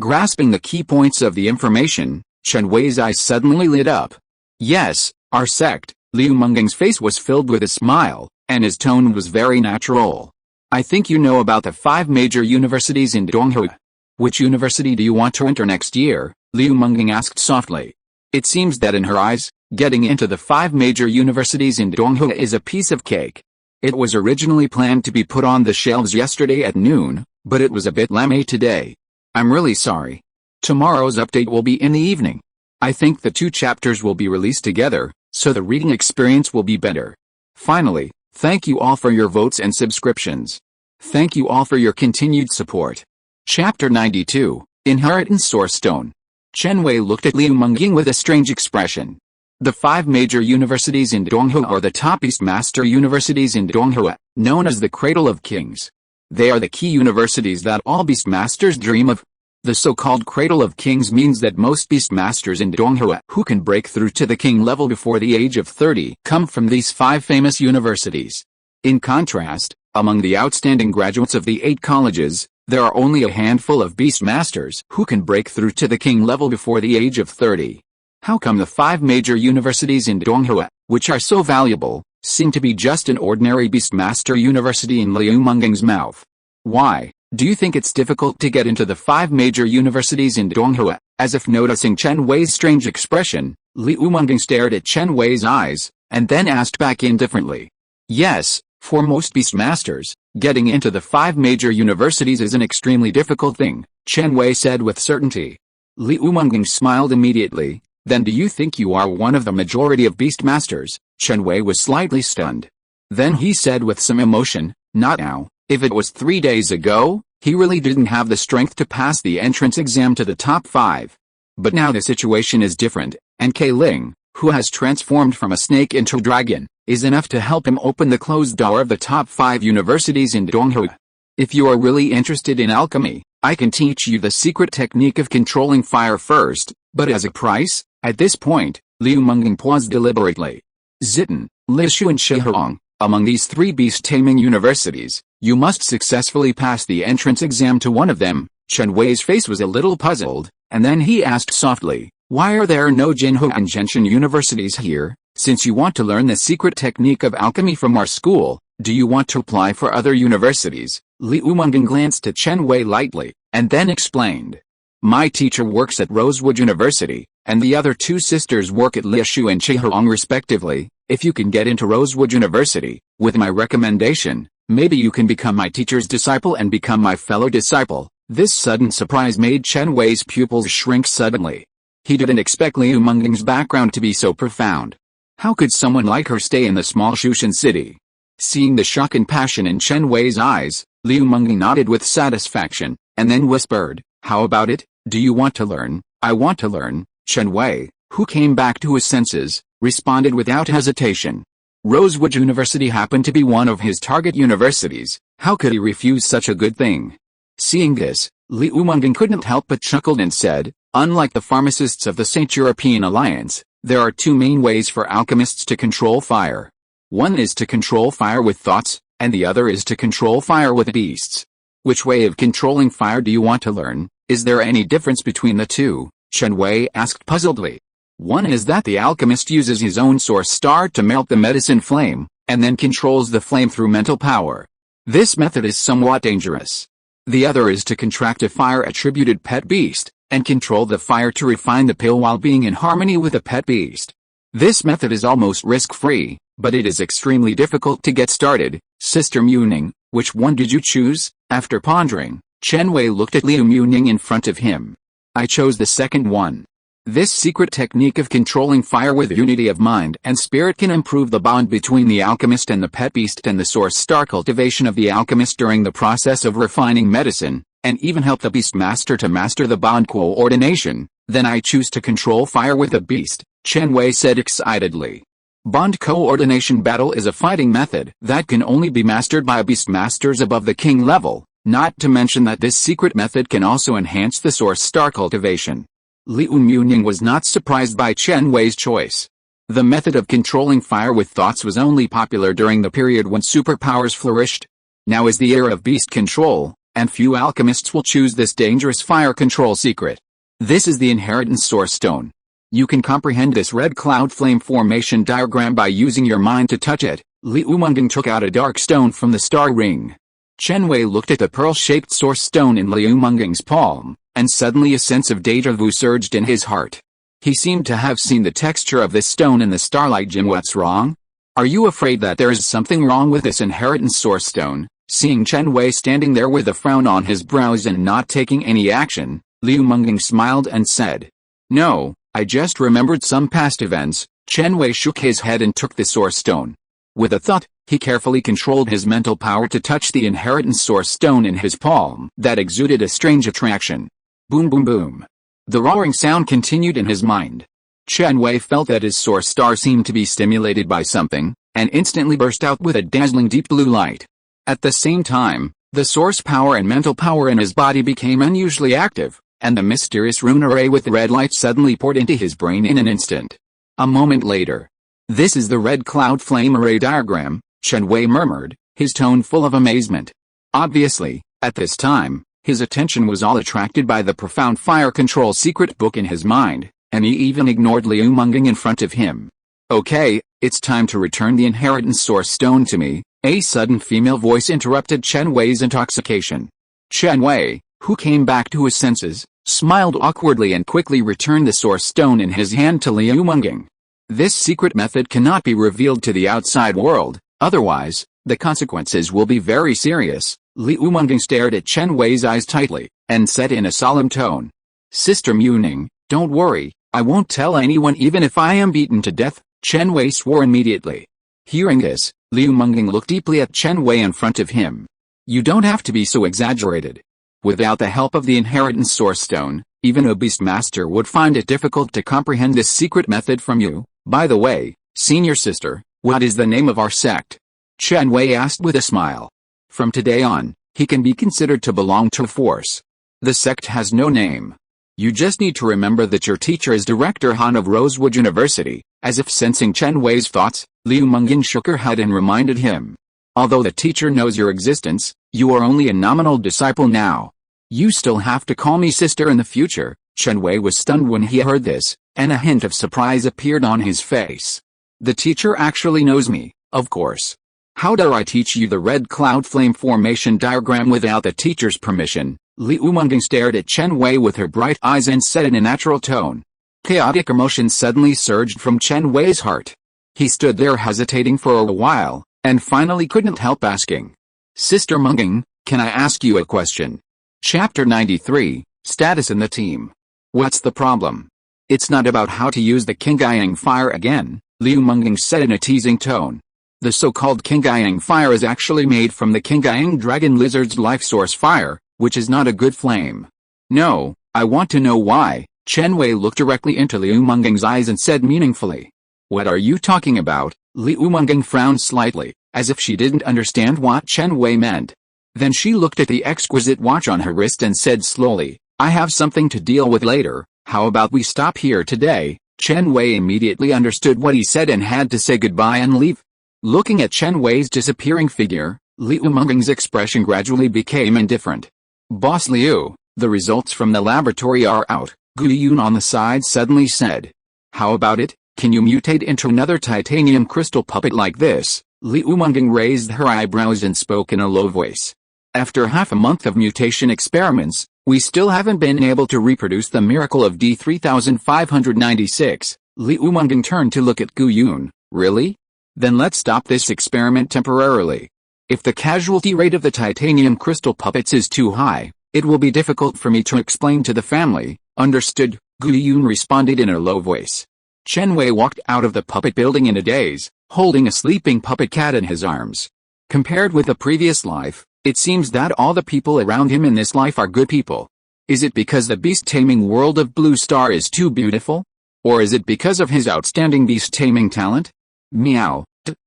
Grasping the key points of the information, Chen Wei's eyes suddenly lit up. Yes, our sect. Liu Menging's face was filled with a smile, and his tone was very natural. I think you know about the 5 major universities in Donghua. Which university do you want to enter next year? Liu Menging asked softly. It seems that in her eyes, getting into the 5 major universities in Donghua is a piece of cake. It was originally planned to be put on the shelves yesterday at noon, but it was a bit lame today. I'm really sorry. Tomorrow's update will be in the evening. I think the 2 chapters will be released together, so the reading experience will be better. Finally, thank you all for your votes and subscriptions. Thank you all for your continued support. Chapter 92, Inheritance Source Stone. Chen Wei looked at Liu Menging with a strange expression. The 5 major universities in Donghua are the top Beastmaster universities in Donghua, known as the Cradle of Kings. They are the key universities that all Beastmasters dream of. The so-called Cradle of Kings means that most Beastmasters in Donghua who can break through to the king level before the age of 30 come from these 5 famous universities. In contrast, among the outstanding graduates of the 8 colleges, there are only a handful of Beastmasters who can break through to the king level before the age of 30. How come the 5 major universities in Donghua, which are so valuable, seem to be just an ordinary Beastmaster university in Liu Menging's mouth? Why? Do you think it's difficult to get into the 5 major universities in Donghua? As if noticing Chen Wei's strange expression, Liu Menging stared at Chen Wei's eyes, and then asked back indifferently. Yes, for most Beastmasters, getting into the 5 major universities is an extremely difficult thing, Chen Wei said with certainty. Liu Menging smiled immediately. Then do you think you are one of the majority of Beastmasters? Chen Wei was slightly stunned. Then he said with some emotion, not now. If it was 3 days ago, he really didn't have the strength to pass the entrance exam to the top 5. But now the situation is different, and K Ling, who has transformed from a snake into a dragon, is enough to help him open the closed door of the top 5 universities in Donghua. If you are really interested in alchemy, I can teach you the secret technique of controlling fire first, but as a price?" At this point, Liu Menging paused deliberately. "Zitan, Lishu and Shihong, among these 3 beast-taming universities, you must successfully pass the entrance exam to one of them." Chen Wei's face was a little puzzled, and then he asked softly, "Why are there no Jinhu and Zhenshan universities here? Since you want to learn the secret technique of alchemy from our school, do you want to apply for other universities?" Liu Menging glanced at Chen Wei lightly, and then explained. "My teacher works at Rosewood University, and the other 2 sisters work at Lishu and Chihong respectively. If you can get into Rosewood University, with my recommendation, maybe you can become my teacher's disciple and become my fellow disciple." This sudden surprise made Chen Wei's pupils shrink suddenly. He didn't expect Liu Menging's background to be so profound. How could someone like her stay in the small Shushan city? Seeing the shock and passion in Chen Wei's eyes, Liu Menging nodded with satisfaction, and then whispered, "How about it? Do you want to learn?" "I want to learn." Chen Wei, who came back to his senses, responded without hesitation. Rosewood University happened to be one of his target universities. How could he refuse such a good thing? Seeing this, Liu Menging couldn't help but chuckled and said, "Unlike the pharmacists of the Saint European Alliance, there are 2 main ways for alchemists to control fire. One is to control fire with thoughts, and the other is to control fire with beasts. Which way of controlling fire do you want to learn? Is there any difference between the 2? Chen Wei asked puzzledly. "One is that the alchemist uses his own source star to melt the medicine flame, and then controls the flame through mental power. This method is somewhat dangerous. The other is to contract a fire-attributed pet beast, and control the fire to refine the pill while being in harmony with the pet beast. This method is almost risk-free, but it is extremely difficult to get started." "Sister Muning, which one did you choose?" After pondering, Chen Wei looked at Liu Muning in front of him. "I chose the second one. This secret technique of controlling fire with unity of mind and spirit can improve the bond between the alchemist and the pet beast and the source star cultivation of the alchemist during the process of refining medicine, and even help the beast master to master the bond coordination. Then I choose to control fire with a beast," Chen Wei said excitedly. Bond coordination battle is a fighting method that can only be mastered by beast masters above the king level, not to mention that this secret method can also enhance the source star cultivation. Liu Muning was not surprised by Chen Wei's choice. The method of controlling fire with thoughts was only popular during the period when superpowers flourished. Now is the era of beast control, and few alchemists will choose this dangerous fire control secret. This is the inheritance source stone. You can comprehend this red cloud flame formation diagram by using your mind to touch it. Liu Menging took out a dark stone from the star ring. Chen Wei looked at the pearl-shaped source stone in Liu Menging's palm, and suddenly a sense of déjà vu surged in his heart. He seemed to have seen the texture of this stone in the starlight gem. "What's wrong? Are you afraid that there is something wrong with this inheritance source stone?" Seeing Chen Wei standing there with a frown on his brows and not taking any action, Liu Menging smiled and said, "No, I just remembered some past events." Chen Wei shook his head and took the source stone. With a thought, he carefully controlled his mental power to touch the inheritance source stone in his palm that exuded a strange attraction. Boom boom boom. The roaring sound continued in his mind. Chen Wei felt that his source star seemed to be stimulated by something, and instantly burst out with a dazzling deep blue light. At the same time, the source power and mental power in his body became unusually active, and the mysterious rune array with red light suddenly poured into his brain in an instant. A moment later. "This is the red cloud flame array diagram," Chen Wei murmured, his tone full of amazement. Obviously, at this time, his attention was all attracted by the profound fire control secret book in his mind, and he even ignored Liu Menging in front of him. "Okay, it's time to return the inheritance source stone to me," a sudden female voice interrupted Chen Wei's intoxication. Chen Wei, who came back to his senses, smiled awkwardly and quickly returned the source stone in his hand to Liu Menging. This secret method cannot be revealed to the outside world, otherwise, the consequences will be very serious. Liu Menging stared at Chen Wei's eyes tightly, and said in a solemn tone, "Sister Muning, don't worry, I won't tell anyone even if I am beaten to death." Chen Wei swore immediately. Hearing this, Liu Menging looked deeply at Chen Wei in front of him. "You don't have to be so exaggerated. Without the help of the inheritance source stone, even a beast master would find it difficult to comprehend this secret method from you. By the way, senior sister, what is the name of our sect?" Chen Wei asked with a smile. "From today on, he can be considered to belong to a force." The sect has no name. You just need to remember that your teacher is Director Han of Rosewood University." As if sensing Chen Wei's thoughts, Liu Menging shook her head and reminded him. "Although the teacher knows your existence, you are only a nominal disciple now. You still have to call me sister in the future." Chen Wei was stunned when he heard this, and a hint of surprise appeared on his face. "The teacher actually knows me, of course. How dare I teach you the red cloud flame formation diagram without the teacher's permission?" Liu Menging stared at Chen Wei with her bright eyes and said in a natural tone. Chaotic emotion suddenly surged from Chen Wei's heart. He stood there hesitating for a while, and finally couldn't help asking. "Sister Menging, can I ask you a question?" Chapter 93, Status in the Team. "What's the problem?" "It's not about how to use the Qingyang fire again," Liu Menging said in a teasing tone. "The so-called Qingyang fire is actually made from the Qingyang dragon lizard's life source fire, which is not a good flame." "No, I want to know why." Chen Wei looked directly into Liu Menging's eyes and said meaningfully. "What are you talking about?" Liu Menging frowned slightly, as if she didn't understand what Chen Wei meant. Then she looked at the exquisite watch on her wrist and said slowly, "I have something to deal with later. How about we stop here today?" Chen Wei immediately understood what he said and had to say goodbye and leave. Looking at Chen Wei's disappearing figure, Liu Menging's expression gradually became indifferent. "Boss Liu, the results from the laboratory are out," Gu Yun on the side suddenly said. "How about it? Can you mutate into another titanium crystal puppet like this?" Liu Menging raised her eyebrows and spoke in a low voice. "After half a month of mutation experiments, we still haven't been able to reproduce the miracle of D3596. Liu Menging turned to look at Gu Yun. "Really? Then let's stop this experiment temporarily. If the casualty rate of the titanium crystal puppets is too high, it will be difficult for me to explain to the family." "Understood," Gu Yun responded in a low voice. Chen Wei walked out of the puppet building in a daze, holding a sleeping puppet cat in his arms. Compared with the previous life, it seems that all the people around him in this life are good people. Is it because the beast-taming world of Blue Star is too beautiful? Or is it because of his outstanding beast-taming talent? Meow.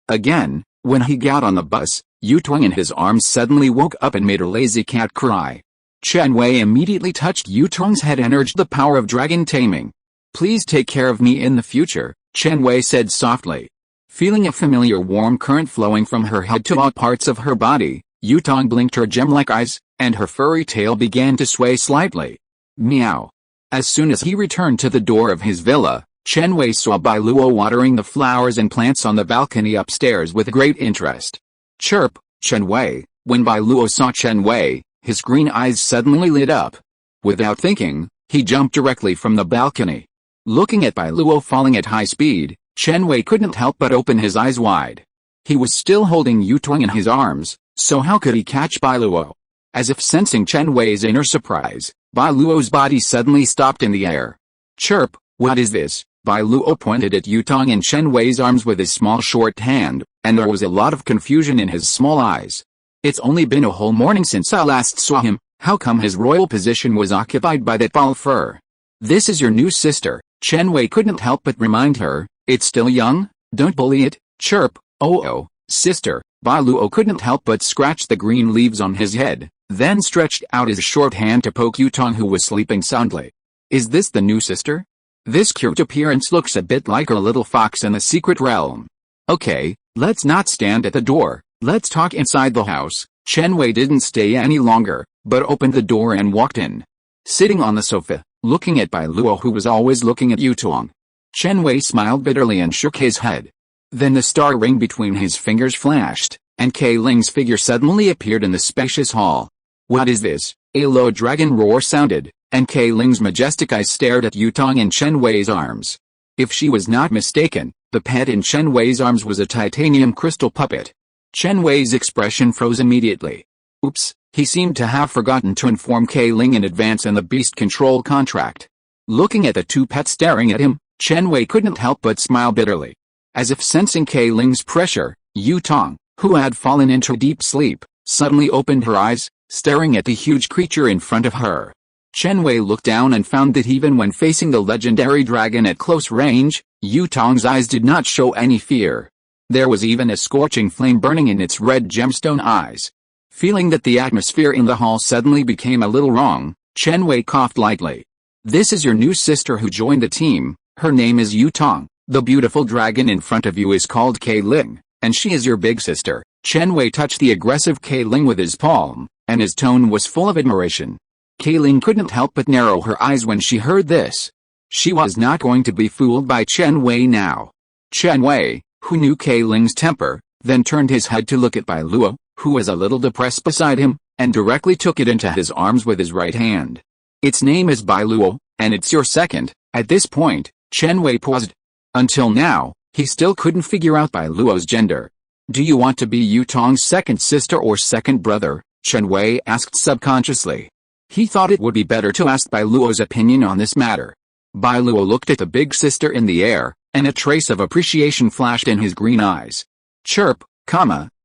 Again, when he got on the bus, Yutong in his arms suddenly woke up and made a lazy cat cry. Chen Wei immediately touched Yutong's head and urged the power of dragon taming. "Please take care of me in the future," Chen Wei said softly. Feeling a familiar warm current flowing from her head to all parts of her body, Yutong blinked her gem-like eyes, and her furry tail began to sway slightly. Meow. As soon as he returned to the door of his villa, Chen Wei saw Bai Luo watering the flowers and plants on the balcony upstairs with great interest. "Chirp, Chen Wei." When Bai Luo saw Chen Wei, his green eyes suddenly lit up. Without thinking, he jumped directly from the balcony. Looking at Bai Luo falling at high speed, Chen Wei couldn't help but open his eyes wide. He was still holding Yutong in his arms, so how could he catch Bai Luo? As if sensing Chen Wei's inner surprise, Bai Luo's body suddenly stopped in the air. "Chirp, what is this?" Bai Luo pointed at Yutong and Chen Wei's arms with his small short hand, and there was a lot of confusion in his small eyes. "It's only been a whole morning since I last saw him. How come his royal position was occupied by that foul fur?" "This is your new sister," Chen Wei couldn't help but remind her. "It's still young, don't bully it." "Chirp, oh, sister." Bai Luo couldn't help but scratch the green leaves on his head, then stretched out his short hand to poke Yutong, who was sleeping soundly. "Is this the new sister? This cute appearance looks a bit like a little fox in the secret realm. Okay, let's not stand at the door, let's talk inside the house." Chen Wei didn't stay any longer, but opened the door and walked in. Sitting on the sofa, looking at Bai Luo, who was always looking at Yutong, Chen Wei smiled bitterly and shook his head. Then the star ring between his fingers flashed, and Kai Ling's figure suddenly appeared in the spacious hall. "What is this?" A low dragon roar sounded, and Kai Ling's majestic eyes stared at Yutong in Chen Wei's arms. If she was not mistaken, the pet in Chen Wei's arms was a titanium crystal puppet. Chen Wei's expression froze immediately. Oops, he seemed to have forgotten to inform Kai Ling in advance in the beast control contract. Looking at the two pets staring at him, Chen Wei couldn't help but smile bitterly. As if sensing Kai Ling's pressure, Yutong, who had fallen into deep sleep, suddenly opened her eyes, staring at the huge creature in front of her. Chen Wei looked down and found that even when facing the legendary dragon at close range, Yutong's eyes did not show any fear. There was even a scorching flame burning in its red gemstone eyes. Feeling that the atmosphere in the hall suddenly became a little wrong, Chen Wei coughed lightly. This is your new sister who joined the team. Her name is Yutong. The beautiful dragon in front of you is called Keiling, and she is your big sister. Chen Wei touched the aggressive Keiling with his palm, and his tone was full of admiration. Keiling couldn't help but narrow her eyes when she heard this. She was not going to be fooled by Chen Wei now. Chen Wei, who knew Keiling's temper, then turned his head to look at Bai Luo, who was a little depressed beside him, and directly took it into his arms with his right hand. Its name is Bai Luo, and it's your second. At this point, Chen Wei paused. Until now, he still couldn't figure out Bai Luo's gender. Do you want to be Yutong's second sister or second brother? Chen Wei asked subconsciously. He thought it would be better to ask Bai Luo's opinion on this matter. Bai Luo looked at the big sister in the air, and a trace of appreciation flashed in his green eyes. Chirp,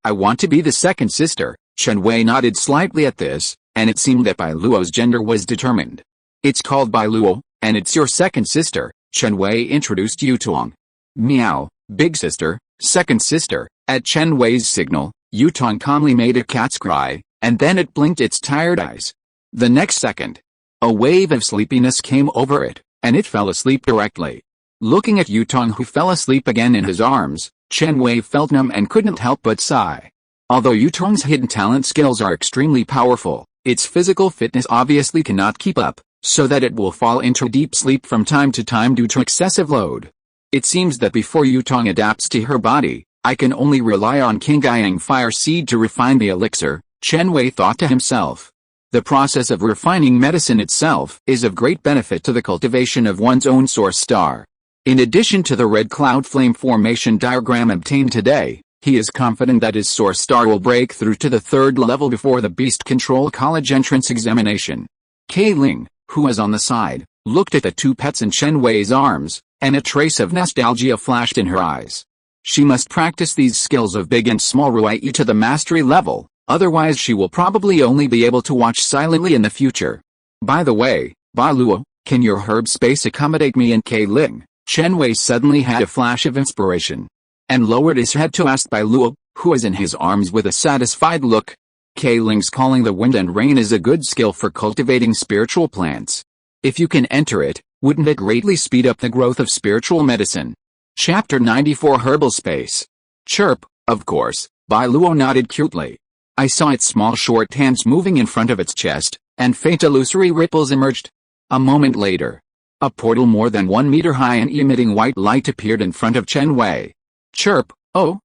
I want to be the second sister. Chen Wei nodded slightly at this, and it seemed that Bai Luo's gender was determined. It's called Bai Luo, and it's your second sister. Chen Wei introduced Yutong. Meow, big sister, second sister. At Chen Wei's signal, Yutong calmly made a cat's cry, and then it blinked its tired eyes. The next second, a wave of sleepiness came over it, and it fell asleep directly. Looking at Yutong, who fell asleep again in his arms, Chen Wei felt numb and couldn't help but sigh. Although Yutong's hidden talent skills are extremely powerful, its physical fitness obviously cannot keep up, so that it will fall into deep sleep from time to time due to excessive load. It seems that before Yutong adapts to her body, I can only rely on Qingyang Fire Seed to refine the elixir, Chen Wei thought to himself. The process of refining medicine itself is of great benefit to the cultivation of one's own source star. In addition to the red cloud flame formation diagram obtained today, he is confident that his source star will break through to the third level before the Beast Control College entrance examination. Keiling, who was on the side, looked at the two pets in Chen Wei's arms, and a trace of nostalgia flashed in her eyes. She must practice these skills of big and small Ruai to the mastery level, otherwise she will probably only be able to watch silently in the future. By the way, Bai Luo, can your herb space accommodate me and Keiling? Chen Wei suddenly had a flash of inspiration, and lowered his head to ask Bai Luo, who was in his arms with a satisfied look. Keiling's calling the wind and rain is a good skill for cultivating spiritual plants. If you can enter it, wouldn't it greatly speed up the growth of spiritual medicine? Chapter 94 Herbal Space. Chirp, of course, Bai Luo nodded cutely. I saw its small short hands moving in front of its chest, and faint illusory ripples emerged. A moment later, a portal more than 1 meter high and emitting white light appeared in front of Chen Wei. Chirp, oh,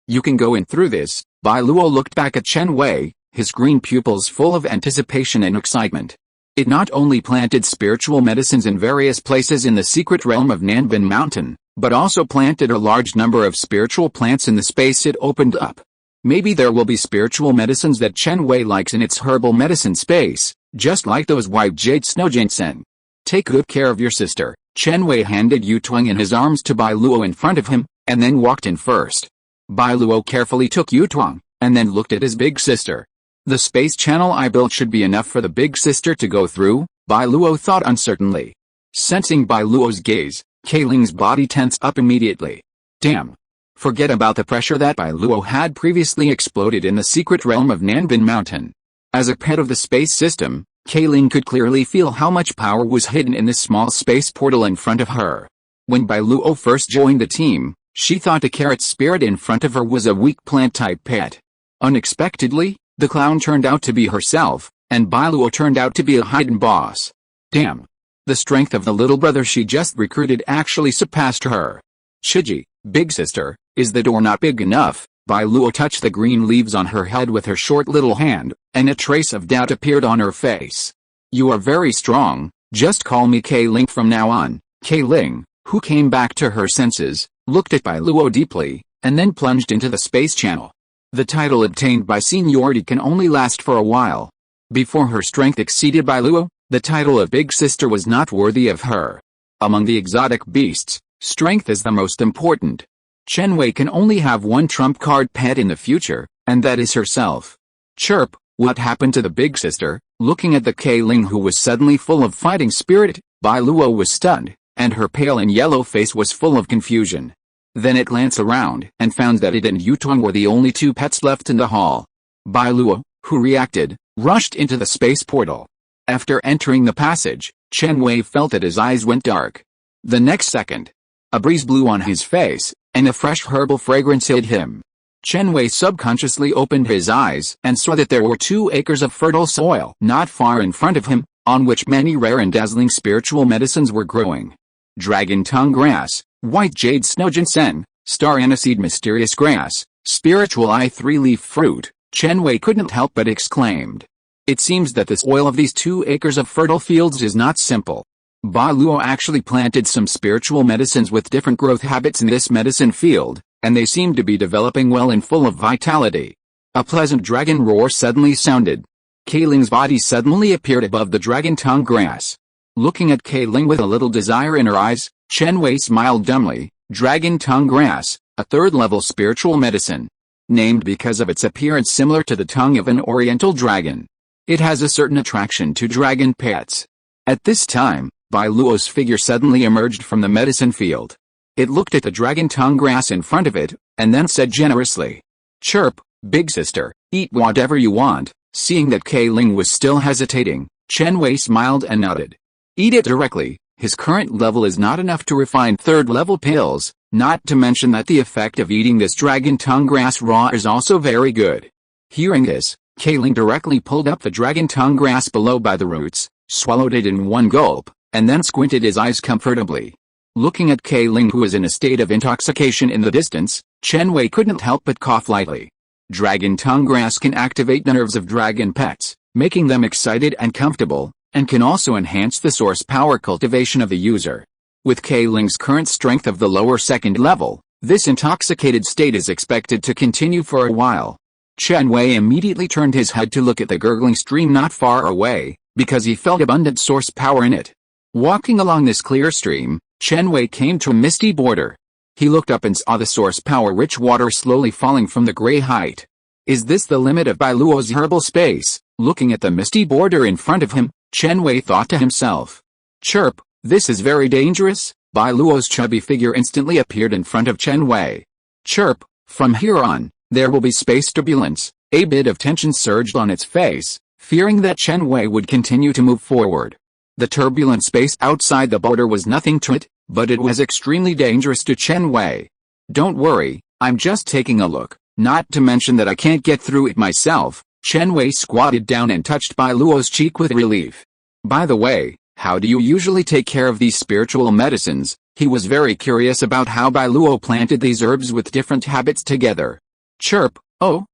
you can go in through this. Bai Luo looked back at Chen Wei, his green pupils full of anticipation and excitement. It not only planted spiritual medicines in various places in the secret realm of Nanbin Mountain, but also planted a large number of spiritual plants in the space it opened up. Maybe there will be spiritual medicines that Chen Wei likes in its herbal medicine space, just like those white jade snow ginseng. Take good care of your sister. Chen Wei handed Yutong in his arms to Bai Luo in front of him, and then walked in first. Bai Luo carefully took Yutong, and then looked at his big sister. The space channel I built should be enough for the big sister to go through, Bai Luo thought uncertainly. Sensing Bai Luo's gaze, Keiling's body tensed up immediately. Damn. Forget about the pressure that Bai Luo had previously exploded in the secret realm of Nanbin Mountain. As a pet of the space system, Keiling could clearly feel how much power was hidden in this small space portal in front of her. When Bai Luo first joined the team, she thought the carrot spirit in front of her was a weak plant-type pet. Unexpectedly, the clown turned out to be herself, and Bai Luo turned out to be a hidden boss. Damn. The strength of the little brother she just recruited actually surpassed her. Chiji, big sister, is the door not big enough? Bai Luo touched the green leaves on her head with her short little hand, and a trace of doubt appeared on her face. You are very strong, just call me Keiling from now on. Keiling, who came back to her senses, looked at Bai Luo deeply, and then plunged into the space channel. The title obtained by seniority can only last for a while. Before her strength exceeded Bai Luo, the title of big sister was not worthy of her. Among the exotic beasts, strength is the most important. Chen Wei can only have one trump card pet in the future, and that is herself. Chirp, what happened to the big sister? Looking at the Keiling who was suddenly full of fighting spirit, Bai Luo was stunned, and her pale and yellow face was full of confusion. Then it glanced around and found that it and Yutong were the only two pets left in the hall. Bai Luo, who reacted, rushed into the space portal. After entering the passage, Chen Wei felt that his eyes went dark. The next second, a breeze blew on his face, and a fresh herbal fragrance hit him. Chen Wei subconsciously opened his eyes and saw that there were 2 acres of fertile soil not far in front of him, on which many rare and dazzling spiritual medicines were growing. Dragon tongue grass, white jade snow ginseng, star aniseed mysterious grass, spiritual eye 3-leaf fruit, Chen Wei couldn't help but exclaimed. It seems that the soil of these 2 acres of fertile fields is not simple. Ba Luo actually planted some spiritual medicines with different growth habits in this medicine field, and they seem to be developing well and full of vitality. A pleasant dragon roar suddenly sounded. Kailing's body suddenly appeared above the dragon tongue grass. Looking at Kailing with a little desire in her eyes, Chen Wei smiled dumbly. Dragon tongue grass, a 3rd-level spiritual medicine. Named because of its appearance similar to the tongue of an oriental dragon. It has a certain attraction to dragon pets. At this time, Bai Luo's figure suddenly emerged from the medicine field. It looked at the dragon tongue grass in front of it, and then said generously, "Chirp, big sister, eat whatever you want." Seeing that Kailing was still hesitating, Chen Wei smiled and nodded. Eat it directly. His current level is not enough to refine 3rd-level pills, not to mention that the effect of eating this dragon tongue grass raw is also very good. Hearing this, Kailing directly pulled up the dragon tongue grass below by the roots, swallowed it in one gulp, and then squinted his eyes comfortably. Looking at Kailing, who was in a state of intoxication in the distance, Chen Wei couldn't help but cough lightly. Dragon tongue grass can activate the nerves of dragon pets, making them excited and comfortable, and can also enhance the source power cultivation of the user. With Kailing's current strength of the lower 2nd level, this intoxicated state is expected to continue for a while. Chen Wei immediately turned his head to look at the gurgling stream not far away, because he felt abundant source power in it. Walking along this clear stream, Chen Wei came to a misty border. He looked up and saw the source power-rich water slowly falling from the gray height. Is this the limit of Bai Luo's herbal space? Looking at the misty border in front of him, Chen Wei thought to himself. Chirp, this is very dangerous. Bai Luo's chubby figure instantly appeared in front of Chen Wei. Chirp, from here on, there will be space turbulence. A bit of tension surged on its face, fearing that Chen Wei would continue to move forward. The turbulent space outside the border was nothing to it, but it was extremely dangerous to Chen Wei. Don't worry, I'm just taking a look, not to mention that I can't get through it myself. Chen Wei squatted down and touched Bai Luo's cheek with relief. By the way, how do you usually take care of these spiritual medicines? He was very curious about how Bai Luo planted these herbs with different habits together. Chirp, oh,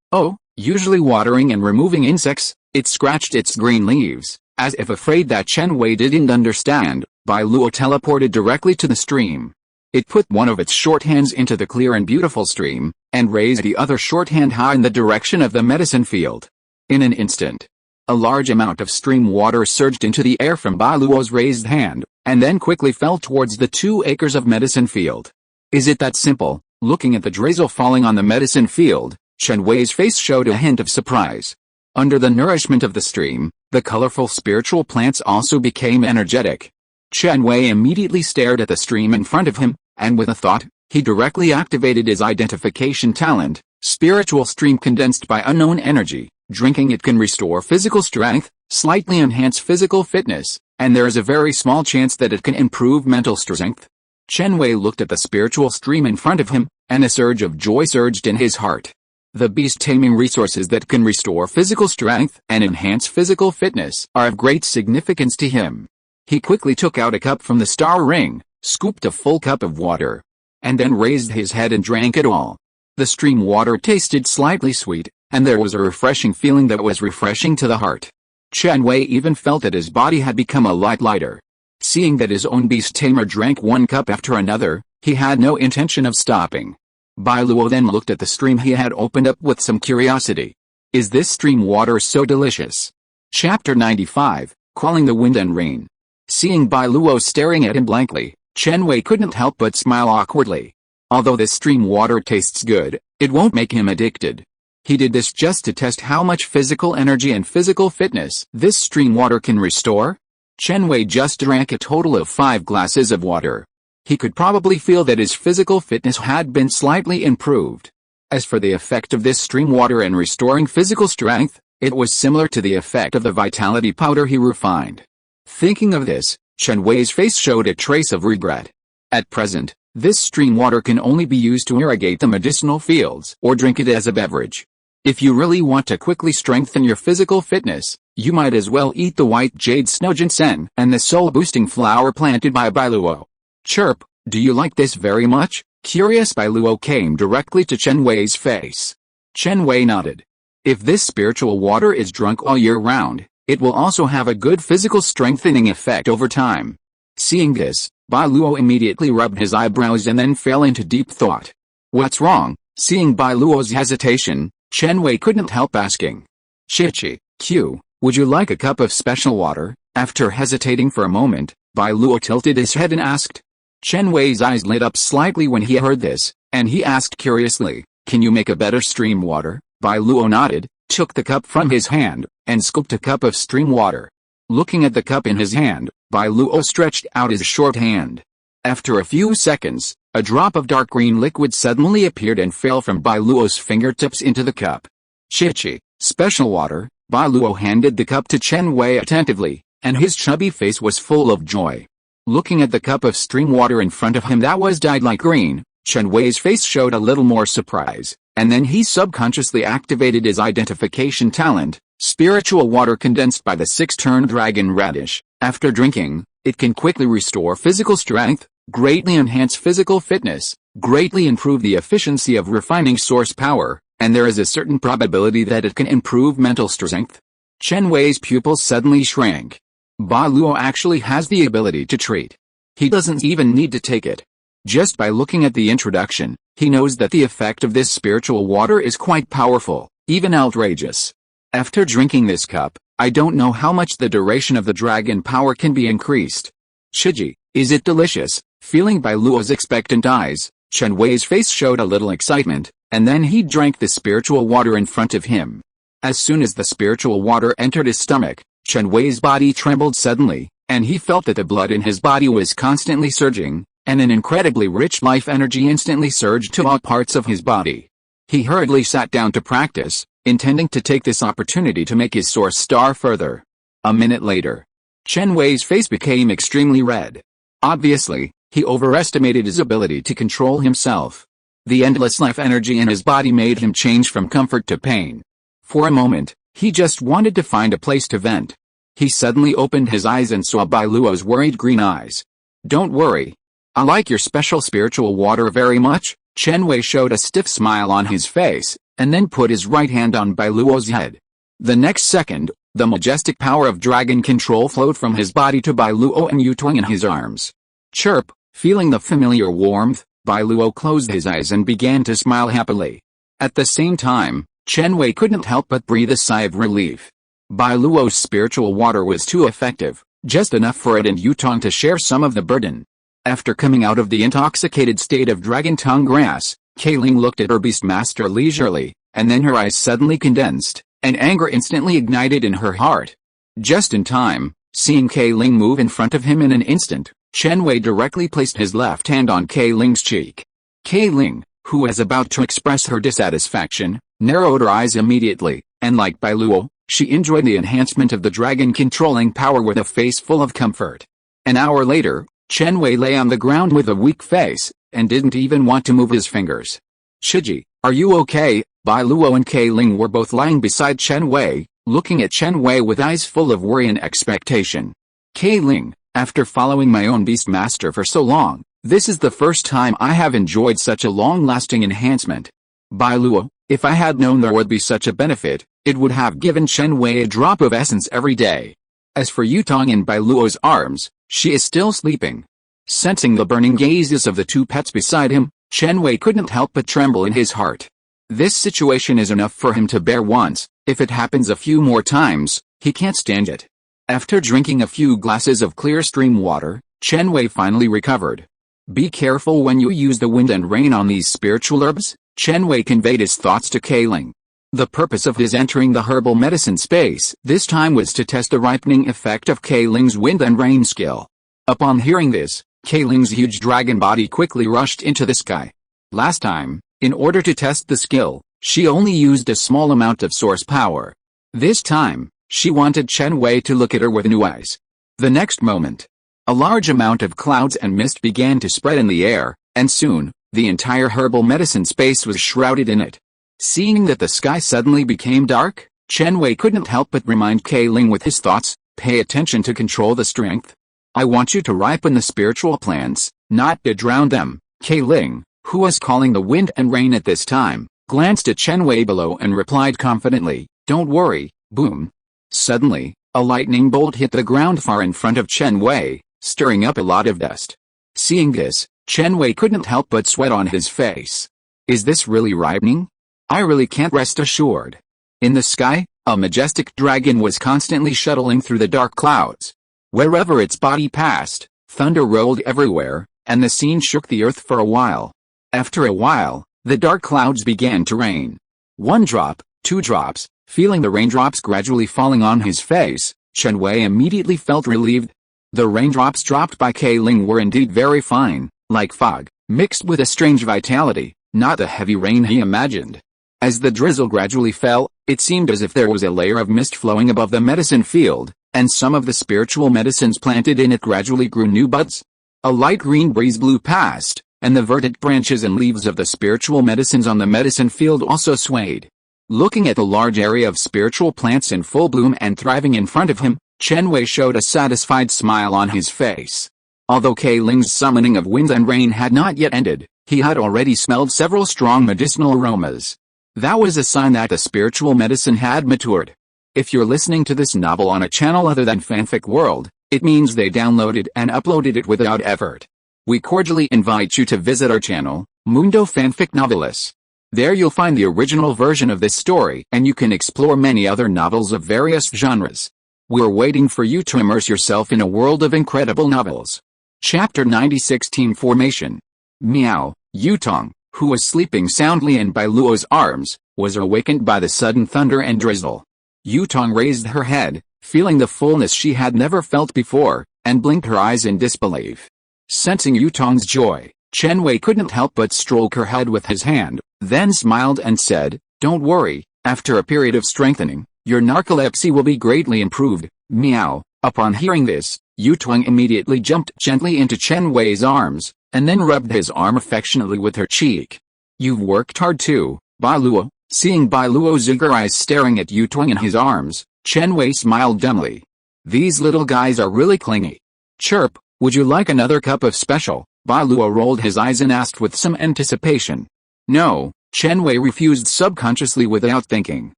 usually watering and removing insects. It scratched its green leaves, as if afraid that Chen Wei didn't understand. Bai Luo teleported directly to the stream. It put one of its short hands into the clear and beautiful stream, and raised the other short hand high in the direction of the medicine field. In an instant, a large amount of stream water surged into the air from Bai Luo's raised hand, and then quickly fell towards the 2 acres of medicine field. Is it that simple? Looking at the drizzle falling on the medicine field, Chen Wei's face showed a hint of surprise. Under the nourishment of the stream, the colorful spiritual plants also became energetic. Chen Wei immediately stared at the stream in front of him, and with a thought, he directly activated his identification talent, spiritual stream condensed by unknown energy. Drinking it can restore physical strength, slightly enhance physical fitness, and there is a very small chance that it can improve mental strength. Chen Wei looked at the spiritual stream in front of him, and a surge of joy surged in his heart. The beast-taming resources that can restore physical strength and enhance physical fitness are of great significance to him. He quickly took out a cup from the star ring, scooped a full cup of water, and then raised his head and drank it all. The stream water tasted slightly sweet, and there was a refreshing feeling that was refreshing to the heart. Chen Wei even felt that his body had become a lot lighter. Seeing that his own beast tamer drank one cup after another, he had no intention of stopping. Bai Luo then looked at the stream he had opened up with some curiosity. Is this stream water so delicious? Chapter 95, Quelling the Wind and Rain. Seeing Bai Luo staring at him blankly, Chen Wei couldn't help but smile awkwardly. Although this stream water tastes good, it won't make him addicted. He did this just to test how much physical energy and physical fitness this stream water can restore. Chen Wei just drank a total of 5 glasses of water. He could probably feel that his physical fitness had been slightly improved. As for the effect of this stream water in restoring physical strength, It was similar to the effect of the vitality powder he refined. Thinking of this, Chen Wei's face showed a trace of regret. At present, this stream water can only be used to irrigate the medicinal fields or drink it as a beverage. If you really want to quickly strengthen your physical fitness, you might as well eat the white jade snow ginseng and the soul-boosting flower planted by Bailuo. Chirp, do you like this very much? Curious Bailuo came directly to Chen Wei's face. Chen Wei nodded. If this spiritual water is drunk all year round, it will also have a good physical strengthening effect over time. Seeing this, Bailuo immediately rubbed his eyebrows and then fell into deep thought. What's wrong? Seeing Bailuo's hesitation, Chen Wei couldn't help asking. Chichi, Q, would you like a cup of special water? After hesitating for a moment, Bailuo tilted his head and asked. Chen Wei's eyes lit up slightly when he heard this, and he asked curiously, can you make a better stream water? Bailuo nodded, took the cup from his hand, and scooped a cup of stream water. Looking at the cup in his hand, Bailuo stretched out his short hand. After a few seconds, a drop of dark green liquid suddenly appeared and fell from Bailuo's fingertips into the cup. Chichi, special water. Bailuo handed the cup to Chen Wei attentively, and his chubby face was full of joy. Looking at the cup of stream water in front of him that was dyed light green, Chen Wei's face showed a little more surprise, and then he subconsciously activated his identification talent, spiritual water condensed by the six-turn dragon radish. After drinking, it can quickly restore physical strength, greatly enhance physical fitness, greatly improve the efficiency of refining source power, and there is a certain probability that it can improve mental strength. Chen Wei's pupils suddenly shrank. Bailuo actually has the ability to treat. He doesn't even need to take it. Just by looking at the introduction, he knows that the effect of this spiritual water is quite powerful, even outrageous. After drinking this cup, I don't know how much the duration of the dragon power can be increased. Shiji, is it delicious? Feeling Bailuo's expectant eyes, Chen Wei's face showed a little excitement, and then he drank the spiritual water in front of him. As soon as the spiritual water entered his stomach, Chen Wei's body trembled suddenly, and he felt that the blood in his body was constantly surging, and an incredibly rich life energy instantly surged to all parts of his body. He hurriedly sat down to practice, intending to take this opportunity to make his source star further. A minute later, Chen Wei's face became extremely red. Obviously, he overestimated his ability to control himself. The endless life energy in his body made him change from comfort to pain. For a moment, he just wanted to find a place to vent. He suddenly opened his eyes and saw Bailuo's worried green eyes. Don't worry. I like your special spiritual water very much. Chen Wei showed a stiff smile on his face, and then put his right hand on Bailuo's head. The next second, the majestic power of dragon control flowed from his body to Bailuo and Yutong in his arms. Chirp, feeling the familiar warmth, Bailuo closed his eyes and began to smile happily. At the same time, Chen Wei couldn't help but breathe a sigh of relief. Bailuo's spiritual water was too effective, just enough for it and Yutong to share some of the burden. After coming out of the intoxicated state of dragon tongue grass, Keiling looked at her beastmaster leisurely, and then her eyes suddenly condensed, and anger instantly ignited in her heart. Just in time, seeing Keiling move in front of him in an instant, Chen Wei directly placed his left hand on Keiling's cheek. Keiling, who was about to express her dissatisfaction, narrowed her eyes immediately, and like Bailuo, she enjoyed the enhancement of the dragon-controlling power with a face full of comfort. An hour later, Chen Wei lay on the ground with a weak face, and didn't even want to move his fingers. Shiji, are you okay? Bailuo and Keiling were both lying beside Chen Wei, looking at Chen Wei with eyes full of worry and expectation. Keiling, after following my own beastmaster for so long, this is the first time I have enjoyed such a long-lasting enhancement. Bailuo, if I had known there would be such a benefit, it would have given Chen Wei a drop of essence every day. As for Yutong in Bailuo's arms, she is still sleeping. Sensing the burning gazes of the two pets beside him, Chen Wei couldn't help but tremble in his heart. This situation is enough for him to bear once. If it happens a few more times, he can't stand it. After drinking a few glasses of clear stream water, Chen Wei finally recovered. Be careful when you use the wind and rain on these spiritual herbs, Chen Wei conveyed his thoughts to Keiling. The purpose of his entering the herbal medicine space this time was to test the ripening effect of Keiling's wind and rain skill. Upon hearing this, Keiling's huge dragon body quickly rushed into the sky. Last time, in order to test the skill, she only used a small amount of source power. This time, she wanted Chen Wei to look at her with new eyes. The next moment, a large amount of clouds and mist began to spread in the air, and soon, the entire herbal medicine space was shrouded in it. Seeing that the sky suddenly became dark, Chen Wei couldn't help but remind Keiling with his thoughts, pay attention to control the strength. I want you to ripen the spiritual plants, not to drown them. Keiling, who was calling the wind and rain at this time, glanced at Chen Wei below and replied confidently, don't worry. Boom. Suddenly, a lightning bolt hit the ground far in front of Chen Wei, stirring up a lot of dust. Seeing this, Chen Wei couldn't help but sweat on his face. Is this really ripening? I really can't rest assured. In the sky, a majestic dragon was constantly shuttling through the dark clouds. Wherever its body passed, thunder rolled everywhere, and the scene shook the earth for a while. After a while, the dark clouds began to rain. 1 drop, 2 drops, feeling the raindrops gradually falling on his face, Chen Wei immediately felt relieved. The raindrops dropped by Keiling were indeed very fine, like fog, mixed with a strange vitality, not the heavy rain he imagined. As the drizzle gradually fell, it seemed as if there was a layer of mist flowing above the medicine field, and some of the spiritual medicines planted in it gradually grew new buds. A light green breeze blew past, and the verdant branches and leaves of the spiritual medicines on the medicine field also swayed. Looking at the large area of spiritual plants in full bloom and thriving in front of him, Chen Wei showed a satisfied smile on his face. Although Keiling's summoning of wind and rain had not yet ended, he had already smelled several strong medicinal aromas. That was a sign that the spiritual medicine had matured. If you're listening to this novel on a channel other than Fanfic World, it means they downloaded and uploaded it without effort. We cordially invite you to visit our channel, Mundo Fanfic Novelis. There you'll find the original version of this story and you can explore many other novels of various genres. We're waiting for you to immerse yourself in a world of incredible novels. Chapter 96 Team Formation. Meow. Yutong, who was sleeping soundly in Bai Luo's arms, was awakened by the sudden thunder and drizzle. Yutong raised her head, feeling the fullness she had never felt before, and blinked her eyes in disbelief. Sensing Yutong's joy, Chen Wei couldn't help but stroke her head with his hand, then smiled and said, "Don't worry, after a period of strengthening, your narcolepsy will be greatly improved." Meow. Upon hearing this, Yutong immediately jumped gently into Chen Wei's arms, and then rubbed his arm affectionately with her cheek. "You've worked hard too, Bai Luo." Seeing Bai Luo's eager eyes staring at Yutong in his arms, Chen Wei smiled dumbly. "These little guys are really clingy." "Chirp, would you like another cup of special?" Bai Luo rolled his eyes and asked with some anticipation. "No," Chen Wei refused subconsciously without thinking.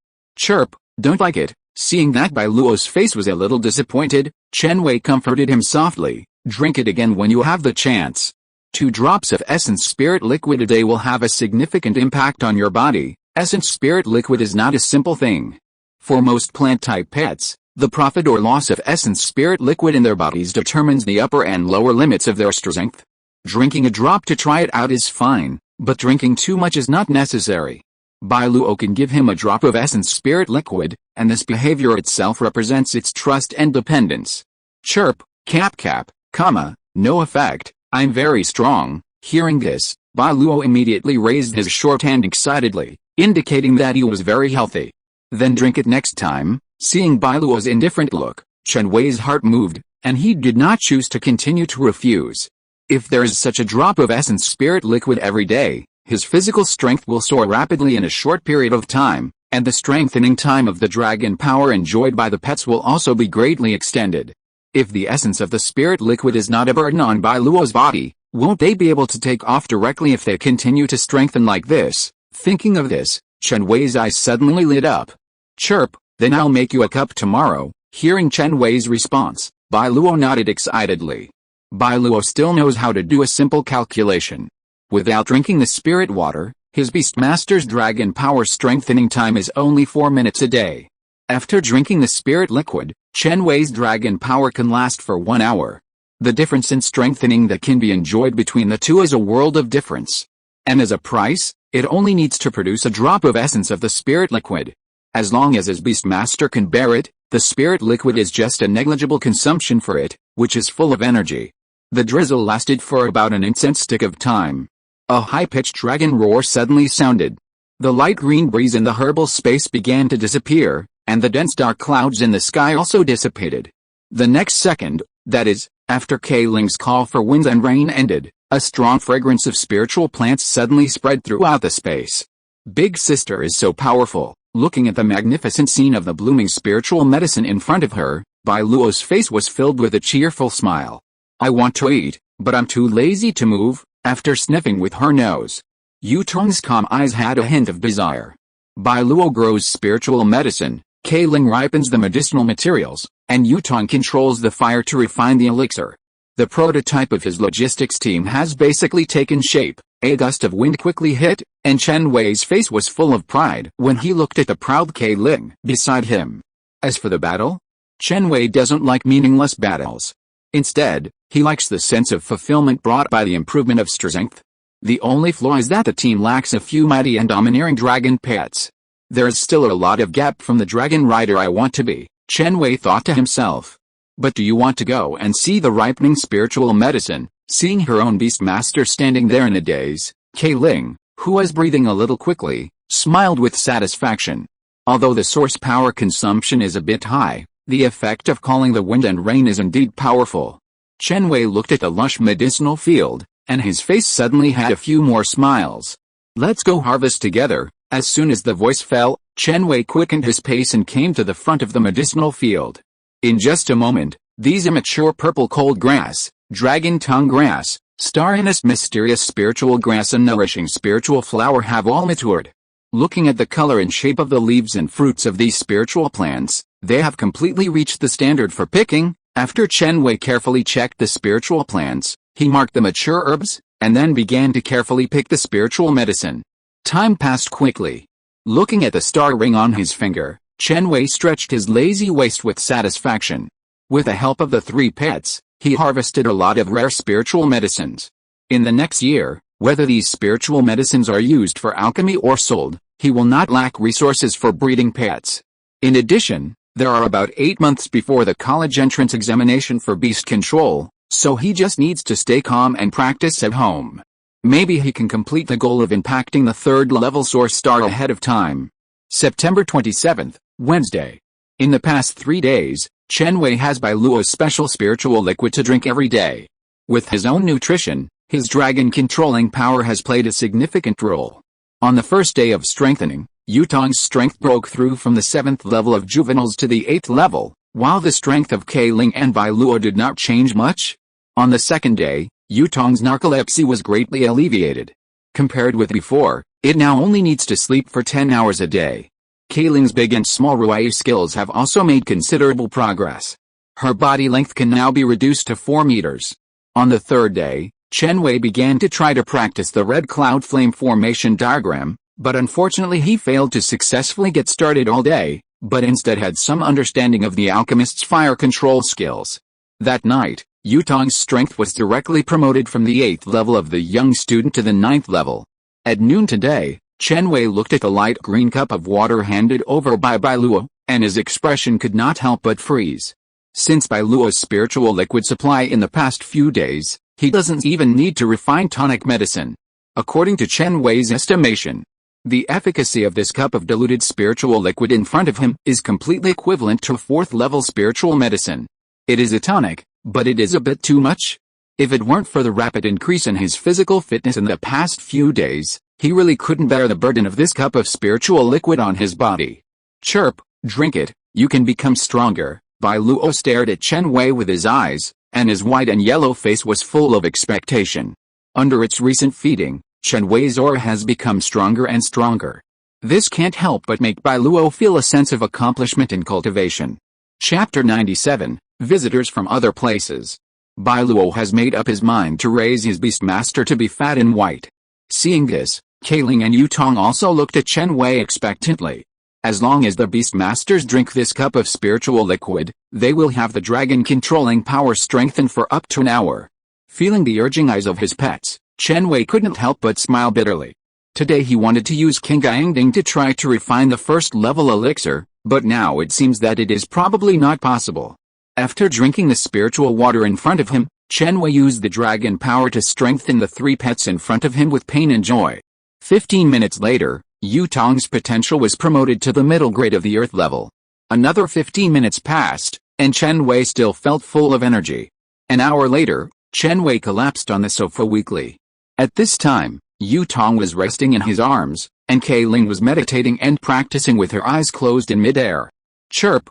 "Chirp, don't like it." Seeing that Bai Luo's face was a little disappointed, Chen Wei comforted him softly, "Drink it again when you have the chance. 2 drops of Essence Spirit Liquid a day will have a significant impact on your body." Essence Spirit Liquid is not a simple thing. For most plant-type pets, the profit or loss of Essence Spirit Liquid in their bodies determines the upper and lower limits of their strength. Drinking a drop to try it out is fine, but drinking too much is not necessary. Bai Luo can give him a drop of Essence Spirit Liquid, and this behavior itself represents its trust and dependence. "Chirp, cap, no effect, I'm very strong." Hearing this, Bai Luo immediately raised his short hand excitedly, indicating that he was very healthy. "Then drink it next time." Seeing Bai Luo's indifferent look, Chen Wei's heart moved, and he did not choose to continue to refuse. If there is such a drop of Essence Spirit Liquid every day, his physical strength will soar rapidly in a short period of time, and the strengthening time of the dragon power enjoyed by the pets will also be greatly extended. If the essence of the spirit liquid is not a burden on Bai Luo's body, won't they be able to take off directly if they continue to strengthen like this? Thinking of this, Chen Wei's eyes suddenly lit up. "Chirp, then I'll make you a cup tomorrow." Hearing Chen Wei's response, Bai Luo nodded excitedly. Bai Luo still knows how to do a simple calculation. Without drinking the spirit water, his Beastmaster's dragon power strengthening time is only 4 minutes a day. After drinking the spirit liquid, Chen Wei's dragon power can last for 1 hour. The difference in strengthening that can be enjoyed between the two is a world of difference. And as a price, it only needs to produce a drop of essence of the spirit liquid. As long as his Beastmaster can bear it, the spirit liquid is just a negligible consumption for it, which is full of energy. The drizzle lasted for about an incense stick of time. A high-pitched dragon roar suddenly sounded. The light green breeze in the herbal space began to disappear, and the dense dark clouds in the sky also dissipated. The next second, that is, after Kailing's call for wind and rain ended, a strong fragrance of spiritual plants suddenly spread throughout the space. Big Sister is so powerful. Looking at the magnificent scene of the blooming spiritual medicine in front of her, Bai Luo's face was filled with a cheerful smile. I want to eat, but I'm too lazy to move, after sniffing with her nose. Yutong's calm eyes had a hint of desire. Bai Luo grows spiritual medicine, Kailing ripens the medicinal materials, and Yutong controls the fire to refine the elixir. The prototype of his logistics team has basically taken shape. A gust of wind quickly hit, and Chen Wei's face was full of pride when he looked at the proud Kailing beside him. As for the battle, Chen Wei doesn't like meaningless battles. Instead, he likes the sense of fulfillment brought by the improvement of strength. The only flaw is that the team lacks a few mighty and domineering dragon pets. There is still a lot of gap from the dragon rider I want to be, Chen Wei thought to himself. But do you want to go and see the ripening spiritual medicine? Seeing her own beastmaster standing there in a daze, Kailing, who was breathing a little quickly, smiled with satisfaction. Although the source power consumption is a bit high, the effect of calling the wind and rain is indeed powerful. Chen Wei looked at the lush medicinal field, and his face suddenly had a few more smiles. Let's go harvest together. As soon as the voice fell, Chen Wei quickened his pace and came to the front of the medicinal field. In just a moment, these immature purple cold grass, dragon tongue grass, star anise mysterious spiritual grass and nourishing spiritual flower have all matured. Looking at the color and shape of the leaves and fruits of these spiritual plants, they have completely reached the standard for picking. After Chen Wei carefully checked the spiritual plants, he marked the mature herbs, and then began to carefully pick the spiritual medicine. Time passed quickly. Looking at the star ring on his finger, Chen Wei stretched his lazy waist with satisfaction. With the help of the 3 pets, he harvested a lot of rare spiritual medicines. In the next year, whether these spiritual medicines are used for alchemy or sold, he will not lack resources for breeding pets. In addition, there are about 8 months before the college entrance examination for beast control, so he just needs to stay calm and practice at home. Maybe he can complete the goal of impacting the 3rd level source star ahead of time. September 27th, Wednesday. In the past 3 days, Chen Wei has Bai Luo's special spiritual liquid to drink every day. With his own nutrition, his dragon controlling power has played a significant role. On the first day of strengthening, Yutong's strength broke through from the 7th level of juveniles to the 8th level, while the strength of Kailing and Bai Luo did not change much. On the second day, Yutong's narcolepsy was greatly alleviated. Compared with before, it now only needs to sleep for 10 hours a day. Kailing's big and small Ruai skills have also made considerable progress. Her body length can now be reduced to 4 meters. On the 3rd day, Chen Wei began to try to practice the red cloud flame formation diagram, but unfortunately he failed to successfully get started all day, but instead had some understanding of the alchemist's fire control skills. That night, Yutong's strength was directly promoted from the 8th level of the young student to the 9th level. At noon today, Chen Wei looked at the light green cup of water handed over by Bai Luo, and his expression could not help but freeze. Since Bai Luo's spiritual liquid supply in the past few days, he doesn't even need to refine tonic medicine. According to Chen Wei's estimation, the efficacy of this cup of diluted spiritual liquid in front of him is completely equivalent to 4th level spiritual medicine. It is a tonic, but it is a bit too much. If it weren't for the rapid increase in his physical fitness in the past few days, he really couldn't bear the burden of this cup of spiritual liquid on his body. Chirp, drink it, you can become stronger. Bai Luo stared at Chen Wei with his eyes, and his white and yellow face was full of expectation. Under its recent feeding, Chen Wei's aura has become stronger and stronger. This can't help but make Bai Luo feel a sense of accomplishment and cultivation. Chapter 97, Visitors from Other Places. Bai Luo has made up his mind to raise his beastmaster to be fat and white. Seeing this, Kailing and Yutong also looked at Chen Wei expectantly. As long as the beastmasters drink this cup of spiritual liquid, they will have the dragon controlling power strengthened for up to an hour. Feeling the urging eyes of his pets, Chen Wei couldn't help but smile bitterly. Today he wanted to use King Gaingding to try to refine the 1st level elixir, but now it seems that it is probably not possible. After drinking the spiritual water in front of him, Chen Wei used the dragon power to strengthen the 3 pets in front of him with pain and joy. 15 minutes later, Yutong's potential was promoted to the middle grade of the Earth level. Another 15 minutes passed, and Chen Wei still felt full of energy. An hour later, Chen Wei collapsed on the sofa weakly. At this time, Yu Tong was resting in his arms, and Kei Ling was meditating and practicing with her eyes closed in midair. Chirp,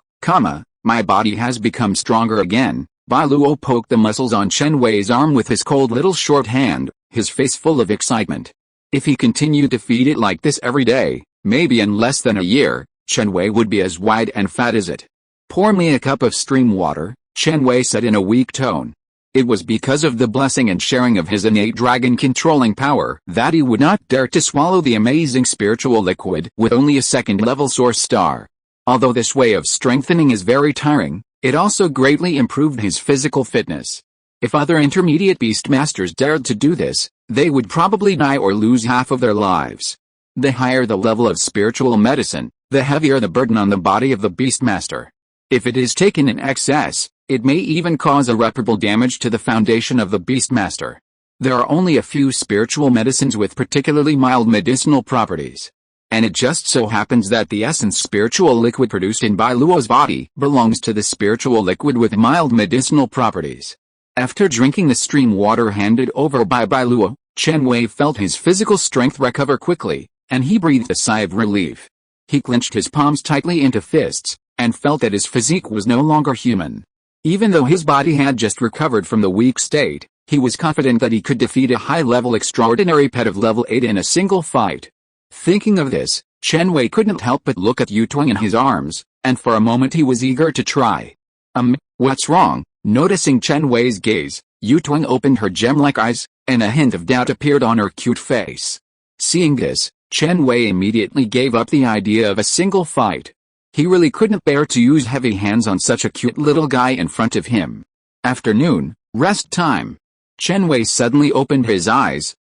my body has become stronger again. Bai Luo poked the muscles on Chen Wei's arm with his cold little short hand, his face full of excitement. If he continued to feed it like this every day, maybe in less than a year, Chen Wei would be as wide and fat as it. Pour me a cup of stream water, Chen Wei said in a weak tone. It was because of the blessing and sharing of his innate dragon-controlling power that he would not dare to swallow the amazing spiritual liquid with only a second-level source star. Although this way of strengthening is very tiring, it also greatly improved his physical fitness. If other intermediate beastmasters dared to do this, they would probably die or lose half of their lives. The higher the level of spiritual medicine, the heavier the burden on the body of the beastmaster. If it is taken in excess, it may even cause irreparable damage to the foundation of the beastmaster. There are only a few spiritual medicines with particularly mild medicinal properties. And it just so happens that the essence spiritual liquid produced in Bai Luo's body belongs to the spiritual liquid with mild medicinal properties. After drinking the stream water handed over by Bai Luo, Chen Wei felt his physical strength recover quickly, and he breathed a sigh of relief. He clenched his palms tightly into fists, and felt that his physique was no longer human. Even though his body had just recovered from the weak state, he was confident that he could defeat a high-level extraordinary pet of level 8 in a single fight. Thinking of this, Chen Wei couldn't help but look at Yu Tong in his arms, and for a moment he was eager to try. What's wrong? Noticing Chen Wei's gaze, Yu Tong opened her gem-like eyes, and a hint of doubt appeared on her cute face. Seeing this, Chen Wei immediately gave up the idea of a single fight. He really couldn't bear to use heavy hands on such a cute little guy in front of him. Afternoon, rest time. Chen Wei suddenly opened his eyes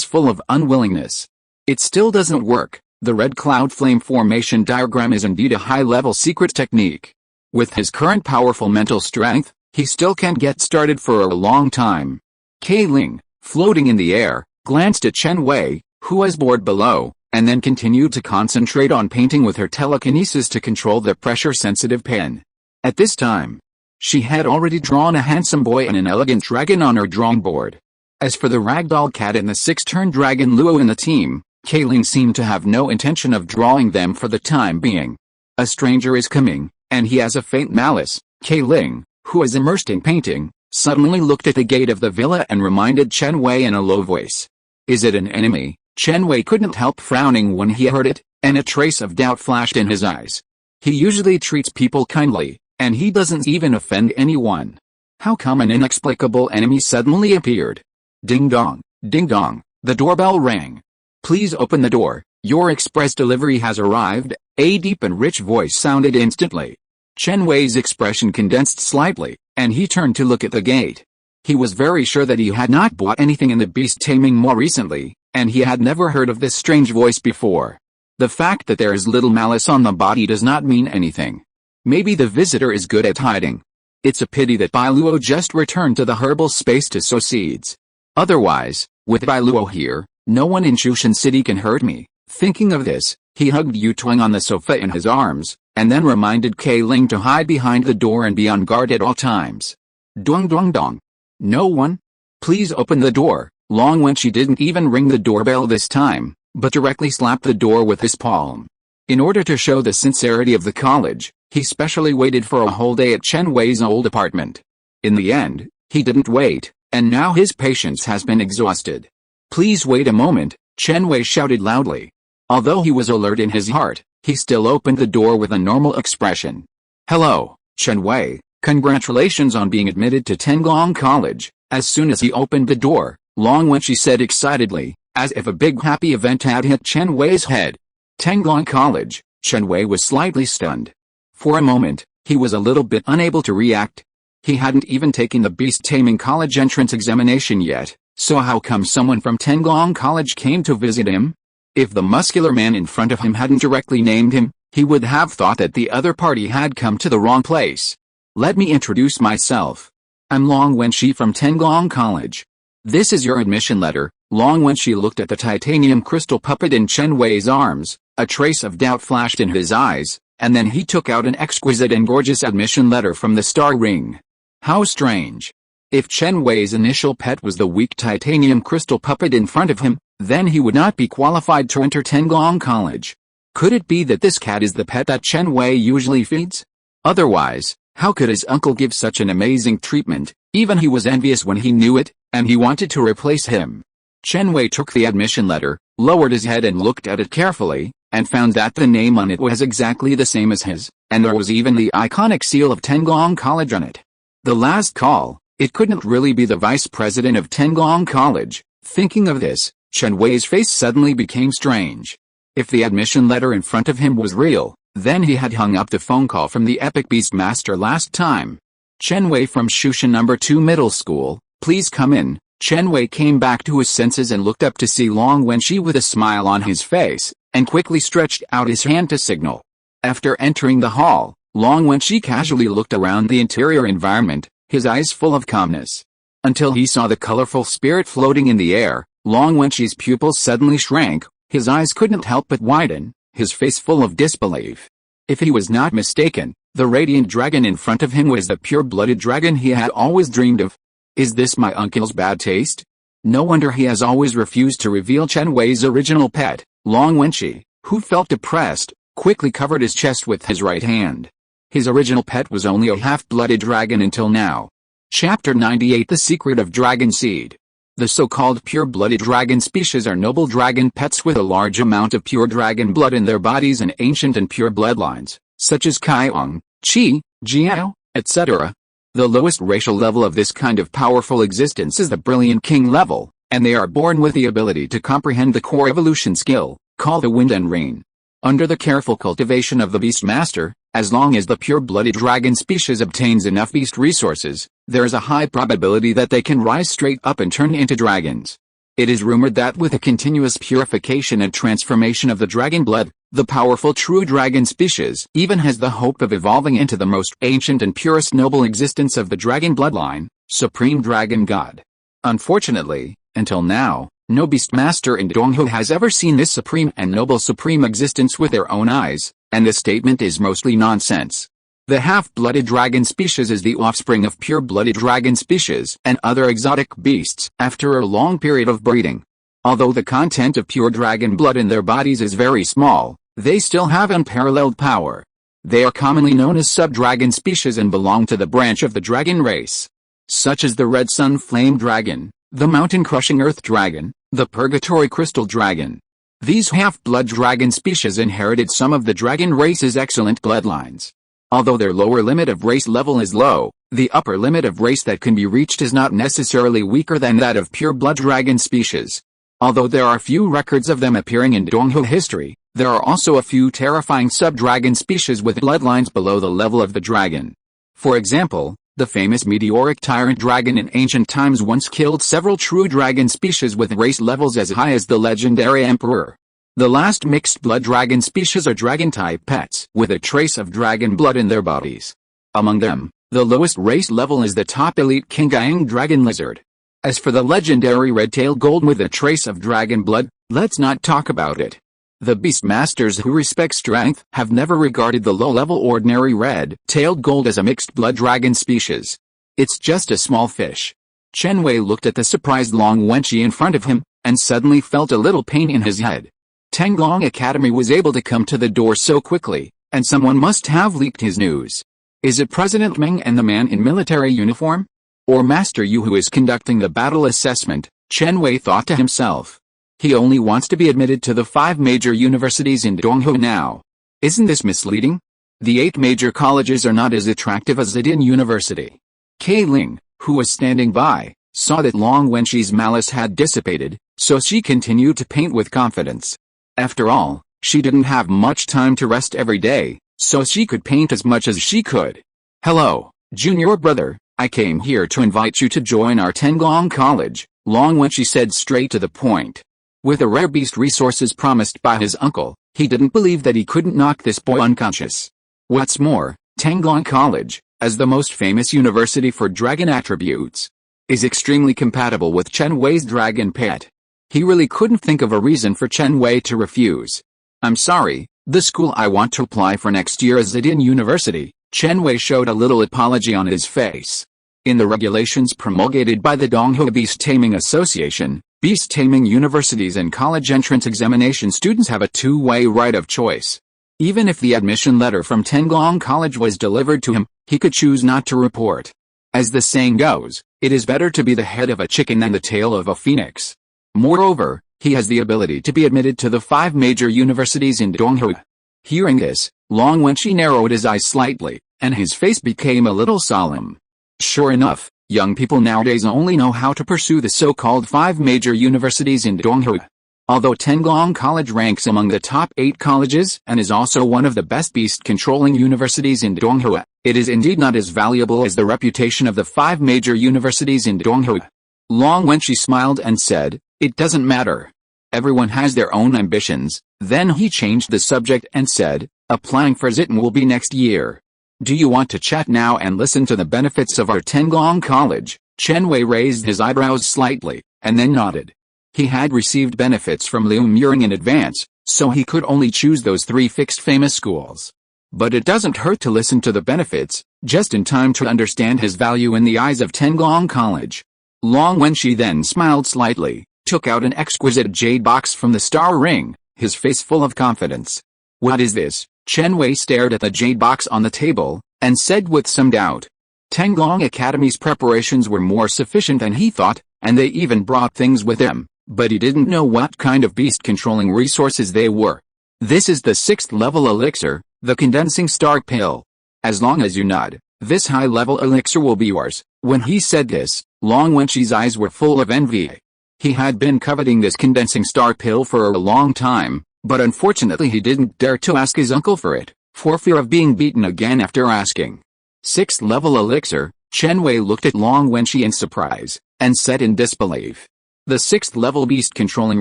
full of unwillingness. It still doesn't work. The red cloud flame formation diagram is indeed a high-level secret technique. With his current powerful mental strength, he still can't get started for a long time. Kei Ling, floating in the air, glanced at Chen Wei, who was bored below, and then continued to concentrate on painting with her telekinesis to control the pressure-sensitive pen. At this time, she had already drawn a handsome boy and an elegant dragon on her drawing board. As for the ragdoll cat and the 6-turn dragon Luo in the team, Kei Ling seemed to have no intention of drawing them for the time being. A stranger is coming, and he has a faint malice. Kei Ling, who is immersed in painting, suddenly looked at the gate of the villa and reminded Chen Wei in a low voice. Is it an enemy? Chen Wei couldn't help frowning when he heard it, and a trace of doubt flashed in his eyes. He usually treats people kindly, and he doesn't even offend anyone. How come an inexplicable enemy suddenly appeared? Ding dong, the doorbell rang. Please open the door, your express delivery has arrived, a deep and rich voice sounded instantly. Chen Wei's expression condensed slightly, and he turned to look at the gate. He was very sure that he had not bought anything in the beast taming mall recently, and he had never heard of this strange voice before. The fact that there is little malice on the body does not mean anything. Maybe the visitor is good at hiding. It's a pity that Bai Luo just returned to the herbal space to sow seeds. Otherwise, with Bai Luo here, no one in Shushan City can hurt me. Thinking of this, he hugged Yu Tong on the sofa in his arms, and then reminded Kei Ling to hide behind the door and be on guard at all times. Dong. No one? Please open the door. Long Wenqi didn't even ring the doorbell this time, but directly slapped the door with his palm. In order to show the sincerity of the college, he specially waited for a whole day at Chen Wei's old apartment. In the end, he didn't wait, and now his patience has been exhausted. Please wait a moment, Chen Wei shouted loudly. Although he was alert in his heart, he still opened the door with a normal expression. Hello, Chen Wei, congratulations on being admitted to Tenglong College. As soon as he opened the door, Long Wenqi said excitedly, as if a big happy event had hit Chen Wei's head. Tenglong College. Chen Wei was slightly stunned. For a moment, he was a little bit unable to react. He hadn't even taken the beast taming college entrance examination yet, so how come someone from Tenglong College came to visit him? If the muscular man in front of him hadn't directly named him, he would have thought that the other party had come to the wrong place. Let me introduce myself. I'm Long Wenqi from Tenglong College. This is your admission letter. Long Wenqi looked at the titanium crystal puppet in Chen Wei's arms. A trace of doubt flashed in his eyes, and then he took out an exquisite and gorgeous admission letter from the star ring. How strange. If Chen Wei's initial pet was the weak titanium crystal puppet in front of him, then he would not be qualified to enter Tenglong College. Could it be that this cat is the pet that Chen Wei usually feeds? Otherwise, how could his uncle give such an amazing treatment? Even he was envious when he knew it, and he wanted to replace him. Chen Wei took the admission letter, lowered his head and looked at it carefully, and found that the name on it was exactly the same as his, and there was even the iconic seal of Tenglong College on it. The last call, it couldn't really be the vice president of Tenglong College. Thinking of this, Chen Wei's face suddenly became strange. If the admission letter in front of him was real, then he had hung up the phone call from the epic beast master last time. Chen Wei from Shushan No. 2 Middle School, please come in. Chen Wei came back to his senses and looked up to see Long Wenqi with a smile on his face, and quickly stretched out his hand to signal. After entering the hall, Long Wenqi casually looked around the interior environment, his eyes full of calmness. Until he saw the colorful spirit floating in the air, Long Wenqi's pupils suddenly shrank, his eyes couldn't help but widen, his face full of disbelief. If he was not mistaken, the radiant dragon in front of him was the pure-blooded dragon he had always dreamed of. Is this my uncle's bad taste? No wonder he has always refused to reveal Chen Wei's original pet. Long Wenqi, who felt depressed, quickly covered his chest with his right hand. His original pet was only a half-blooded dragon until now. Chapter 98 The Secret of Dragon Seed. The so-called pure-blooded dragon species are noble dragon pets with a large amount of pure dragon blood in their bodies and ancient and pure bloodlines, such as Kaiong, Qi, Jiao, etc. The lowest racial level of this kind of powerful existence is the Brilliant King level, and they are born with the ability to comprehend the core evolution skill, called the Wind and Rain. Under the careful cultivation of the Beast Master, as long as the pure-blooded dragon species obtains enough beast resources, there is a high probability that they can rise straight up and turn into dragons. It is rumored that with a continuous purification and transformation of the dragon blood, the powerful true dragon species even has the hope of evolving into the most ancient and purest noble existence of the dragon bloodline, Supreme Dragon God. Unfortunately, until now, no beast master in Donghu has ever seen this supreme and noble supreme existence with their own eyes, and this statement is mostly nonsense. The half-blooded dragon species is the offspring of pure-blooded dragon species and other exotic beasts after a long period of breeding. Although the content of pure dragon blood in their bodies is very small, they still have unparalleled power. They are commonly known as sub-dragon species and belong to the branch of the dragon race, such as the red sun flame dragon, the mountain-crushing earth dragon, the purgatory crystal dragon. These half-blood dragon species inherited some of the dragon race's excellent bloodlines. Although their lower limit of race level is low, the upper limit of race that can be reached is not necessarily weaker than that of pure-blood dragon species. Although there are few records of them appearing in Donghu history, there are also a few terrifying sub-dragon species with bloodlines below the level of the dragon. For example, the famous meteoric tyrant dragon in ancient times once killed several true dragon species with race levels as high as the legendary emperor. The last mixed-blood dragon species are dragon-type pets with a trace of dragon blood in their bodies. Among them, the lowest race level is the top elite Kingyang dragon lizard. As for the legendary red-tailed gold with a trace of dragon blood, let's not talk about it. The beast masters who respect strength have never regarded the low-level ordinary red-tailed gold as a mixed-blood dragon species. It's just a small fish. Chen Wei looked at the surprised Long Wenqi in front of him, and suddenly felt a little pain in his head. Tenglong Academy was able to come to the door so quickly, and someone must have leaked his news. Is it President Meng and the man in military uniform? Or Master Yu who is conducting the battle assessment? Chen Wei thought to himself. He only wants to be admitted to the 5 major universities in Donghu now. Isn't this misleading? The 8 major colleges are not as attractive as Zidin University. Kei Ling, who was standing by, saw that Long Wenqi's malice had dissipated, so she continued to paint with confidence. After all, she didn't have much time to rest every day, so she could paint as much as she could. Hello, junior brother, I came here to invite you to join our Tenglong College, Long Wenqi said straight to the point. With the rare beast resources promised by his uncle, he didn't believe that he couldn't knock this boy unconscious. What's more, Tenglong College, as the most famous university for dragon attributes, is extremely compatible with Chen Wei's dragon pet. He really couldn't think of a reason for Chen Wei to refuse. I'm sorry, The school I want to apply for next year is Zidane University. Chen Wei showed a little apology on his face. In the regulations promulgated by the Donghua Beast Taming Association, beast taming universities and college entrance examination students have a two-way right of choice. Even if the admission letter from Tenglong College was delivered to him, he could choose not to report. As the saying goes, it is better to be the head of a chicken than the tail of a phoenix. Moreover, he has the ability to be admitted to the 5 major universities in Donghua. Hearing this, Long Wenqi narrowed his eyes slightly, and his face became a little solemn. Sure enough, young people nowadays only know how to pursue the so-called 5 major universities in Donghua. Although Tenglong College ranks among the top 8 colleges and is also one of the best beast-controlling universities in Donghua, it is indeed not as valuable as the reputation of the 5 major universities in Donghua. Long Wenqi smiled and said, "It doesn't matter. Everyone has their own ambitions." Then he changed the subject and said, "Applying for Zidane will be next year. Do you want to chat now and listen to the benefits of our Tenglong College?" Chen Wei raised his eyebrows slightly, and then nodded. He had received benefits from Liu Muring in advance, so he could only choose those 3 fixed famous schools. But it doesn't hurt to listen to the benefits, just in time to understand his value in the eyes of Tenglong College. Long Wenqi then smiled slightly, took out an exquisite jade box from the star ring, his face full of confidence. "What is this?" Chen Wei stared at the jade box on the table, and said with some doubt. Tenglong Academy's preparations were more sufficient than he thought, and they even brought things with them, but he didn't know what kind of beast-controlling resources they were. "This is the 6th level elixir, the condensing star pill. As long as you nod, this high-level elixir will be yours." When he said this, Long Wenqi's eyes were full of envy. He had been coveting this condensing star pill for a long time, but unfortunately he didn't dare to ask his uncle for it, for fear of being beaten again after asking. 6th level elixir. Chen Wei looked at Long Wenqi in surprise, and said in disbelief. The 6th level beast-controlling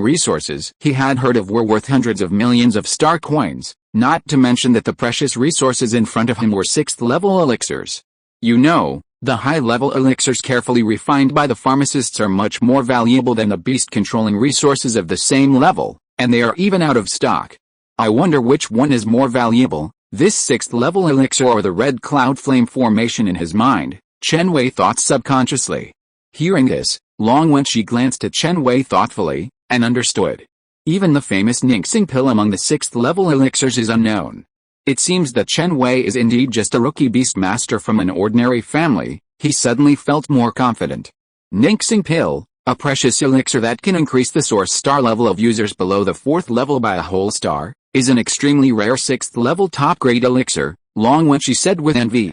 resources he had heard of were worth hundreds of millions of star coins, not to mention that the precious resources in front of him were 6th level elixirs. You know, the high-level elixirs carefully refined by the pharmacists are much more valuable than the beast-controlling resources of the same level, and they are even out of stock. I wonder which one is more valuable, this 6th level elixir or the red cloud flame formation. In his mind, Chen Wei thought subconsciously. Hearing this, Long Wenqi glanced at Chen Wei thoughtfully, and understood. Even the famous Ningxing pill among the 6th level elixirs is unknown. It seems that Chen Wei is indeed just a rookie beast master from an ordinary family. He suddenly felt more confident. Ningxing pill, a precious elixir that can increase the source star level of users below the 4th level by a whole star, is an extremely rare 6th level top-grade elixir, Long Wenqi said with envy.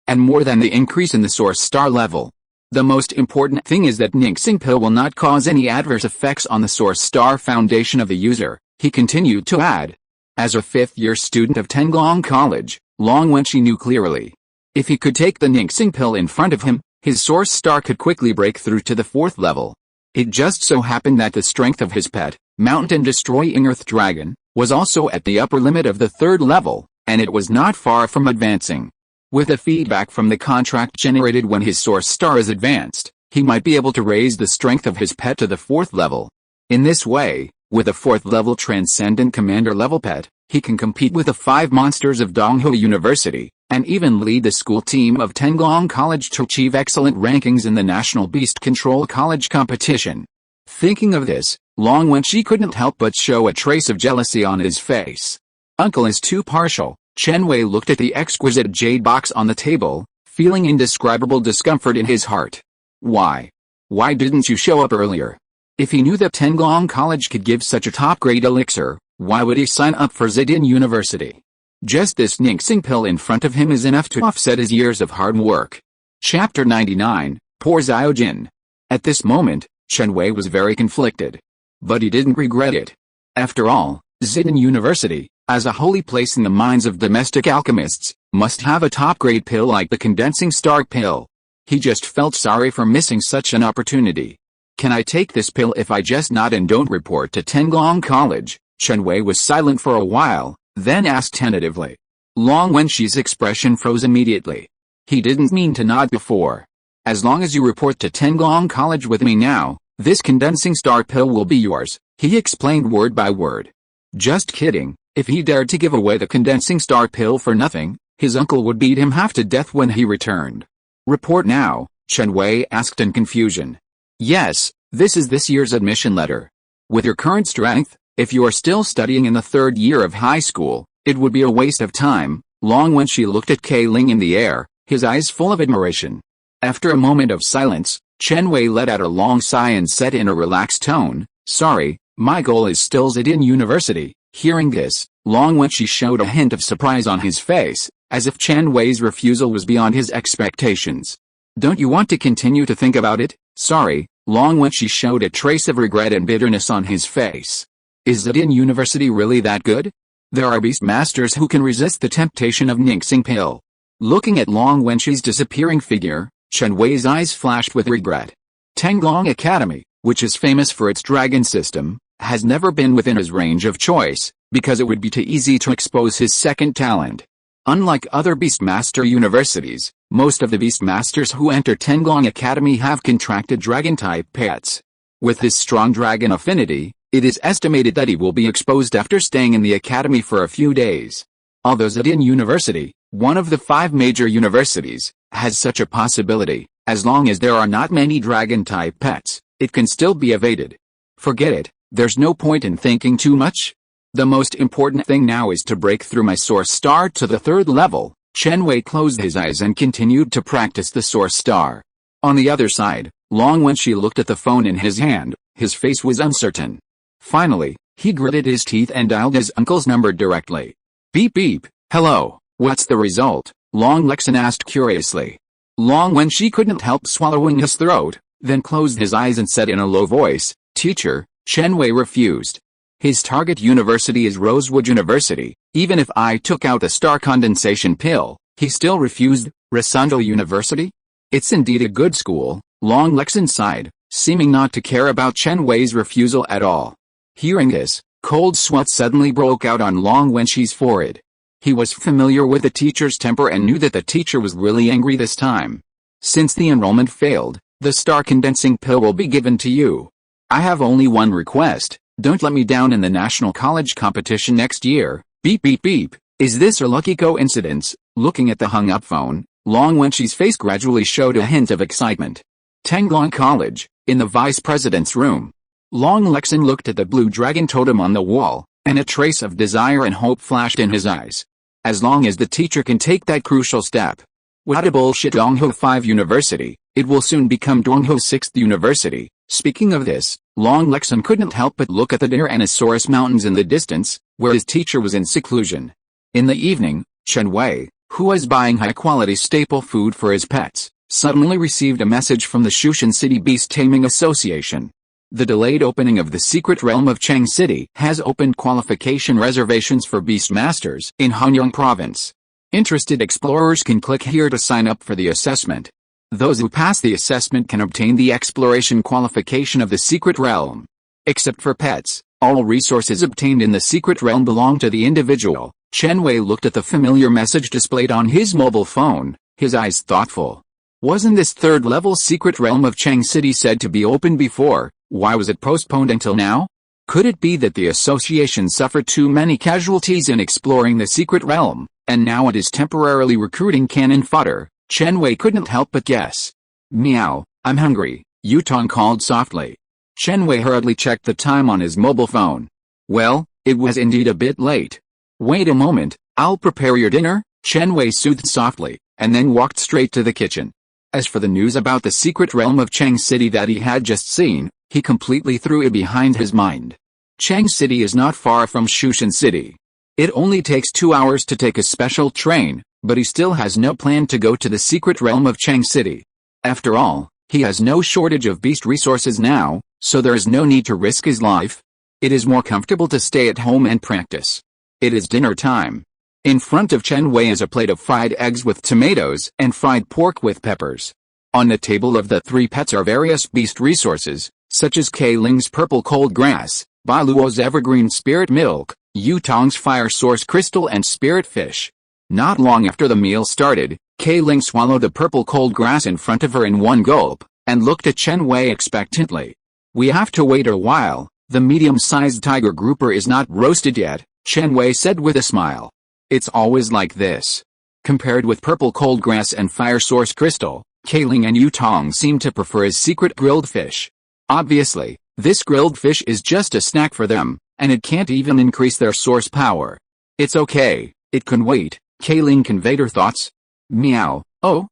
And more than the increase in the source star level. The most important thing is that Ningxing pill will not cause any adverse effects on the source star foundation of the user, he continued to add. As a 5th-year student of Tenglong College, Long Wenqi knew clearly. If he could take the Ningxing pill in front of him, his source star could quickly break through to the 4th level. It just so happened that the strength of his pet, Mountain Destroying Earth Dragon, was also at the upper limit of the 3rd level, and it was not far from advancing. With the feedback from the contract generated when his source star is advanced, he might be able to raise the strength of his pet to the 4th level. In this way, with a 4th level Transcendent Commander level pet, he can compete with the 5 monsters of Donghua University, and even lead the school team of Tenglong College to achieve excellent rankings in the National Beast Control College competition. Thinking of this, Long Wenqi couldn't help but show a trace of jealousy on his face. Uncle is too partial. Chen Wei looked at the exquisite jade box on the table, feeling indescribable discomfort in his heart. Why? Why didn't you show up earlier? If he knew that Tenglong College could give such a top-grade elixir, why would he sign up for Zidane University? Just this Ningxing pill in front of him is enough to offset his years of hard work. Chapter 99, Poor Xiaojin. At this moment, Chen Wei was very conflicted. But he didn't regret it. After all, Zidane University, as a holy place in the minds of domestic alchemists, must have a top-grade pill like the condensing star pill. He just felt sorry for missing such an opportunity. Can I take this pill if I just nod and don't report to Tenglong College? Chen Wei was silent for a while, then asked tentatively. Long Wenqi's expression froze immediately. He didn't mean to nod before. As long as you report to Tenglong College with me now, this condensing star pill will be yours, he explained word by word. Just kidding. If he dared to give away the condensing star pill for nothing, his uncle would beat him half to death when he returned. Report now, Chen Wei asked in confusion. Yes, this is this year's admission letter. With your current strength, if you are still studying in the 3rd year of high school, it would be a waste of time. Long Wenshi looked at K Ling in the air, his eyes full of admiration. After a moment of silence, Chen Wei let out a long sigh and said in a relaxed tone, sorry, my goal is still Zidin University. Hearing this, Long Wenshi showed a hint of surprise on his face, as if Chen Wei's refusal was beyond his expectations. Don't you want to continue to think about it? Sorry, Long Wenshi showed a trace of regret and bitterness on his face. Is Zidin University really that good? There are beast masters who can resist the temptation of Ningxing pill. Looking at Long Wenshi's disappearing figure, Chen Wei's eyes flashed with regret. Tanglong Academy, which is famous for its dragon system, has never been within his range of choice, because it would be too easy to expose his second talent. Unlike other Beastmaster universities, most of the Beastmasters who enter Tanglong Academy have contracted dragon-type pets. With his strong dragon affinity, it is estimated that he will be exposed after staying in the academy for a few days. Although Zidin University, one of the 5 major universities, has such a possibility, as long as there are not many dragon-type pets, it can still be evaded. Forget it, there's no point in thinking too much. The most important thing now is to break through my source star to the 3rd level. Chen Wei closed his eyes and continued to practice the source star. On the other side, Long Wenshi looked at the phone in his hand, his face was uncertain. Finally, he gritted his teeth and dialed his uncle's number directly. Beep beep, hello, what's the result? Long Lexin asked curiously. Long Wenshi couldn't help swallowing his throat, then closed his eyes and said in a low voice, Teacher, Chen Wei refused. His target university is Rosewood University. Even if I took out the star condensation pill, he still refused. Resando University? It's indeed a good school, Long Lexin sighed, seeming not to care about Chen Wei's refusal at all. Hearing this, cold sweat suddenly broke out on Long Wenshi's forehead. He was familiar with the teacher's temper and knew that the teacher was really angry this time. Since the enrollment failed, the star condensing pill will be given to you. I have only one request, don't let me down in the national college competition next year. Beep beep beep, is this a lucky coincidence? Looking at the hung-up phone, Long Wenshi's face gradually showed a hint of excitement. Tanglong College, in the vice president's room. Long Lexin looked at the blue dragon totem on the wall, and a trace of desire and hope flashed in his eyes. As long as the teacher can take that crucial step. What a bullshit. Dongho 5 University, it will soon become Dongho 6th University. Speaking of this, Long Lexin couldn't help but look at the Tyrannosaurus Mountains in the distance, where his teacher was in seclusion. In the evening, Chen Wei, who was buying high-quality staple food for his pets, suddenly received a message from the Shushan City Beast Taming Association. The delayed opening of the secret realm of Cheng City has opened qualification reservations for Beastmasters in Hanyang Province. Interested explorers can click here to sign up for the assessment. Those who pass the assessment can obtain the exploration qualification of the secret realm. Except for pets, all resources obtained in the secret realm belong to the individual. Chen Wei looked at the familiar message displayed on his mobile phone, his eyes thoughtful. Wasn't this 3rd level secret realm of Cheng City said to be open before? Why was it postponed until now? Could it be that the association suffered too many casualties in exploring the secret realm, and now it is temporarily recruiting cannon fodder? Chen Wei couldn't help but guess. Meow, I'm hungry, Yutong called softly. Chen Wei hurriedly checked the time on his mobile phone. Well, it was indeed a bit late. Wait a moment, I'll prepare your dinner, Chen Wei soothed softly, and then walked straight to the kitchen. As for the news about the secret realm of Cheng City that he had just seen, he completely threw it behind his mind. Cheng City is not far from Shushan City. It only takes 2 hours to take a special train, but he still has no plan to go to the secret realm of Cheng City. After all, he has no shortage of beast resources now, so there is no need to risk his life. It is more comfortable to stay at home and practice. It is dinner time. In front of Chen Wei is a plate of fried eggs with tomatoes and fried pork with peppers. On the table of the 3 pets are various beast resources, such as K Ling's purple cold grass, Bai Luo's evergreen spirit milk, Yu Tong's fire source crystal and spirit fish. Not long after the meal started, K Ling swallowed the purple cold grass in front of her in one gulp, and looked at Chen Wei expectantly. We have to wait a while, the medium-sized tiger grouper is not roasted yet, Chen Wei said with a smile. It's always like this. Compared with purple cold grass and fire source crystal, Kailing and Yutong seem to prefer his secret grilled fish. Obviously, this grilled fish is just a snack for them, and it can't even increase their source power. It's okay, it can wait, Kailing conveyed her thoughts. Meow, oh,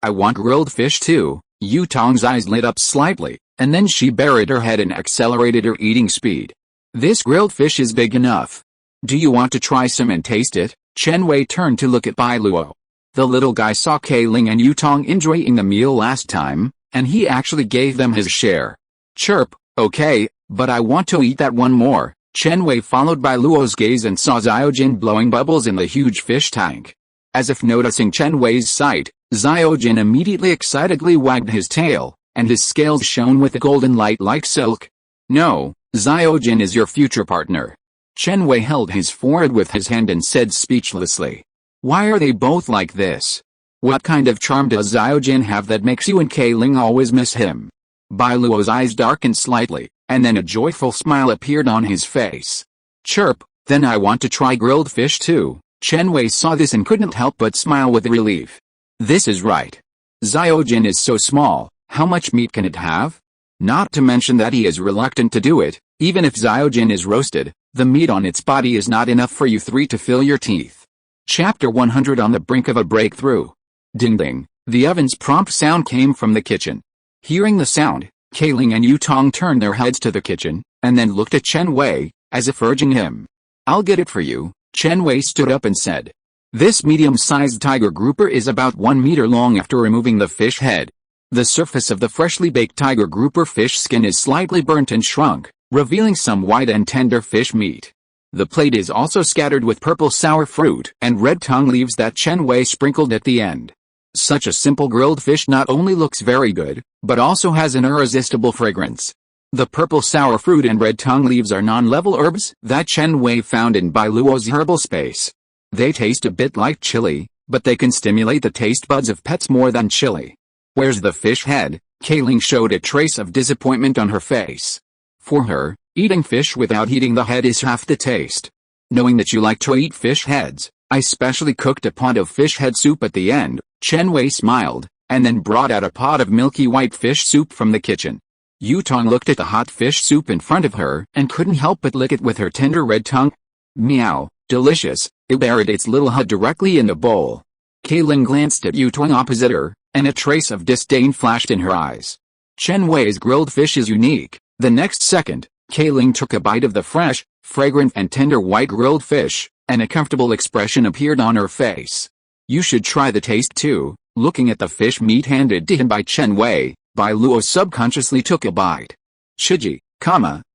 I want grilled fish too. Yutong's eyes lit up slightly, and then she buried her head and accelerated her eating speed. This grilled fish is big enough. Do you want to try some and taste it? Chen Wei turned to look at Bai Luo. The little guy saw Kailing and Yutong enjoying the meal last time, and he actually gave them his share. Chirp, okay, but I want to eat that one more. Chen Wei followed Bai Luo's gaze and saw Xiaojin blowing bubbles in the huge fish tank. As if noticing Chen Wei's sight, Xiaojin immediately excitedly wagged his tail, and his scales shone with a golden light like silk. No, Xiaojin is your future partner. Chen Wei held his forehead with his hand and said speechlessly. Why are they both like this? What kind of charm does Xiaojin have that makes you and Kailing always miss him? Bai Luo's eyes darkened slightly, and then a joyful smile appeared on his face. Chirp, then I want to try grilled fish too. Chen Wei saw this and couldn't help but smile with relief. This is right. Xiaojin is so small, how much meat can it have? Not to mention that he is reluctant to do it. Even if Xiaojin is roasted, the meat on its body is not enough for you three to fill your teeth. Chapter 100 On the brink of a breakthrough. Ding ding, the oven's prompt sound came from the kitchen. Hearing the sound, Kailing and Yutong turned their heads to the kitchen, and then looked at Chen Wei, as if urging him. I'll get it for you. Chen Wei stood up and said. This medium-sized tiger grouper is about 1 meter long after removing the fish head. The surface of the freshly baked tiger grouper fish skin is slightly burnt and shrunk, revealing some white and tender fish meat. The plate is also scattered with purple sour fruit and red tongue leaves that Chen Wei sprinkled at the end. Such a simple grilled fish not only looks very good, but also has an irresistible fragrance. The purple sour fruit and red tongue leaves are non-level herbs that Chen Wei found in Bai Luo's herbal space. They taste a bit like chili, but they can stimulate the taste buds of pets more than chili. Where's the fish head? Kailing showed a trace of disappointment on her face. For her, eating fish without eating the head is half the taste. Knowing that you like to eat fish heads, I specially cooked a pot of fish head soup at the end. Chen Wei smiled, and then brought out a pot of milky white fish soup from the kitchen. Yutong looked at the hot fish soup in front of her and couldn't help but lick it with her tender red tongue. Meow, delicious. It buried its little head directly in the bowl. Kailing glanced at Yutong opposite her, and a trace of disdain flashed in her eyes. Chen Wei's grilled fish is unique. The next second, Kailing took a bite of the fresh, fragrant and tender white grilled fish, and a comfortable expression appeared on her face. You should try the taste too. Looking at the fish meat handed to him by Chen Wei, Bai Luo subconsciously took a bite. Chiji,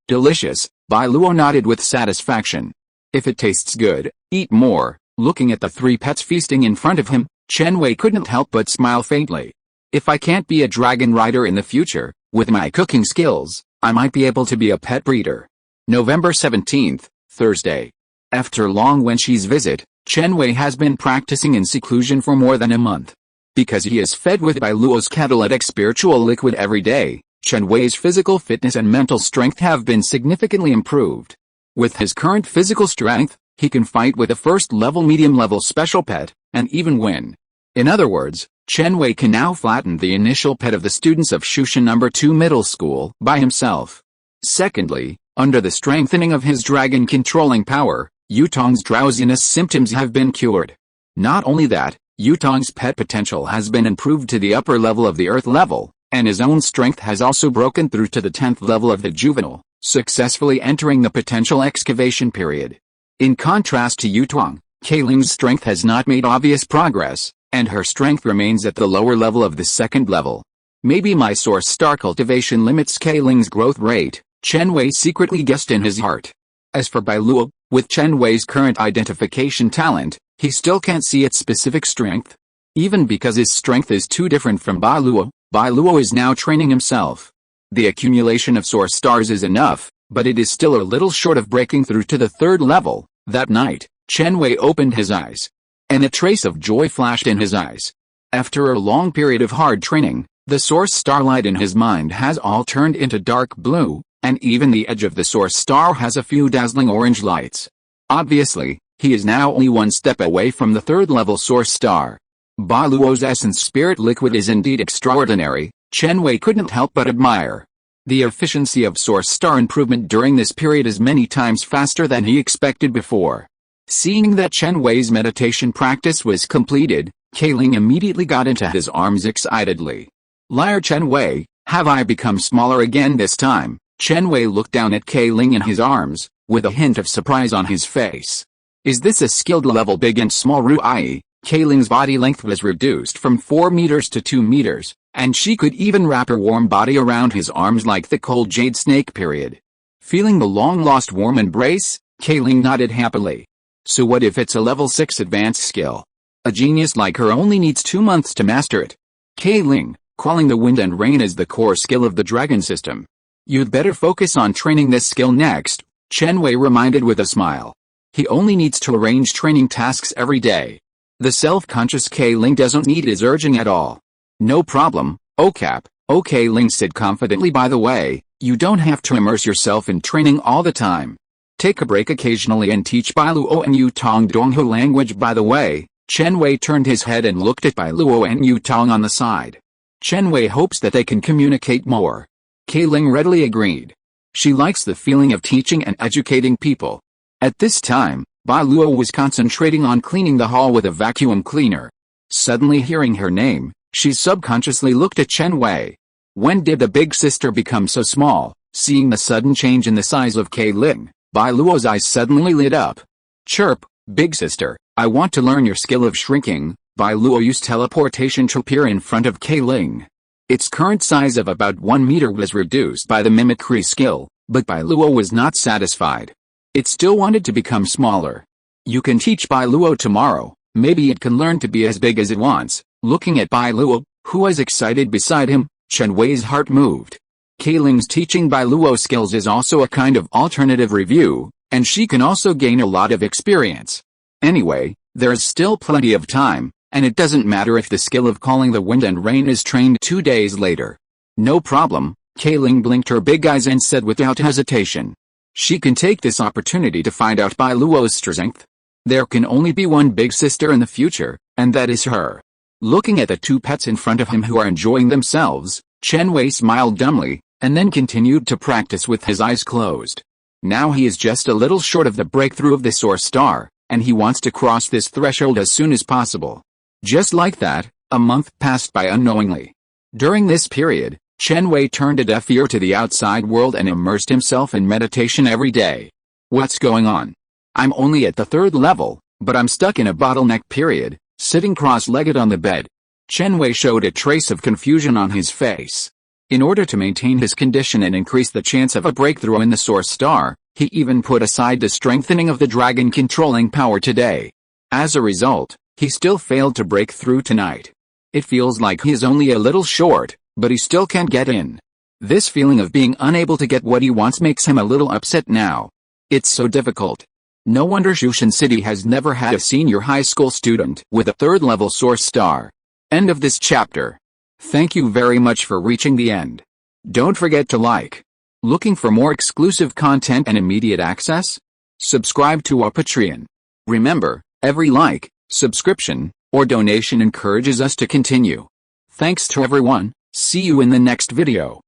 delicious. Bai Luo nodded with satisfaction. If it tastes good, eat more. Looking at the three pets feasting in front of him, Chen Wei couldn't help but smile faintly. If I can't be a dragon rider in the future, with my cooking skills, I might be able to be a pet breeder. November 17th, Thursday. After Long Wenxi's visit, Chen Wei has been practicing in seclusion for more than a month. Because he is fed with Bai Luo's catalytic spiritual liquid every day, Chen Wei's physical fitness and mental strength have been significantly improved. With his current physical strength, he can fight with a first-level medium-level special pet, and even win. In other words, Chen Wei can now flatten the initial pet of the students of Shushan No. 2 Middle School by himself. Secondly, under the strengthening of his dragon-controlling power, Yutong's drowsiness symptoms have been cured. Not only that, Yutong's pet potential has been improved to the upper level of the Earth level, and his own strength has also broken through to the 10th level of the juvenile, successfully entering the potential excavation period. In contrast to Yutong, Kailing's strength has not made obvious progress, and her strength remains at the lower level of the 2nd level. Maybe my source star cultivation limits Kailing's growth rate, Chen Wei secretly guessed in his heart. As for Bai Luo, with Chen Wei's current identification talent, he still can't see its specific strength. Even because his strength is too different from Bai Luo is now training himself. The accumulation of source stars is enough, but it is still a little short of breaking through to the 3rd level. That night, Chen Wei opened his eyes, and a trace of joy flashed in his eyes. After a long period of hard training, the source starlight in his mind has all turned into dark blue, and even the edge of the source star has a few dazzling orange lights. Obviously, he is now only one step away from the third level Source Star. Ba Luo's essence spirit liquid is indeed extraordinary, Chen Wei couldn't help but admire. The efficiency of Source Star improvement during this period is many times faster than he expected before. Seeing that Chen Wei's meditation practice was completed, Kailing immediately got into his arms excitedly. Liar Chen Wei, have I become smaller again this time? Chen Wei looked down at Kailing in his arms, with a hint of surprise on his face. Is this a skilled level big and small Ruai? Kailing's body length was reduced from 4 meters to 2 meters, and she could even wrap her warm body around his arms like the cold jade snake period. Feeling the long-lost warm embrace, Kailing nodded happily. So what if it's a level 6 advanced skill? A genius like her only needs 2 months to master it. Kailing, quelling the wind and rain is the core skill of the dragon system. You'd better focus on training this skill next, Chen Wei reminded with a smile. He only needs to arrange training tasks every day. The self-conscious Kailing doesn't need his urging at all. No problem, Okap, Kailing said confidently. By the way, you don't have to immerse yourself in training all the time. Take a break occasionally and teach Bai Luo and Yutong Donghu language. By the way, Chen Wei turned his head and looked at Bai Luo and Yutong on the side. Chen Wei hopes that they can communicate more. Kailing readily agreed. She likes the feeling of teaching and educating people. At this time, Bai Luo was concentrating on cleaning the hall with a vacuum cleaner. Suddenly hearing her name, she subconsciously looked at Chen Wei. When did the big sister become so small? Seeing the sudden change in the size of Kailing, Bai Luo's eyes suddenly lit up. Chirp, big sister, I want to learn your skill of shrinking. Bai Luo used teleportation to appear in front of Kailing. Its current size of about 1 meter was reduced by the mimicry skill, but Bai Luo was not satisfied. It still wanted to become smaller. You can teach Bai Luo tomorrow, maybe it can learn to be as big as it wants. Looking at Bai Luo, who was excited beside him, Chen Wei's heart moved. Kailing's teaching Bai Luo skills is also a kind of alternative review, and she can also gain a lot of experience. Anyway, there is still plenty of time, and it doesn't matter if the skill of calling the wind and rain is trained 2 days later. No problem, Kailing blinked her big eyes and said without hesitation. She can take this opportunity to find out Bai Luo's strength. There can only be one big sister in the future, and that is her. Looking at the 2 pets in front of him who are enjoying themselves, Chen Wei smiled dumbly, and then continued to practice with his eyes closed. Now he is just a little short of the breakthrough of the Source Star, and he wants to cross this threshold as soon as possible. Just like that, a month passed by unknowingly. During this period, Chen Wei turned a deaf ear to the outside world and immersed himself in meditation every day. What's going on? I'm only at the 3rd level, but I'm stuck in a bottleneck period, sitting cross-legged on the bed. Chen Wei showed a trace of confusion on his face. In order to maintain his condition and increase the chance of a breakthrough in the Source Star, he even put aside the strengthening of the dragon controlling power today. As a result, he still failed to break through tonight. It feels like he is only a little short, but he still can't get in. This feeling of being unable to get what he wants makes him a little upset now. It's so difficult. No wonder Shushan City has never had a senior high school student with a 3rd level Source Star. End of this chapter. Thank you very much for reaching the end. Don't forget to like. Looking for more exclusive content and immediate access? Subscribe to our Patreon. Remember, every like, subscription, or donation encourages us to continue. Thanks to everyone. See you in the next video.